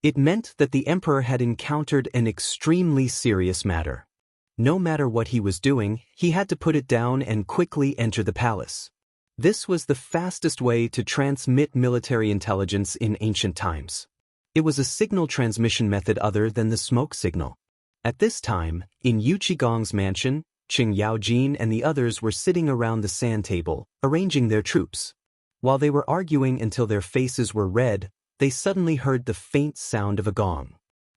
S1: It meant that the emperor had encountered an extremely serious matter. No matter what he was doing, he had to put it down and quickly enter the palace. This was the fastest way to transmit military intelligence in ancient times. It was a signal transmission method other than the smoke signal. At this time, in Yu Qigong's mansion, Qing Yaojin and the others were sitting around the sand table, arranging their troops. While they were arguing until their faces were red, they suddenly heard the faint sound of a gong.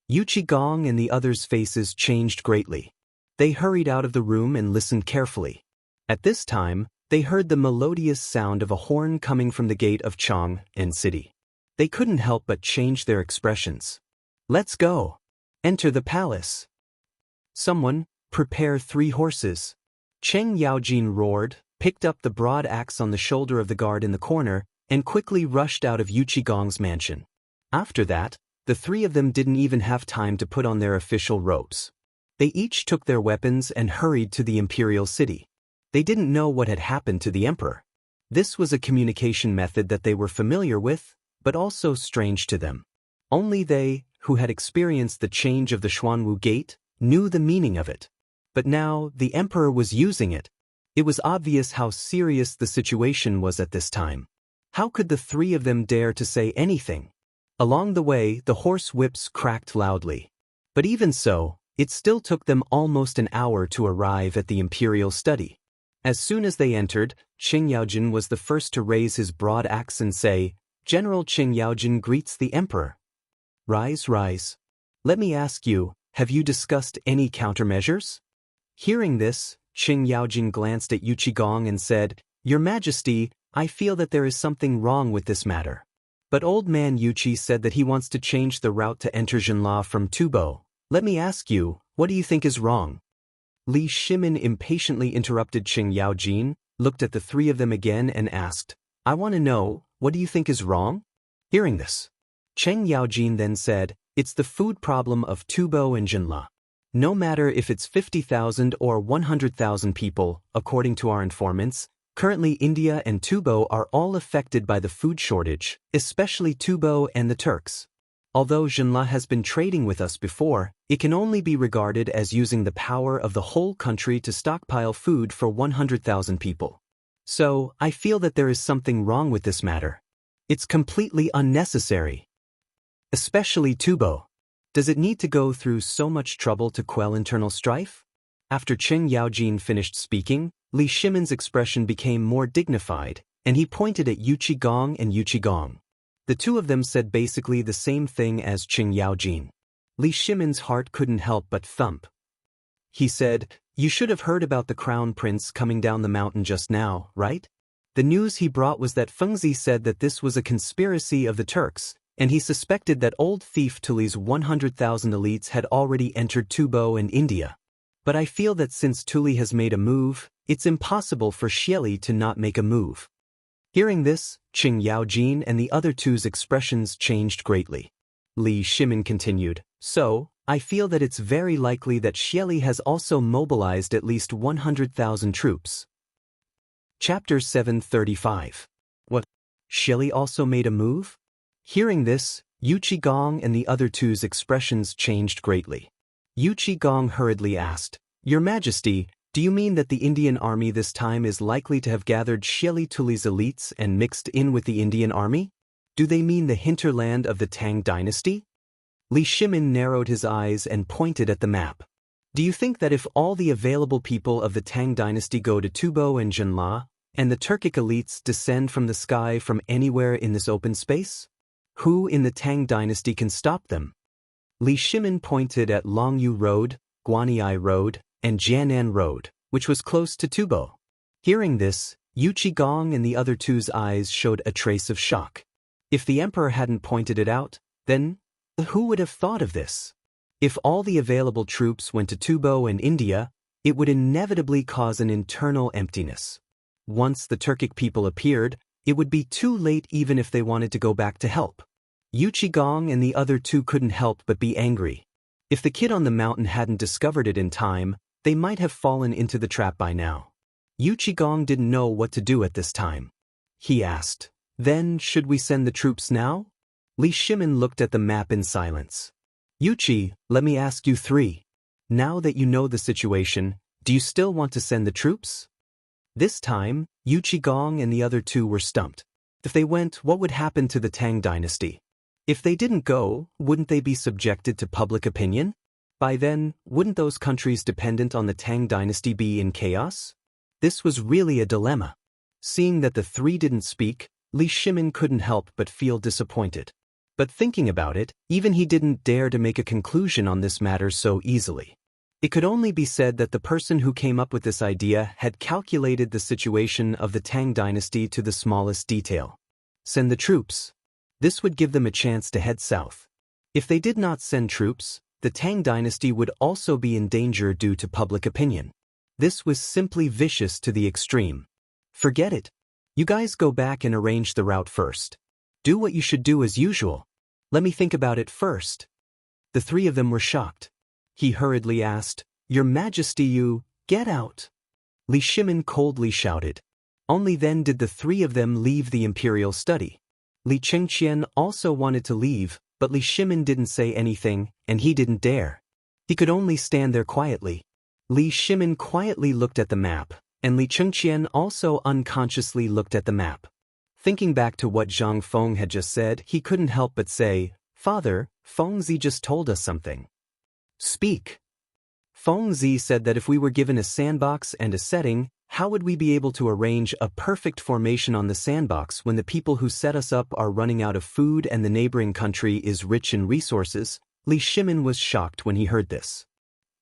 S1: Yu Qigong and the others' faces changed greatly. They hurried out of the room and listened carefully. At this time, they heard the melodious sound of a horn coming from the gate of Chang and City. They couldn't help but change their expressions. Let's go. Enter the palace. Someone, prepare 3 horses. Cheng Yaojin roared, picked up the broad axe on the shoulder of the guard in the corner, and quickly rushed out of Yu Qigong's mansion. After that, the 3 of them didn't even have time to put on their official robes. They each took their weapons and hurried to the imperial city. They didn't know what had happened to the emperor. This was a communication method that they were familiar with, but also strange to them. Only they, who had experienced the change of the Xuanwu Gate, knew the meaning of it. But now, the emperor was using it. It was obvious how serious the situation was at this time. How could the 3 of them dare to say anything? Along the way, the horse whips cracked loudly. But even so, it still took them almost an hour to arrive at the imperial study. As soon as they entered, Qing Yaojin was the first to raise his broad axe and say, General Qing Yaojin greets the emperor. Rise, rise. Let me ask you, have you discussed any countermeasures? Hearing this, Qing Yaojin glanced at Yu Qigong and said, Your Majesty, I feel that there is something wrong with this matter. But old man Yu Qi said that he wants to change the route to enter Jinla from Tubo. Let me ask you, what do you think is wrong? Li Shimin impatiently interrupted Qing Yaojin, looked at the 3 of them again and asked, I want to know, what do you think is wrong? Hearing this, Qing Yaojin then said, It's the food problem of Tubo and Jinla. No matter if it's 50,000 or 100,000 people, according to our informants, Currently India and Tubo are all affected by the food shortage, especially Tubo and the Turks. Although Jinla has been trading with us before, it can only be regarded as using the power of the whole country to stockpile food for 100,000 people. So, I feel that there is something wrong with this matter. It's completely unnecessary. Especially Tubo. Does it need to go through so much trouble to quell internal strife? After Chen Yaojin finished speaking, Li Shimon's expression became more dignified, and he pointed at Yu Qigong and Yu Qigong. The two of them said basically the same thing as Chen Yaojin. Li Shimon's heart couldn't help but thump. He said, "You should have heard about the crown prince coming down the mountain just now, right? The news he brought was that Fengzi said that this was a conspiracy of the Turks, and he suspected that old thief Tuli's 100,000 elites had already entered Tubo and India. But I feel that since Tuli has made a move, it's impossible for Xieli to not make a move." Hearing this, Qing Yaojin and the other two's expressions changed greatly. Li Shimin continued, "So, I feel that it's very likely that Xieli has also mobilized at least 100,000 troops." Chapter 735. What? Xieli also made a move? Hearing this, Yu Qigong and the other two's expressions changed greatly. Yu Qigong hurriedly asked, "Your Majesty, do you mean that the Indian army this time is likely to have gathered Xieli Tuli's elites and mixed in with the Indian army? Do they mean the hinterland of the Tang dynasty?" Li Shimin narrowed his eyes and pointed at the map. "Do you think that if all the available people of the Tang dynasty go to Tubo and Jinla, and the Turkic elites descend from the sky from anywhere in this open space? Who in the Tang dynasty can stop them?" Li Shimin pointed at Longyu Road, Guanyi Road, and Jianan Road, which was close to Tubo. Hearing this, Yu Qigong and the other two's eyes showed a trace of shock. If the emperor hadn't pointed it out, then who would have thought of this? If all the available troops went to Tubo and India, it would inevitably cause an internal emptiness. Once the Turkic people appeared, it would be too late even if they wanted to go back to help. Yu Qigong and the other two couldn't help but be angry. If the kid on the mountain hadn't discovered it in time, they might have fallen into the trap by now. Yu Qigong didn't know what to do at this time. He asked, "Then, should we send the troops now?" Li Shimin looked at the map in silence. "Yuqi, let me ask you three. Now that you know the situation, do you still want to send the troops?" This time, Yu Qigong and the other two were stumped. If they went, what would happen to the Tang dynasty? If they didn't go, wouldn't they be subjected to public opinion? By then, wouldn't those countries dependent on the Tang dynasty be in chaos? This was really a dilemma. Seeing that the three didn't speak, Li Shimin couldn't help but feel disappointed. But thinking about it, even he didn't dare to make a conclusion on this matter so easily. It could only be said that the person who came up with this idea had calculated the situation of the Tang dynasty to the smallest detail. Send the troops. This would give them a chance to head south. If they did not send troops, the Tang dynasty would also be in danger due to public opinion. This was simply vicious to the extreme. Forget it. You guys go back and arrange the route first. Do what you should do as usual. Let me think about it first. The three of them were shocked. He hurriedly asked, "Your Majesty, you, get out." Li Shimin coldly shouted. Only then did the three of them leave the imperial study. Li Chengqian also wanted to leave, but Li Shimin didn't say anything, and he didn't dare. He could only stand there quietly. Li Shimin quietly looked at the map, and Li Chengqian also unconsciously looked at the map. Thinking back to what Zhang Feng had just said, he couldn't help but say, "Father, Fengzi just told us something." "Speak." Fengzi said that if we were given a sandbox and a setting, how would we be able to arrange a perfect formation on the sandbox when the people who set us up are running out of food and the neighboring country is rich in resources? Li Shimin was shocked when he heard this.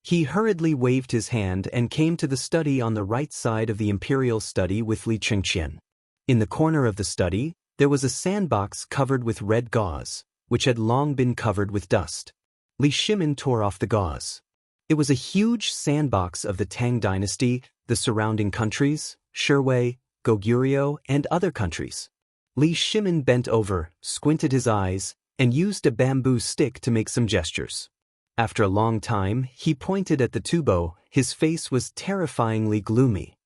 S1: He hurriedly waved his hand and came to the study on the right side of the imperial study with Li Chengqian. In the corner of the study, there was a sandbox covered with red gauze, which had long been covered with dust. Li Shimin tore off the gauze. It was a huge sandbox of the Tang dynasty, the surrounding countries, Sherwei, Goguryeo, and other countries. Li Shimin bent over, squinted his eyes, and used a bamboo stick to make some gestures. After a long time, he pointed at the tubo. His face was terrifyingly gloomy.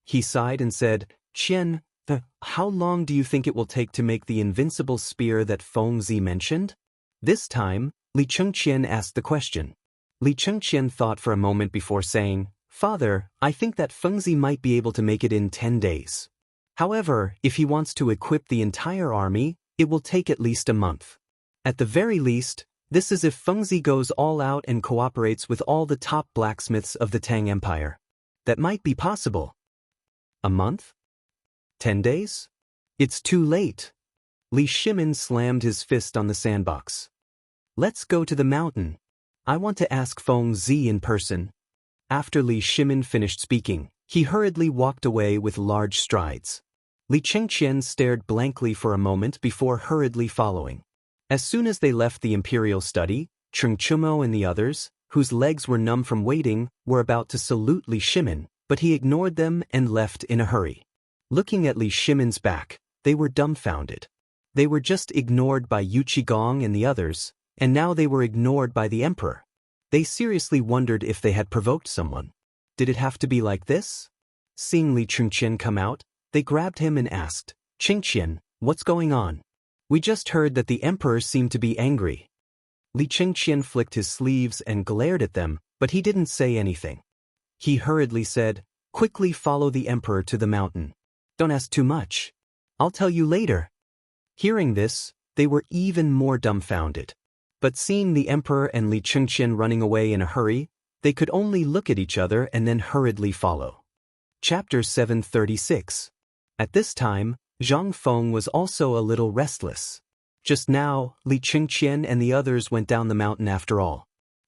S1: He sighed and said, Qian, how long do you think it will take to make the invincible spear that Fengzi mentioned? This time, Li Chengqian asked the question. Li Chengqian thought for a moment before saying, Father, I think that Fengzi might be able to make it in 10 days. However, if he wants to equip the entire army, it will take at least a month. At the very least, this is if Fengzi goes all out and cooperates with all the top blacksmiths of the Tang Empire. That might be possible. A month? 10 days? It's too late. Li Shimin slammed his fist on the sandbox. Let's go to the mountain. I want to ask Fengzi in person. After Li Shimin finished speaking, he hurriedly walked away with large strides. Li Chengqian stared blankly for a moment before hurriedly following. As soon as they left the imperial study, Cheng Chumo and the others, whose legs were numb from waiting, were about to salute Li Shimin, but he ignored them and left in a hurry. Looking at Li Shimin's back, they were dumbfounded. They were just ignored by Yu Qigong and the others, and now they were ignored by the emperor. They seriously wondered if they had provoked someone. Did it have to be like this? Seeing Li Chengqian come out, they grabbed him and asked, Chengqian, what's going on? We just heard that the emperor seemed to be angry. Li Chengqian flicked his sleeves and glared at them, but he didn't say anything. He hurriedly said, Quickly follow the emperor to the mountain. Don't ask too much. I'll tell you later. Hearing this, they were even more dumbfounded. But seeing the emperor and Li Chengqian running away in a hurry, they could only look at each other and then hurriedly follow. Chapter 736. At this time, Zhang Feng was also a little restless. Just now, Li Chengqian and the others went down the mountain after all.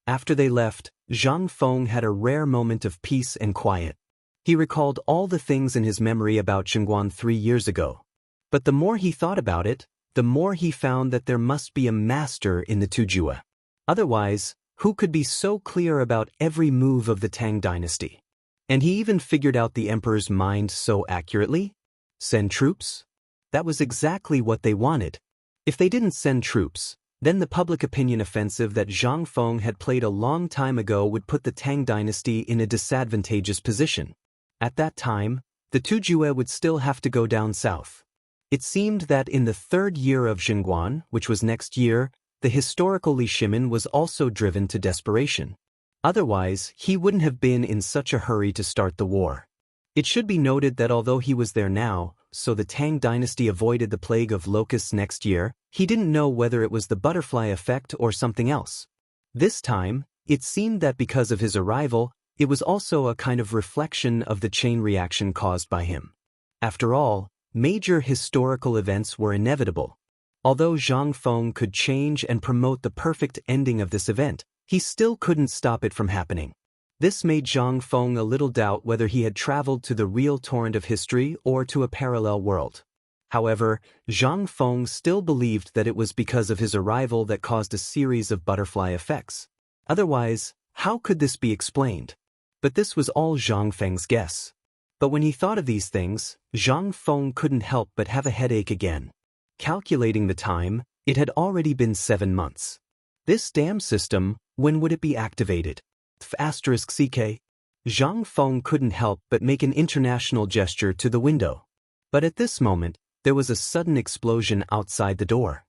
S1: After they left, Zhang Feng had a rare moment of peace and quiet. He recalled all the things in his memory about Zhengguan 3 years ago. But the more he thought about it, the more he found that there must be a master in the Tujue. Otherwise, who could be so clear about every move of the Tang dynasty? And he even figured out the emperor's mind so accurately? Send troops? That was exactly what they wanted. If they didn't send troops, then the public opinion offensive that Zhang Feng had played a long time ago would put the Tang dynasty in a disadvantageous position. At that time, the Tujue would still have to go down south. It seemed that in the 3rd year of Zhengguan, which was next year, the historical Li Shimin was also driven to desperation. Otherwise, he wouldn't have been in such a hurry to start the war. It should be noted that although he was there now, so the Tang dynasty avoided the plague of locusts next year, he didn't know whether it was the butterfly effect or something else. This time, it seemed that because of his arrival, it was also a kind of reflection of the chain reaction caused by him. After all, major historical events were inevitable. Although Zhang Feng could change and promote the perfect ending of this event, he still couldn't stop it from happening. This made Zhang Feng a little doubt whether he had traveled to the real torrent of history or to a parallel world. However, Zhang Feng still believed that it was because of his arrival that caused a series of butterfly effects. Otherwise, how could this be explained? But this was all Zhang Feng's guess. But when he thought of these things, Zhang Feng couldn't help but have a headache again. Calculating the time, it had already been 7 months. This damn system, when would it be activated? *CK. Zhang Feng couldn't help but make an international gesture to the window. But at this moment, there was a sudden explosion outside the door.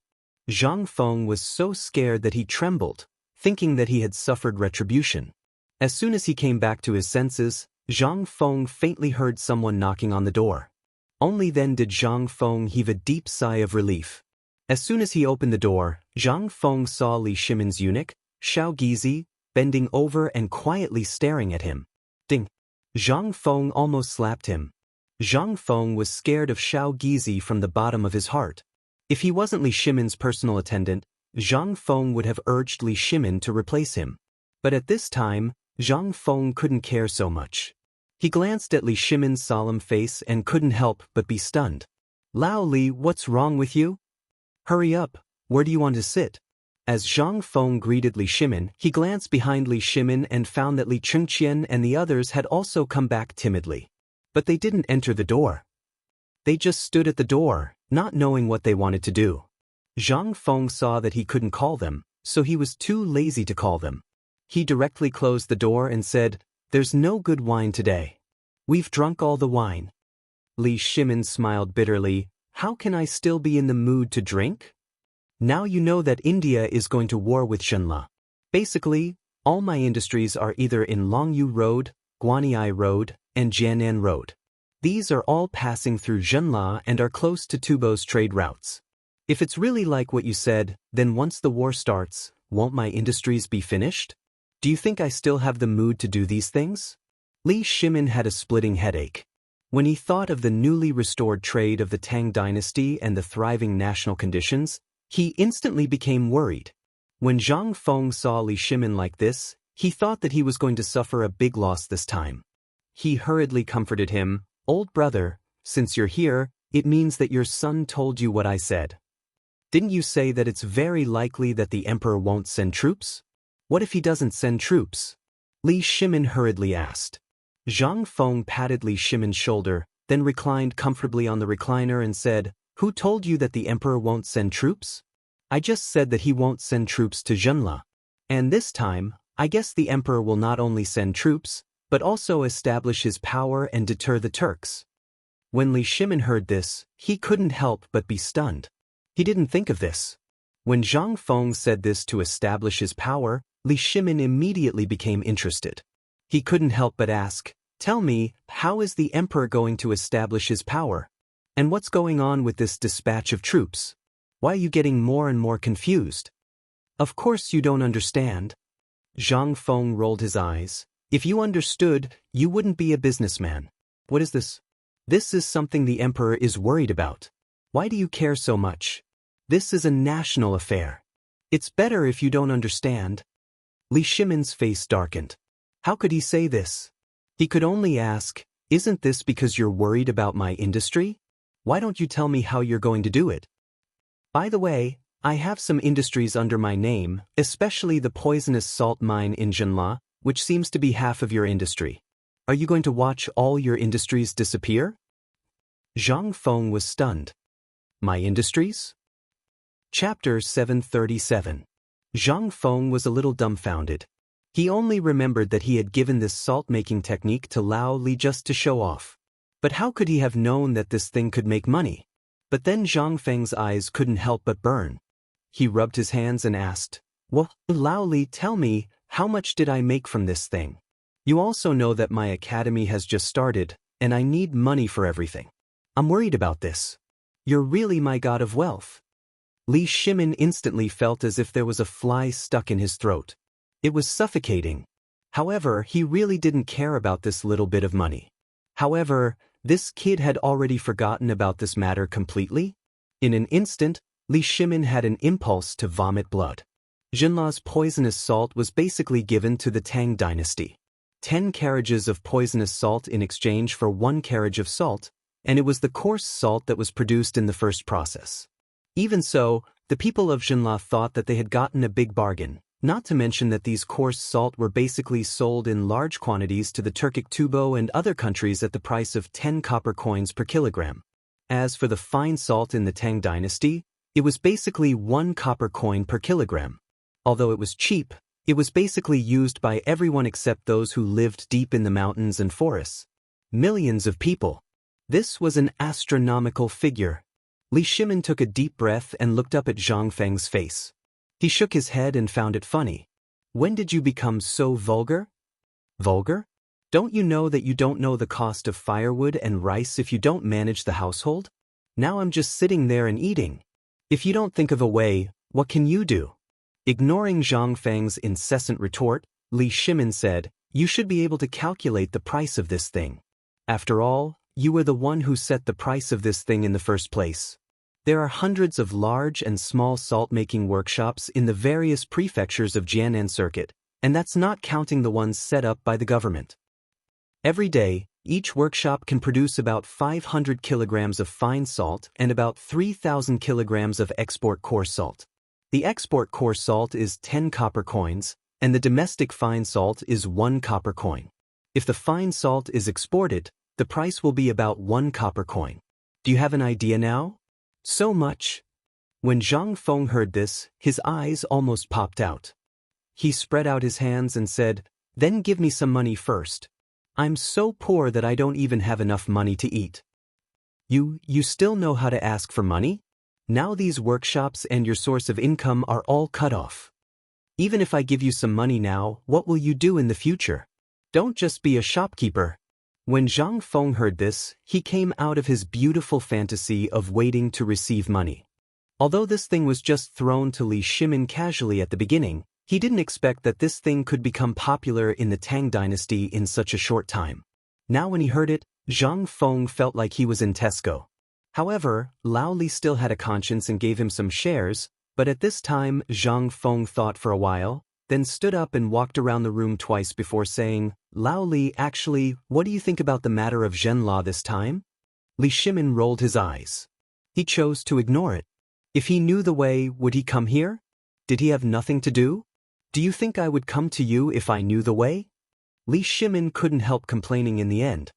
S1: Zhang Feng was so scared that he trembled, thinking that he had suffered retribution. As soon as he came back to his senses, Zhang Feng faintly heard someone knocking on the door. Only then did Zhang Feng heave a deep sigh of relief. As soon as he opened the door, Zhang Feng saw Li Shimin's eunuch, Xiao Gizi, bending over and quietly staring at him. Ding! Zhang Feng almost slapped him. Zhang Feng was scared of Xiao Gizi from the bottom of his heart. If he wasn't Li Shimin's personal attendant, Zhang Feng would have urged Li Shimin to replace him. But at this time, Zhang Feng couldn't care so much. He glanced at Li Shimin's solemn face and couldn't help but be stunned. Lao Li, what's wrong with you? Hurry up, where do you want to sit? As Zhang Feng greeted Li Shimin, he glanced behind Li Shimin and found that Li Chengqian and the others had also come back timidly. But they didn't enter the door. They just stood at the door, not knowing what they wanted to do. Zhang Feng saw that he couldn't call them, so he was too lazy to call them. He directly closed the door and said, "There's no good wine today. We've drunk all the wine." Li Shimin smiled bitterly. How can I still be in the mood to drink? Now you know that India is going to war with Shenla. Basically, all my industries are either in Longyu Road, Guanyi Road, and Jianan Road. These are all passing through Zhenla and are close to Tubo's trade routes. If it's really like what you said, then once the war starts, won't my industries be finished? Do you think I still have the mood to do these things? Li Shimin had a splitting headache. When he thought of the newly restored trade of the Tang dynasty and the thriving national conditions, he instantly became worried. When Zhang Feng saw Li Shimin like this, he thought that he was going to suffer a big loss this time. He hurriedly comforted him. Old brother, since you're here, it means that your son told you what I said. Didn't you say that it's very likely that the emperor won't send troops? What if he doesn't send troops? Li Shimin hurriedly asked. Zhang Feng patted Li Shimin's shoulder, then reclined comfortably on the recliner and said, Who told you that the emperor won't send troops? I just said that he won't send troops to Zhenla. And this time, I guess the emperor will not only send troops, but also establish his power and deter the Turks. When Li Shimin heard this, he couldn't help but be stunned. He didn't think of this. When Zhang Feng said this to establish his power, Li Shimin immediately became interested. He couldn't help but ask, Tell me, how is the emperor going to establish his power? And what's going on with this dispatch of troops? Why are you getting more and more confused? Of course you don't understand. Zhang Feng rolled his eyes. If you understood, you wouldn't be a businessman. What is this? This is something the emperor is worried about. Why do you care so much? This is a national affair. It's better if you don't understand. Li Shimin's face darkened. How could he say this? He could only ask, Isn't this because you're worried about my industry? Why don't you tell me how you're going to do it? By the way, I have some industries under my name, especially the poisonous salt mine in Zhenla, which seems to be half of your industry. Are you going to watch all your industries disappear? Zhang Feng was stunned. My industries? Chapter 737. Zhang Feng was a little dumbfounded. He only remembered that he had given this salt-making technique to Lao Li just to show off. But how could he have known that this thing could make money? But then Zhang Feng's eyes couldn't help but burn. He rubbed his hands and asked, Well, Lao Li, tell me, how much did I make from this thing? You also know that my academy has just started, and I need money for everything. I'm worried about this. You're really my god of wealth. Li Shimin instantly felt as if there was a fly stuck in his throat. It was suffocating. However, he really didn't care about this little bit of money. However, this kid had already forgotten about this matter completely. In an instant, Li Shimin had an impulse to vomit blood. Zhenla's poisonous salt was basically given to the Tang dynasty. 10 carriages of poisonous salt in exchange for 1 carriage of salt, and it was the coarse salt that was produced in the first process. Even so, the people of Zhenla thought that they had gotten a big bargain, not to mention that these coarse salt were basically sold in large quantities to the Turkic Tubo and other countries at the price of 10 copper coins per kilogram. As for the fine salt in the Tang dynasty, it was basically 1 copper coin per kilogram. Although it was cheap, it was basically used by everyone except those who lived deep in the mountains and forests. Millions of people. This was an astronomical figure. Li Shimin took a deep breath and looked up at Zhang Feng's face. He shook his head and found it funny. When did you become so vulgar? Vulgar? Don't you know that you don't know the cost of firewood and rice if you don't manage the household? Now I'm just sitting there and eating. If you don't think of a way, what can you do? Ignoring Zhang Feng's incessant retort, Li Shimin said, You should be able to calculate the price of this thing. After all, you were the one who set the price of this thing in the first place. There are hundreds of large and small salt-making workshops in the various prefectures of Jianan Circuit, and that's not counting the ones set up by the government. Every day, each workshop can produce about 500 kilograms of fine salt and about 3,000 kilograms of export coarse salt. The export coarse salt is 10 copper coins, and the domestic fine salt is 1 copper coin. If the fine salt is exported, the price will be about 1 copper coin. Do you have an idea now? So much. When Zhang Feng heard this, his eyes almost popped out. He spread out his hands and said, Then give me some money first. I'm so poor that I don't even have enough money to eat. You still know how to ask for money? Now these workshops and your source of income are all cut off. Even if I give you some money now, what will you do in the future? Don't just be a shopkeeper. When Zhang Feng heard this, he came out of his beautiful fantasy of waiting to receive money. Although this thing was just thrown to Li Shimin casually at the beginning, he didn't expect that this thing could become popular in the Tang dynasty in such a short time. Now when he heard it, Zhang Feng felt like he was in Tesco. However, Lao Li still had a conscience and gave him some shares, but at this time Zhang Feng thought for a while, then stood up and walked around the room twice before saying, Lao Li, actually, what do you think about the matter of Zhenla this time? Li Shimin rolled his eyes. He chose to ignore it. If he knew the way, would he come here? Did he have nothing to do? Do you think I would come to you if I knew the way? Li Shimin couldn't help complaining in the end.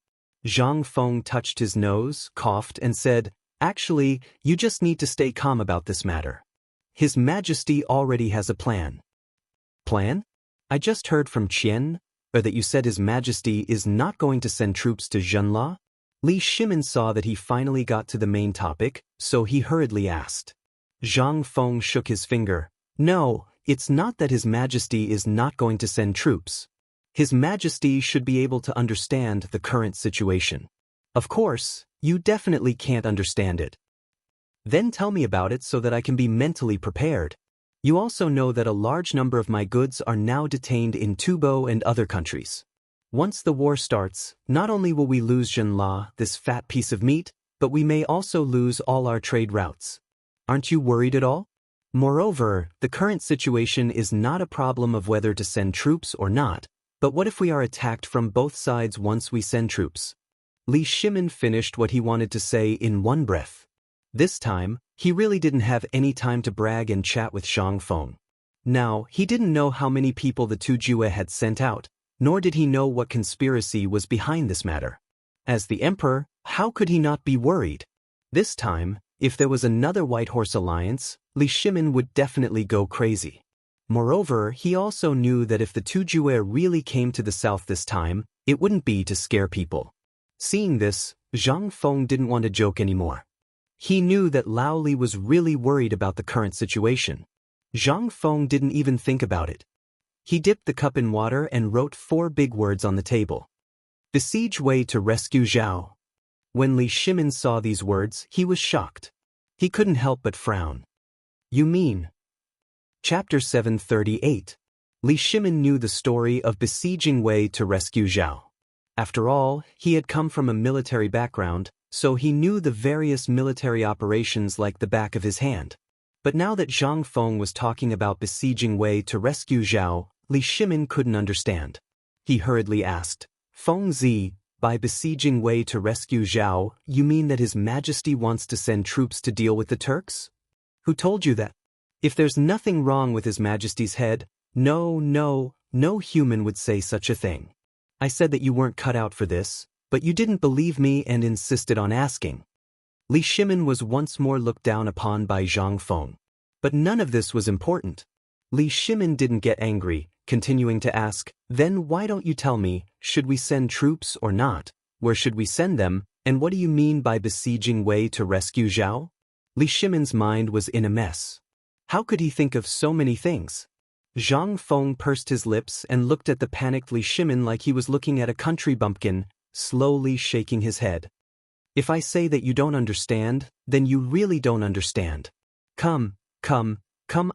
S1: Zhang Feng touched his nose, coughed, and said, Actually, you just need to stay calm about this matter. His Majesty already has a plan. Plan? I just heard from Qian, that you said His Majesty is not going to send troops to Zhenla? Li Shimin saw that he finally got to the main topic, so he hurriedly asked. Zhang Feng shook his finger. No, it's not that His Majesty is not going to send troops. His Majesty should be able to understand the current situation. Of course, you definitely can't understand it. Then tell me about it so that I can be mentally prepared. You also know that a large number of my goods are now detained in Tubo and other countries. Once the war starts, not only will we lose Zhenla, this fat piece of meat, but we may also lose all our trade routes. Aren't you worried at all? Moreover, the current situation is not a problem of whether to send troops or not, but what if we are attacked from both sides once we send troops? Li Shimin finished what he wanted to say in one breath. This time, he really didn't have any time to brag and chat with Zhang Feng. Now, he didn't know how many people the Tujue had sent out, nor did he know what conspiracy was behind this matter. As the emperor, how could he not be worried? This time, if there was another White Horse Alliance, Li Shimin would definitely go crazy. Moreover, he also knew that if the Tujue really came to the south this time, it wouldn't be to scare people. Seeing this, Zhang Feng didn't want to joke anymore. He knew that Lao Li was really worried about the current situation. Zhang Feng didn't even think about it. He dipped the cup in water and wrote 4 big words on the table. Besiege way to rescue Zhao. When Li Shimin saw these words, he was shocked. He couldn't help but frown. You mean? Chapter 738. Li Shimin knew the story of besieging Wei to rescue Zhao. After all, he had come from a military background, so he knew the various military operations like the back of his hand. But now that Zhang Feng was talking about besieging Wei to rescue Zhao, Li Shimin couldn't understand. He hurriedly asked, Feng Zi, by besieging Wei to rescue Zhao, you mean that His Majesty wants to send troops to deal with the Turks? Who told you that? If there's nothing wrong with His Majesty's head, no human would say such a thing. I said that you weren't cut out for this, but you didn't believe me and insisted on asking. Li Shimin was once more looked down upon by Zhang Feng. But none of this was important. Li Shimin didn't get angry, continuing to ask, then why don't you tell me, should we send troops or not? Where should we send them, and what do you mean by besieging Wei to rescue Zhao? Li Shimin's mind was in a mess. How could he think of so many things? Zhang Feng pursed his lips and looked at the panicked Li Shimin like he was looking at a country bumpkin, slowly shaking his head. If I say that you don't understand, then you really don't understand. Come,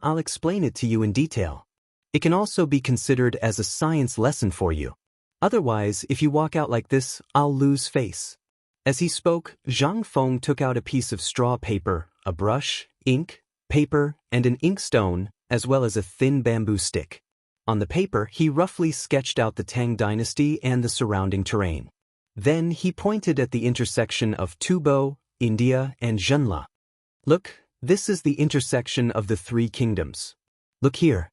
S1: I'll explain it to you in detail. It can also be considered as a science lesson for you. Otherwise, if you walk out like this, I'll lose face. As he spoke, Zhang Feng took out a piece of straw paper, a brush, ink, paper, and an inkstone, as well as a thin bamboo stick. On the paper, he roughly sketched out the Tang dynasty and the surrounding terrain. Then he pointed at the intersection of Tubo, India, and Zhenla. Look, this is the intersection of the 3 kingdoms. Look here.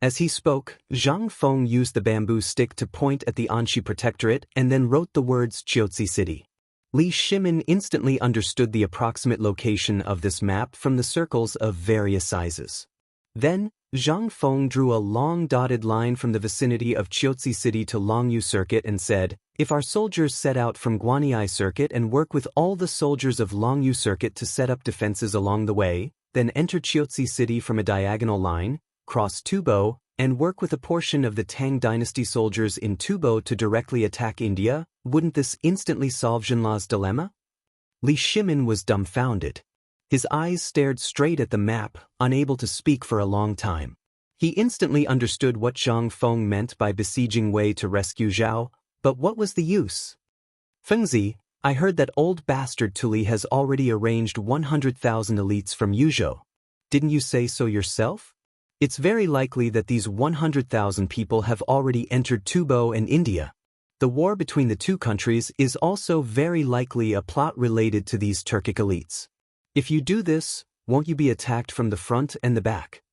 S1: As he spoke, Zhang Feng used the bamboo stick to point at the Anxi Protectorate and then wrote the words Jiuzi City. Li Shimin instantly understood the approximate location of this map from the circles of various sizes. Then, Zhang Feng drew a long dotted line from the vicinity of Chiaotzi City to Longyu Circuit and said, "If our soldiers set out from Guanyi Circuit and work with all the soldiers of Longyu Circuit to set up defenses along the way, then enter Chiaotzi City from a diagonal line, cross Tubo, and work with a portion of the Tang Dynasty soldiers in Tubo to directly attack India, wouldn't this instantly solve Jinla's dilemma?" Li Shimin was dumbfounded. His eyes stared straight at the map, unable to speak for a long time. He instantly understood what Zhang Feng meant by besieging Wei to rescue Zhao, but what was the use? "Fengzi, I heard that old bastard Tuli has already arranged 100,000 elites from Yuzhou. Didn't you say so yourself? It's very likely that these 100,000 people have already entered Tubo and India. The war between the two countries is also very likely a plot related to these Turkic elites. If you do this, won't you be attacked from the front and the back?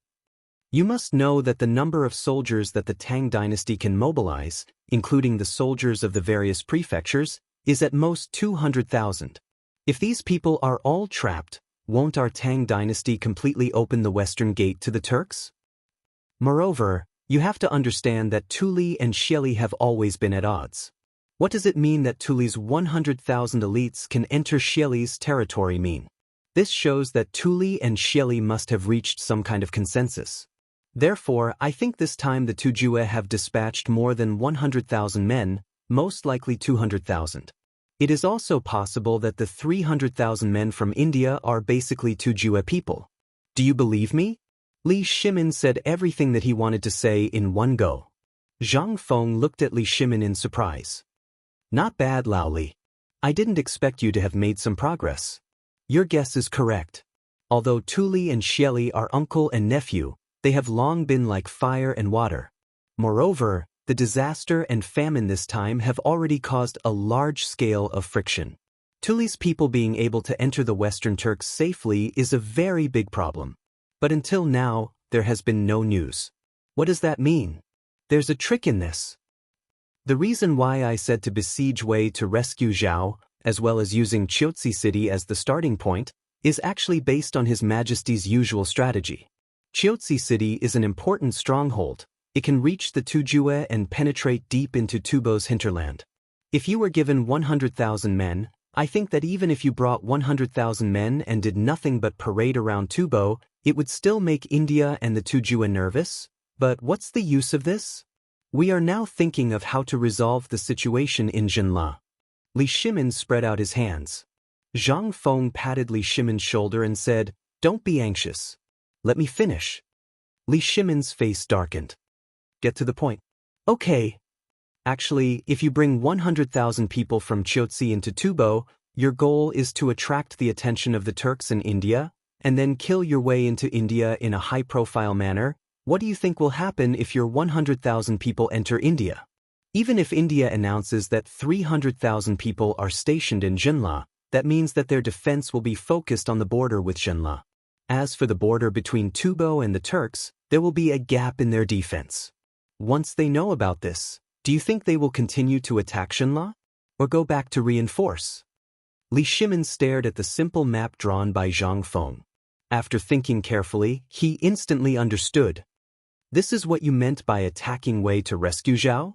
S1: You must know that the number of soldiers that the Tang dynasty can mobilize, including the soldiers of the various prefectures, is at most 200,000. If these people are all trapped, won't our Tang dynasty completely open the western gate to the Turks? Moreover, you have to understand that Tuli and Xieli have always been at odds. What does it mean that Tuli's 100,000 elites can enter Xieli's territory mean? This shows that Tuli and Xieli must have reached some kind of consensus. Therefore, I think this time the Tujue have dispatched more than 100,000 men, most likely 200,000. It is also possible that the 300,000 men from India are basically Tujue people. Do you believe me?" Li Shimin said everything that he wanted to say in one go. Zhang Feng looked at Li Shimin in surprise. "Not bad, Lao Li. I didn't expect you to have made some progress. Your guess is correct. Although Tuli and Xieli are uncle and nephew, they have long been like fire and water. Moreover, the disaster and famine this time have already caused a large scale of friction. Tuli's people being able to enter the Western Turks safely is a very big problem. But until now, there has been no news. What does that mean? There's a trick in this. The reason why I said to besiege Wei to rescue Zhao, as well as using Chiaotzi City as the starting point, is actually based on His Majesty's usual strategy. Chiaotzi City is an important stronghold. It can reach the Tujue and penetrate deep into Tubo's hinterland. If you were given 100,000 men, I think that even if you brought 100,000 men and did nothing but parade around Tubo, it would still make India and the Tujue nervous. But what's the use of this? We are now thinking of how to resolve the situation in Jinla." Li Shimin spread out his hands. Zhang Feng patted Li Shimin's shoulder and said, "Don't be anxious. Let me finish." Li Shimin's face darkened. "Get to the point." "Okay. Actually, if you bring 100,000 people from Chiaotzi into Tubo, your goal is to attract the attention of the Turks in India, and then kill your way into India in a high-profile manner. What do you think will happen if your 100,000 people enter India? Even if India announces that 300,000 people are stationed in Jinla, that means that their defense will be focused on the border with Jinla. As for the border between Tubo and the Turks, there will be a gap in their defense. Once they know about this, do you think they will continue to attack Jinla? Or go back to reinforce?" Li Shimin stared at the simple map drawn by Zhang Feng. After thinking carefully, he instantly understood. "This is what you meant by attacking Wei to rescue Zhao?"